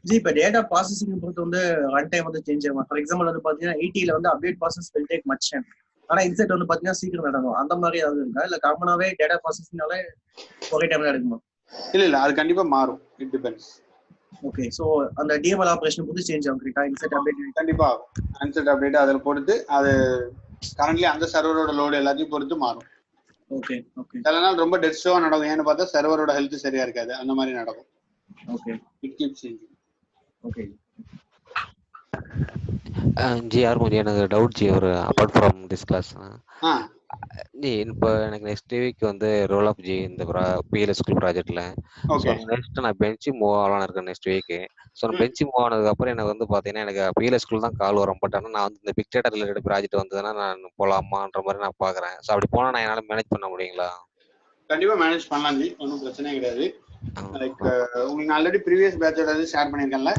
ஜி. இப்போ டேட்டா ப்ராசஸிங் பொறுத்து வந்து ரன் டைம் வந்து சேஞ்ச் ஆகும். ஃபார் எக்ஸாம்பிள் வந்து பாத்தீங்கன்னா 80ல வந்து update process will take much time. ஆனா இன்செட் வந்து பாத்தீங்கன்னா சீக்கிரம் நடக்கும். அந்த மாதிரி ஏதாவது இருக்கா? இல்ல காமனாவே டேட்டா ப்ராசஸிங்னால ஒரே டைம்ல நடக்குமா? இல்ல அது கண்டிப்பா மாறும். It depends. ஓகே. சோ அந்த டிஎம்எல் ஆபரேஷன் பொறுத்து சேஞ்ச் ஆகும். கரெக்ட்டா? இன்செட் அப்டேட் கண்டிப்பா ஆகும். இன்செட் அப்டேட் அதுல பொறுத்து அது கரண்ட்லி அந்த சர்வரோட லோடு எல்லாத்தையும் பொறுத்து மாறும். Okay okay. சில நாள் ரொம்ப டெட் ஸ்லோவா நடக்கும். ஏன்னு பார்த்தா சர்வரோட ஹெல்த் சரியா இருக்காது. அந்த மாதிரி நடக்கும். Okay. It keeps changing. Okay ஜி. யார் மூஞ்சி எனக்கு டவுட் ஜி. ஒரு அபார்ட் ஃப்ரம் திஸ் கிளாஸ் ஜி, இப்போ எனக்கு நெக்ஸ்ட் வீக் வந்து ரோல் அப் ஜி இந்த PLSQL ப்ராஜெக்ட்ல. நெக்ஸ்ட் நான் பெஞ்ச் மூவ் ஆகலான்னு இருக்கேன் நெக்ஸ்ட் வீக். ஸோ நான் பெஞ்ச் மூவ் ஆனதுக்கு அப்புறம் எனக்கு வந்து பார்த்தீங்கன்னா எனக்கு PLSQL தான் கால் வரும். பட் ஆனால் நான் வந்து இந்த பிக் டேட்டா ரிலேட்டட் ப்ராஜெக்ட் வந்ததுன்னா நான் போகலாமான்ற மாதிரி நான் பார்க்குறேன். ஸோ அப்படி போனால் நான் என்னால் மேனேஜ் பண்ண முடியுங்களா? கண்டிப்பா மேனேஜ் பண்ணலாம் ஜி. ஒன்றும் பிரச்சனையே கிடையாது. லைக் உங்களுக்கு ஆல்ரெடி ப்ரீவியஸ் பேட்சோட ஷேர் பண்ணியிருக்கேன்ல?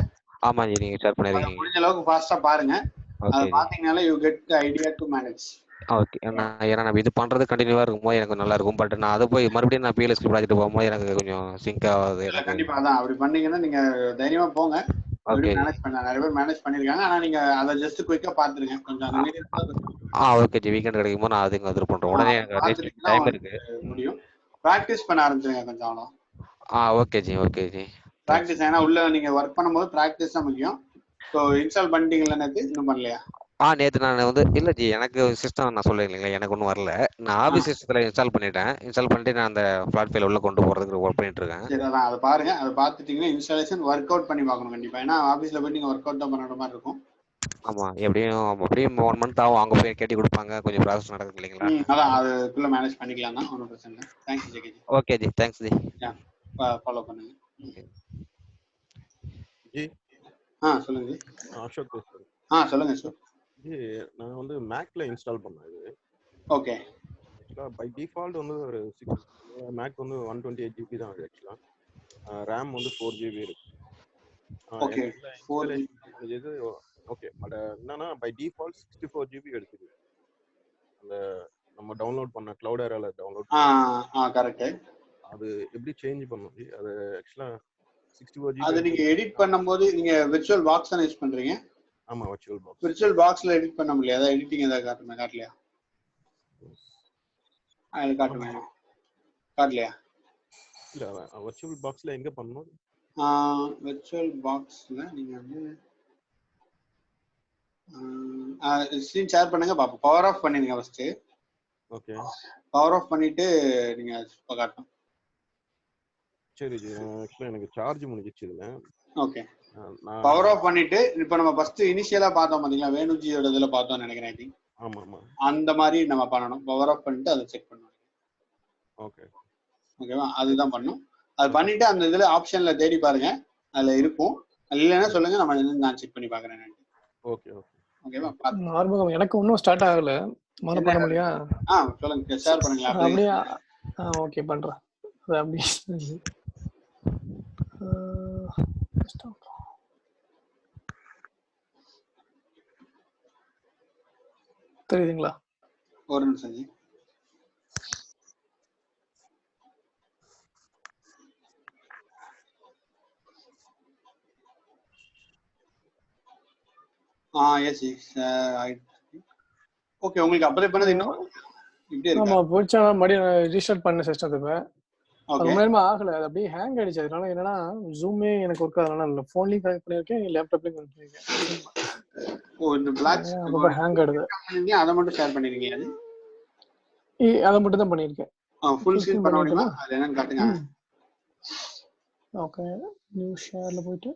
ஆமா ஜி, நீங்க ஷேர் பண்ணிருக்கீங்க. முடிஞ்ச அளவுக்கு ஃபாஸ்டா பாருங்க. அது பாத்தீங்கனால you get the idea to manage. Okay. ஏன்னா நான் இது பண்றது கண்டினியூவா இருக்கும்போது எனக்கு நல்லா இருக்கும். பட் நான் அதை போய் மறுபடியும் நான் PLSQL ப்ராஜெக்ட் போகும்போது எனக்கு கொஞ்சம் சிங்க் ஆகுது. கண்டிப்பா அதான் அப்படி பண்ணீங்கன்னா நீங்க தைரியமா போங்க. மேனேஜ் பண்ண நிறைய பேர் மேனேஜ் பண்ணிருக்காங்க. ஆனா நீங்க அதை ஜஸ்ட் குயிக்கா பாத்துருங்க கொஞ்சம். Okay G. வீக்கெண்ட் கிடைக்கும் போது நான் அதுக்கு வந்து பண்றேன். உடனே எனக்கு டைம் இருக்கு. முடியும். பிராக்டிஸ் பண்ண ஆரம்பிச்சிருங்க கொஞ்சம் அவ்வளோ. Okay ji. Okay G. Practice. ஏன்னா உள்ள நீங்க ஒர்க் பண்ணும்போது பிராக்டிஸ் தான் முக்கியம். ஸோ இன்ஸ்டால் பண்ணிட்டீங்களா? இன்னும் பண்ணலையா? நேத்து நான் வந்து இல்ல ஜி, எனக்கு சிஸ்டம் நான் சொல்றேன் இல்லைங்களா, எனக்கு ஒன்றும் வரல. நான் ஆஃபீஸ் சிஸ்டத்துல இன்ஸ்டால் பண்ணிட்டேன். இன்ஸ்டால் பண்ணிட்டு நான் அந்த ஃபிளாட் ஃபைல் உள்ள கொண்டு போறதுக்கு ஒர்க் பண்ணிட்டு இருக்கேன். சரி, அதான் அதை பாருங்க. அதை பார்த்துட்டீங்கன்னா இன்ஸ்டாலேஷன் ஒர்க் அவுட் பண்ணி பார்க்கணும் கண்டிப்பா. ஏன்னா ஆஃபீஸ்ல போய் நீங்க ஒர்க் அவுட் தான் பண்ணுற மாதிரி இருக்கும். ஆமா, எப்படியும் 1 மந்த் ஆகும். அவங்க போய் கேட்டி கொடுப்பாங்க, கொஞ்சம் ப்ராசஸ் நடக்குது இல்லைங்களா. அதான் அதுக்குள்ள மேனேஜ் பண்ணிக்கலாம் தான், ஒன்றும் பிரச்சனை இல்லை. Thanks Jegi. Okay ji, thanks ji. Follow பண்ணுங்க. ஜி சொல்லுங்க ஜி. அசோக் பேசுறேன். சொல்லுங்க அசோக். ஜி நான் வந்து மேக்ல இன்ஸ்டால் பண்ணேன் இது. ஓகே. ஆக்சுவலா பை டிஃபால்ட் வந்து ஒரு 6 மேக் வந்து 128 GB தான் ஆக்சுவலா. RAM வந்து 4 GB இருக்கு. ஓகே. 4 இது ஓகே. பட் என்னன்னா பை டிஃபால்ட் 64 GB எடுத்துக்குது. அந்த நம்ம டவுன்லோட் பண்ண கிளவுட் ஏரால டவுன்லோட் கரெக்ட். அது எப்படி சேஞ்ச் பண்ணனும் ஜி? அது ஆக்சுவலா 64 GB அது நீங்க எடிட் பண்ணும்போது நீங்க விர்ச்சுவல் பாக்ஸ் தான யூஸ் பண்றீங்க? ஆமா, விர்ச்சுவல் பாக்ஸ். விர்ச்சுவல் பாக்ஸ்ல எடிட் பண்ண முடியல. அத எடிட்டிங் ஏதாவது காட்டலையா? அது காட்டலையா? இல்ல, விர்ச்சுவல் பாக்ஸ்ல எங்க பண்ணனும்? விர்ச்சுவல் பாக்ஸ்ல நீங்க வந்து ஸ்கிரீன் ஷேர் பண்ணுங்க பாப்போம். பவர் ஆஃப் பண்ணிடுங்க ஃபர்ஸ்ட். ஓகே. பவர் ஆஃப் பண்ணிட்டு நீங்க காட்டணும். சரி ஜி. ஆக்சுவலா எனக்கு சார்ஜ் முடிஞ்சிச்சு இதுல. ஓகே. பவர் ஆஃப் பண்ணிட்டு இப்போ நம்ம ஃபர்ஸ்ட் இனிஷியலா பார்த்தோம் பாத்தீங்களா, வேணுஜியோட இதுல பார்த்தோம்னு நினைக்கிறேன். ஐ திங்க் ஆமா ஆமா, அந்த மாதிரி நம்ம பண்ணணும். பவர் ஆஃப் பண்ணிட்டு அதை செக் பண்ணணும். ஓகே ஓகேவா? அதுதான் பண்ணணும். அது பண்ணிட்டு அந்த இதுல ஆப்ஷன்ல தேடி பாருங்க, அதுல இருக்கும். இல்லைன்னா சொல்லுங்க, நான் செக் பண்ணி பாக்குறேன். ஓகே ஓகே ஓகேவா? ஆர்வம் எனக்கு இன்னும் ஸ்டார்ட் ஆகல. மன பண்ண முடியா? சொல்லுங்க, ஷேர் பண்ணுங்க அப்படியே. ஓகே பண்றேன். அது அப்படியே தெரியுதுங்களா? ஒரு நிமிஷம் ஜி. S okay. உங்களுக்கு அப்ளை பண்ணது இன்னும் இப்படி இருக்கா? ஆமா, போச்சா மறுபடியும் ரீஸ்டார்ட் பண்ண சிஸ்டம். இப்ப அது ரொம்ப நேரமா ஆகல. அது அப்படியே ஹேங் ஆயிடுச்சு. அதனால என்னன்னா ஜூமே எனக்கு ஒர்க் ஆகல. நான் போன்லயும் கனெக்ட் பண்ணிருக்கேன், லேப்டாப்லயும் கனெக்ட் பண்ணிருக்கேன். இந்த பிளாக் ஹேங் ஆடுது. அதை மட்டும் ஷேர் பண்ணிருக்கீங்க? அதை மட்டும் தான் பண்ணிருக்கேன். ஃபுல் ஸ்கிரீன் பண்ண முடியுமா? அது என்னன்னு காட்டுங்க. ஓகே. நியூ ஷேர்ல போயிட்டு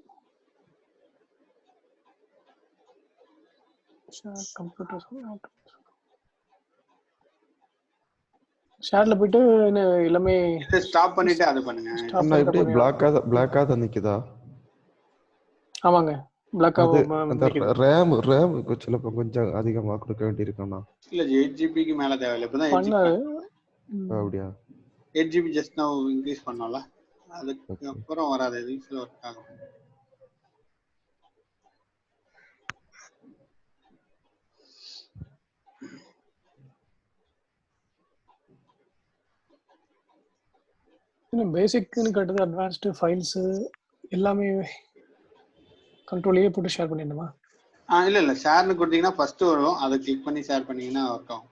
ஷேர் கம்ப்யூட்டர் ஷேர்ல போயிட்டு எல்லாமே ஸ்டாப் பண்ணிட்டு அது பண்ணுங்க. அண்ணா இப்படி பிளாக்கா தான் நிக்குதா? ஆமாங்க, பிளாக்கா அந்த RAM சிலப்போ கொஞ்சம் அதிகமா கொடுக்க வேண்டியிருக்கும்ண்ணா. இல்ல 8 GB க்கு மேல தேவையில்லை. இப்பதான் 8 GB. அப்படியா? 8 GB ஜஸ்ட் நவ இன்க்ரீஸ் பண்ணோம்ல, அதுக்கு அப்புறம் வராது. இது ஒர்க் ஆகும். பேசிக்னு கட்டுது. அட்வான்ஸ்டு ஃபைல்ஸ் எல்லாமே கண்ட்ரோலையே போட்டு ஷேர் பண்ணிடணுமா? இல்ல ஷேர்னு கொடுத்தீங்கன்னா ஃபர்ஸ்ட் வரும். அதை கிளிக் பண்ணி ஷேர் பண்ணீங்கன்னா ஒர்க் ஆகும்.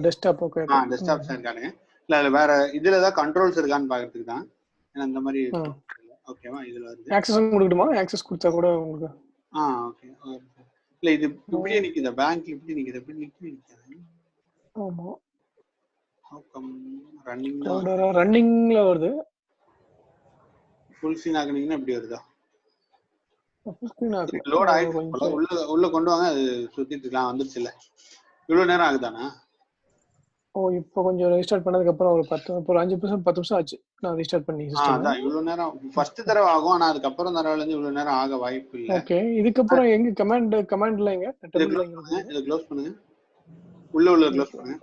டெஸ்க்டாப். ஓகே. டெஸ்க்டாப் ஷேர் காட்டுங்க. இல்ல அதுல வேற இதுல ஏதாவது கண்ட்ரோல்ஸ் இருக்கான்னு பாக்கிறதுக்கு தான். ஏன்னா அந்த மாதிரி ஓகேவா? இதுல வருது. ஆக்சஸ் கொடுக்கணுமா? ஆக்சஸ் கொடுத்தா கூட உங்களுக்கு ஓகே. இல்ல இது இப்படியே நிக்குது. பேங்க் இப்படி நிக்குது. எப்படி நிக்குது? ஆமா. ரன்னிங்ல வருது. ஃபுல் ஸ்கிரீன் ஆகுனீங்கன்னா இப்படி வருதா? லோட் ஆயிடுச்சு. உள்ள கொண்டு வாங்க. அது சுத்திட்டு இருக்கலாம். வந்துருச்சு இல்ல? இவ்வளவு நேரம் ஆகுதானா? இப்போ கொஞ்சம் ரீஸ்டார்ட் பண்ணதுக்கு அப்புறம் ஒரு 5% 10 நிமிஷம் ஆச்சு நான் ரீஸ்டார்ட் பண்ணி சிஸ்டம். அதான் இவ்வளவு நேரம் ஃபர்ஸ்ட் தடவை ஆகும். ஆனா அதுக்கு அப்புறம் தடவைல இருந்து இவ்வளவு நேரம் ஆக வாய்ப்பு இல்ல. ஓகே. இதுக்கு அப்புறம் எங்க கமாண்ட்ல எங்க இத க்ளோஸ் பண்ணுங்க. உள்ள க்ளோஸ் பண்ணுங்க.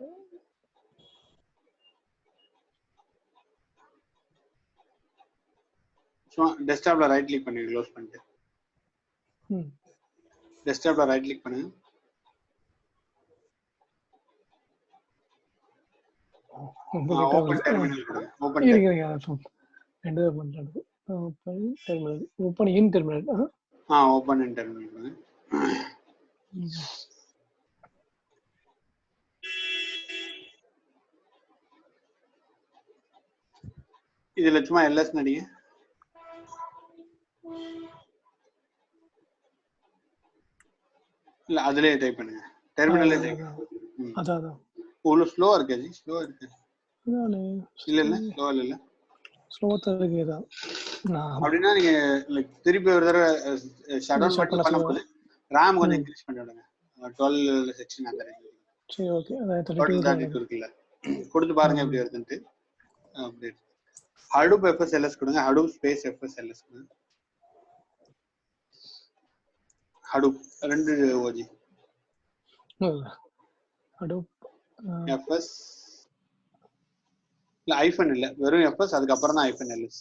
டெஸ்க்டாப்ல ரைட் கிளிக் பண்ணி க்ளோஸ் பண்ணிட்டு டெஸ்க்டாப்ல ரைட் கிளிக் பண்ணுங்க. ஓபன் டெர்மினல் கொடுங்க. ஓபன் இன் டெர்மினல். ஓபன் இன் டெர்மினல் கொடுங்க. இதுல சும்மா எல்எஸ் நடிங்க. இல்ல அதுலயே டைப் பண்ணுங்க, டெர்மினல்ல டைப். அதான் இவ்வளவு ஸ்லோவா இருக்கு ஜி, ஸ்லோவா இருக்கு. இல்ல இல்ல ஸ்லோவா இல்ல ஸ்லோவா தான் இருக்குதா? அப்படின்னா நீங்க திருப்பி ஒரு தடவை ஷட் டவுன் பண்ணி பண்ணும்போது RAM கொஞ்சம் இன்க்ரீஸ் பண்ணி விடுங்க. 12 செக்ஷன் அந்த ரேஞ்ச். சரி ஓகே. அத 32 இருக்குல்ல, கொடுத்து பாருங்க எப்படி வருதுன்னு. அப்படியே Hadoop FSLS கொடுங்க, Hadoop ஸ்பேஸ் FSLS கொடுங்க. Hadoop 2 OG. Hadoop FS இல்ல ஐஃபன் இல்ல, வெறும் FS, அதுக்கு அப்புறம் தான் ஐஃபன் LS.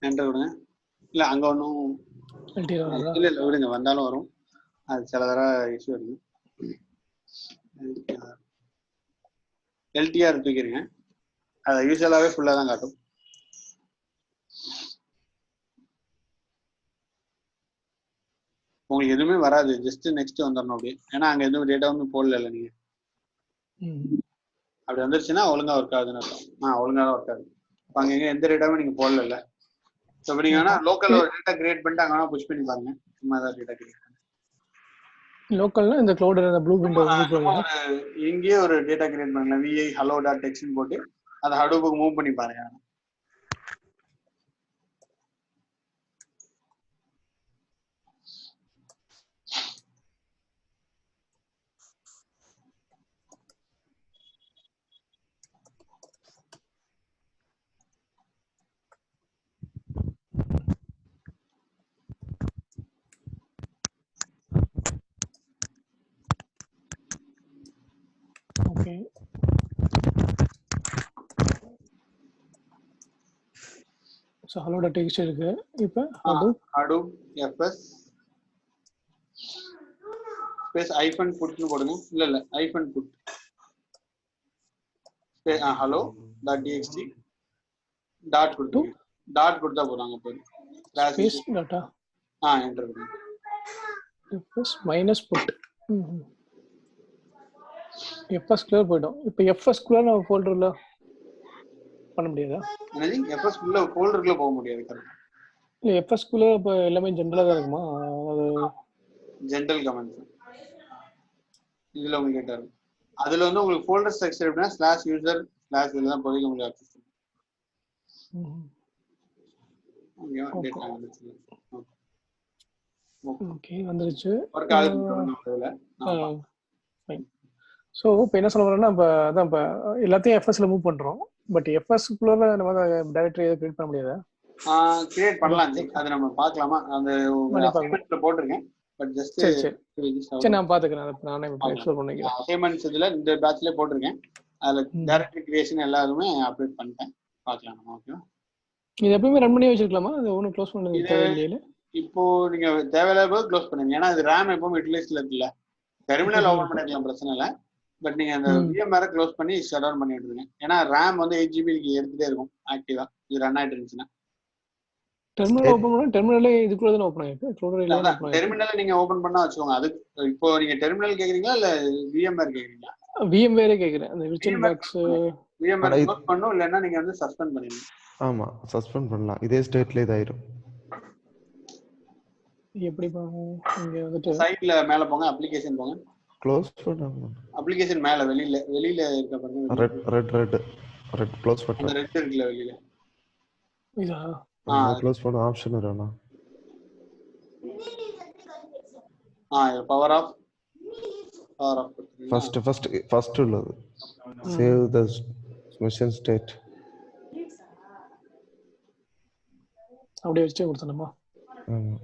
என்டர் கொடுங்க. இல்ல அங்க ஒன்றும் இல்ல இல்ல விடுங்க, வந்தாலும் வரும். அது சில தடவை இஷ்யூ இருக்கு. LTR தூக்கிடுங்க, அதை யூஸ்வலாகவே ஃபுல்லாக தான் காட்டும். உங்களுக்கு எதுவுமே வராது, ஜஸ்ட் நெக்ஸ்ட் வந்துடணும் அப்படியே. ஏன்னா அங்கே எதுவும் டேட்டாவும் போடல இல்லை நீங்கள். அப்படி வந்துருச்சுன்னா ஒழுங்காக ஒர்க் ஆகுதுன்னு அர்த்தம். ஒழுங்காக தான் ஒர்க் ஆகுது. இப்போ அங்கே எங்கே எந்த டேட்டாவும் நீங்கள் போடல இல்லை. ஸோ இப்போ நீங்கள் வேணா லோக்கலில் ஒரு டேட்டா கிரியேட் பண்ணிட்டு அங்கே வேணா புஷ் பண்ணி பாருங்க. சும்மா ஏதாவது டேட்டா கிரியேட் பண்ணி லோக்கல்னா இந்த க்ளவுட் அந்த ப்ளூ விண்டோ இங்கேயே ஒரு டேட்டா கிரியேட் பண்ணுங்க. vi hello.txt போட்டு அதை ஹடூப்புக்கு மூவ் பண்ணி பாருங்க. ஓகே. ஸோ hello.txt இருக்கு. இப்போ Hadoop FS ஸ்பேஸ் ஐஃபன் புட்னு போடுங்க. இல்ல இல்ல ஐஃபன் புட் hello.txt டாட் கொடுத்து டாட் கொடுத்தா போறாங்க. போய் ஸ்பேஸ் டாட்டா என்டர் பண்ணுங்க. FS மைனஸ் புட் FS குள்ள போய்டும். இப்போ FS குள்ள நம்ம ஃபோல்டர்ல பண்ண முடியாதா? என்னது FS குள்ள ஃபோல்டர்க்குள்ள போக முடியாது. கரெக்ட். இல்ல FS குள்ள இப்ப எல்லாமே ஜெனரலா தான் இருக்குமா? அது ஜெனரல் கமெண்ட்ஸ் இதுல உங்களுக்கு கேட்டா இருக்கு. அதுல வந்து உங்களுக்கு ஃபோல்டர் ஸ்ட்ரக்சர் எப்படின்னா /user/ இதெல்லாம் போய் உங்களுக்கு அக்சஸ் ஓகே வந்துருச்சு. ஒரு கால் பண்ணுங்க. ஃபைன். ஸோ இப்போ என்ன சொல்ல வரேன்னா, இப்போ அதான் இப்போ எல்லாத்தையும் FSல மூவ் பண்ணுறோம். பட் FSக்குள்ள நம்ம டைரக்டரி எதுவும் கிரியேட் பண்ண முடியாதா? கிரியேட் பண்ணலாம். அது நம்ம பார்க்கலாமா? அந்த அசைன்மெண்ட்ல போட்டுருக்கேன். பட் ஜஸ்ட் சரி நான் பார்த்துக்கிறேன். அதை நானே எக்ஸ்ப்ளோர் பண்ணிக்கிறேன். அசைன்மெண்ட்ஸ் இதில் இந்த பேட்ச்ல போட்டிருக்கேன். அதில் டைரக்டரி கிரியேஷன் எல்லாருமே அப்டேட் பண்ணிட்டேன். பார்க்கலாம் நம்ம. ஓகேவா? இது எப்பவுமே ரன் பண்ணி வச்சிருக்கலாமா? அது ஒன்றும் க்ளோஸ் பண்ணது தேவையில்லையில? இப்போ நீங்க தேவையில்லாத க்ளோஸ் பண்ணுங்க. ஏன்னா இது RAM எப்பவும் யூட்டிலைஸ்ல இருக்குல்ல. டெர்மினல் ஓபன் பண்ணிக்கலாம், பிரச்சனை இல்லை. பட் நீங்க அந்த VMware க்ளோஸ் பண்ணி ஷட் டவுன் பண்ணி விட்டுருங்க. ஏன்னா RAM வந்து 8 GB எடுத்துட்டே இருக்கும் ஆக்டிவா. இது ரன் ஆயிட்டு இருந்துச்சுன்னா டெர்மினல் ஓபன் பண்ணா டெர்மினலே இதுக்குள்ள தான் ஓபன் ஆயிருக்கு. டெர்மினல் நீங்க ஓபன் பண்ணா வச்சுக்கோங்க. அது இப்போ நீங்க டெர்மினல் கேக்குறீங்களா இல்ல VMware கேக்குறீங்களா? VMware கேக்குறேன். அந்த விர்ச்சுவல் பாக்ஸ் VMware க்ளோஸ் பண்ணனும். இல்லனா நீங்க வந்து சஸ்பெண்ட் பண்ணிடுங்க. ஆமா சஸ்பெண்ட் பண்ணலாம். இதே ஸ்டேட்ல இதாயிரும். எப்படி பாப்போம்? இங்க வந்துட்டு சைடுல மேல போங்க, அப்ளிகேஷன் போங்க. க்ளோஸ் பண்ணாங்க. அப்ளிகேஷன் மேல வெளியில இருக்க பாருங்க. Red close button. அந்த ரெட் இருக்குல வெளியில. இதா க்ளோஸ் பண்ண ஆப்ஷன் வரணும். பவர் ஆஃப் ஃபர்ஸ்ட் உள்ளது. சேவ் தி மிஷன் ஸ்டேட். அப்படியே வச்சு கொடுத்தனமா? ஆமா.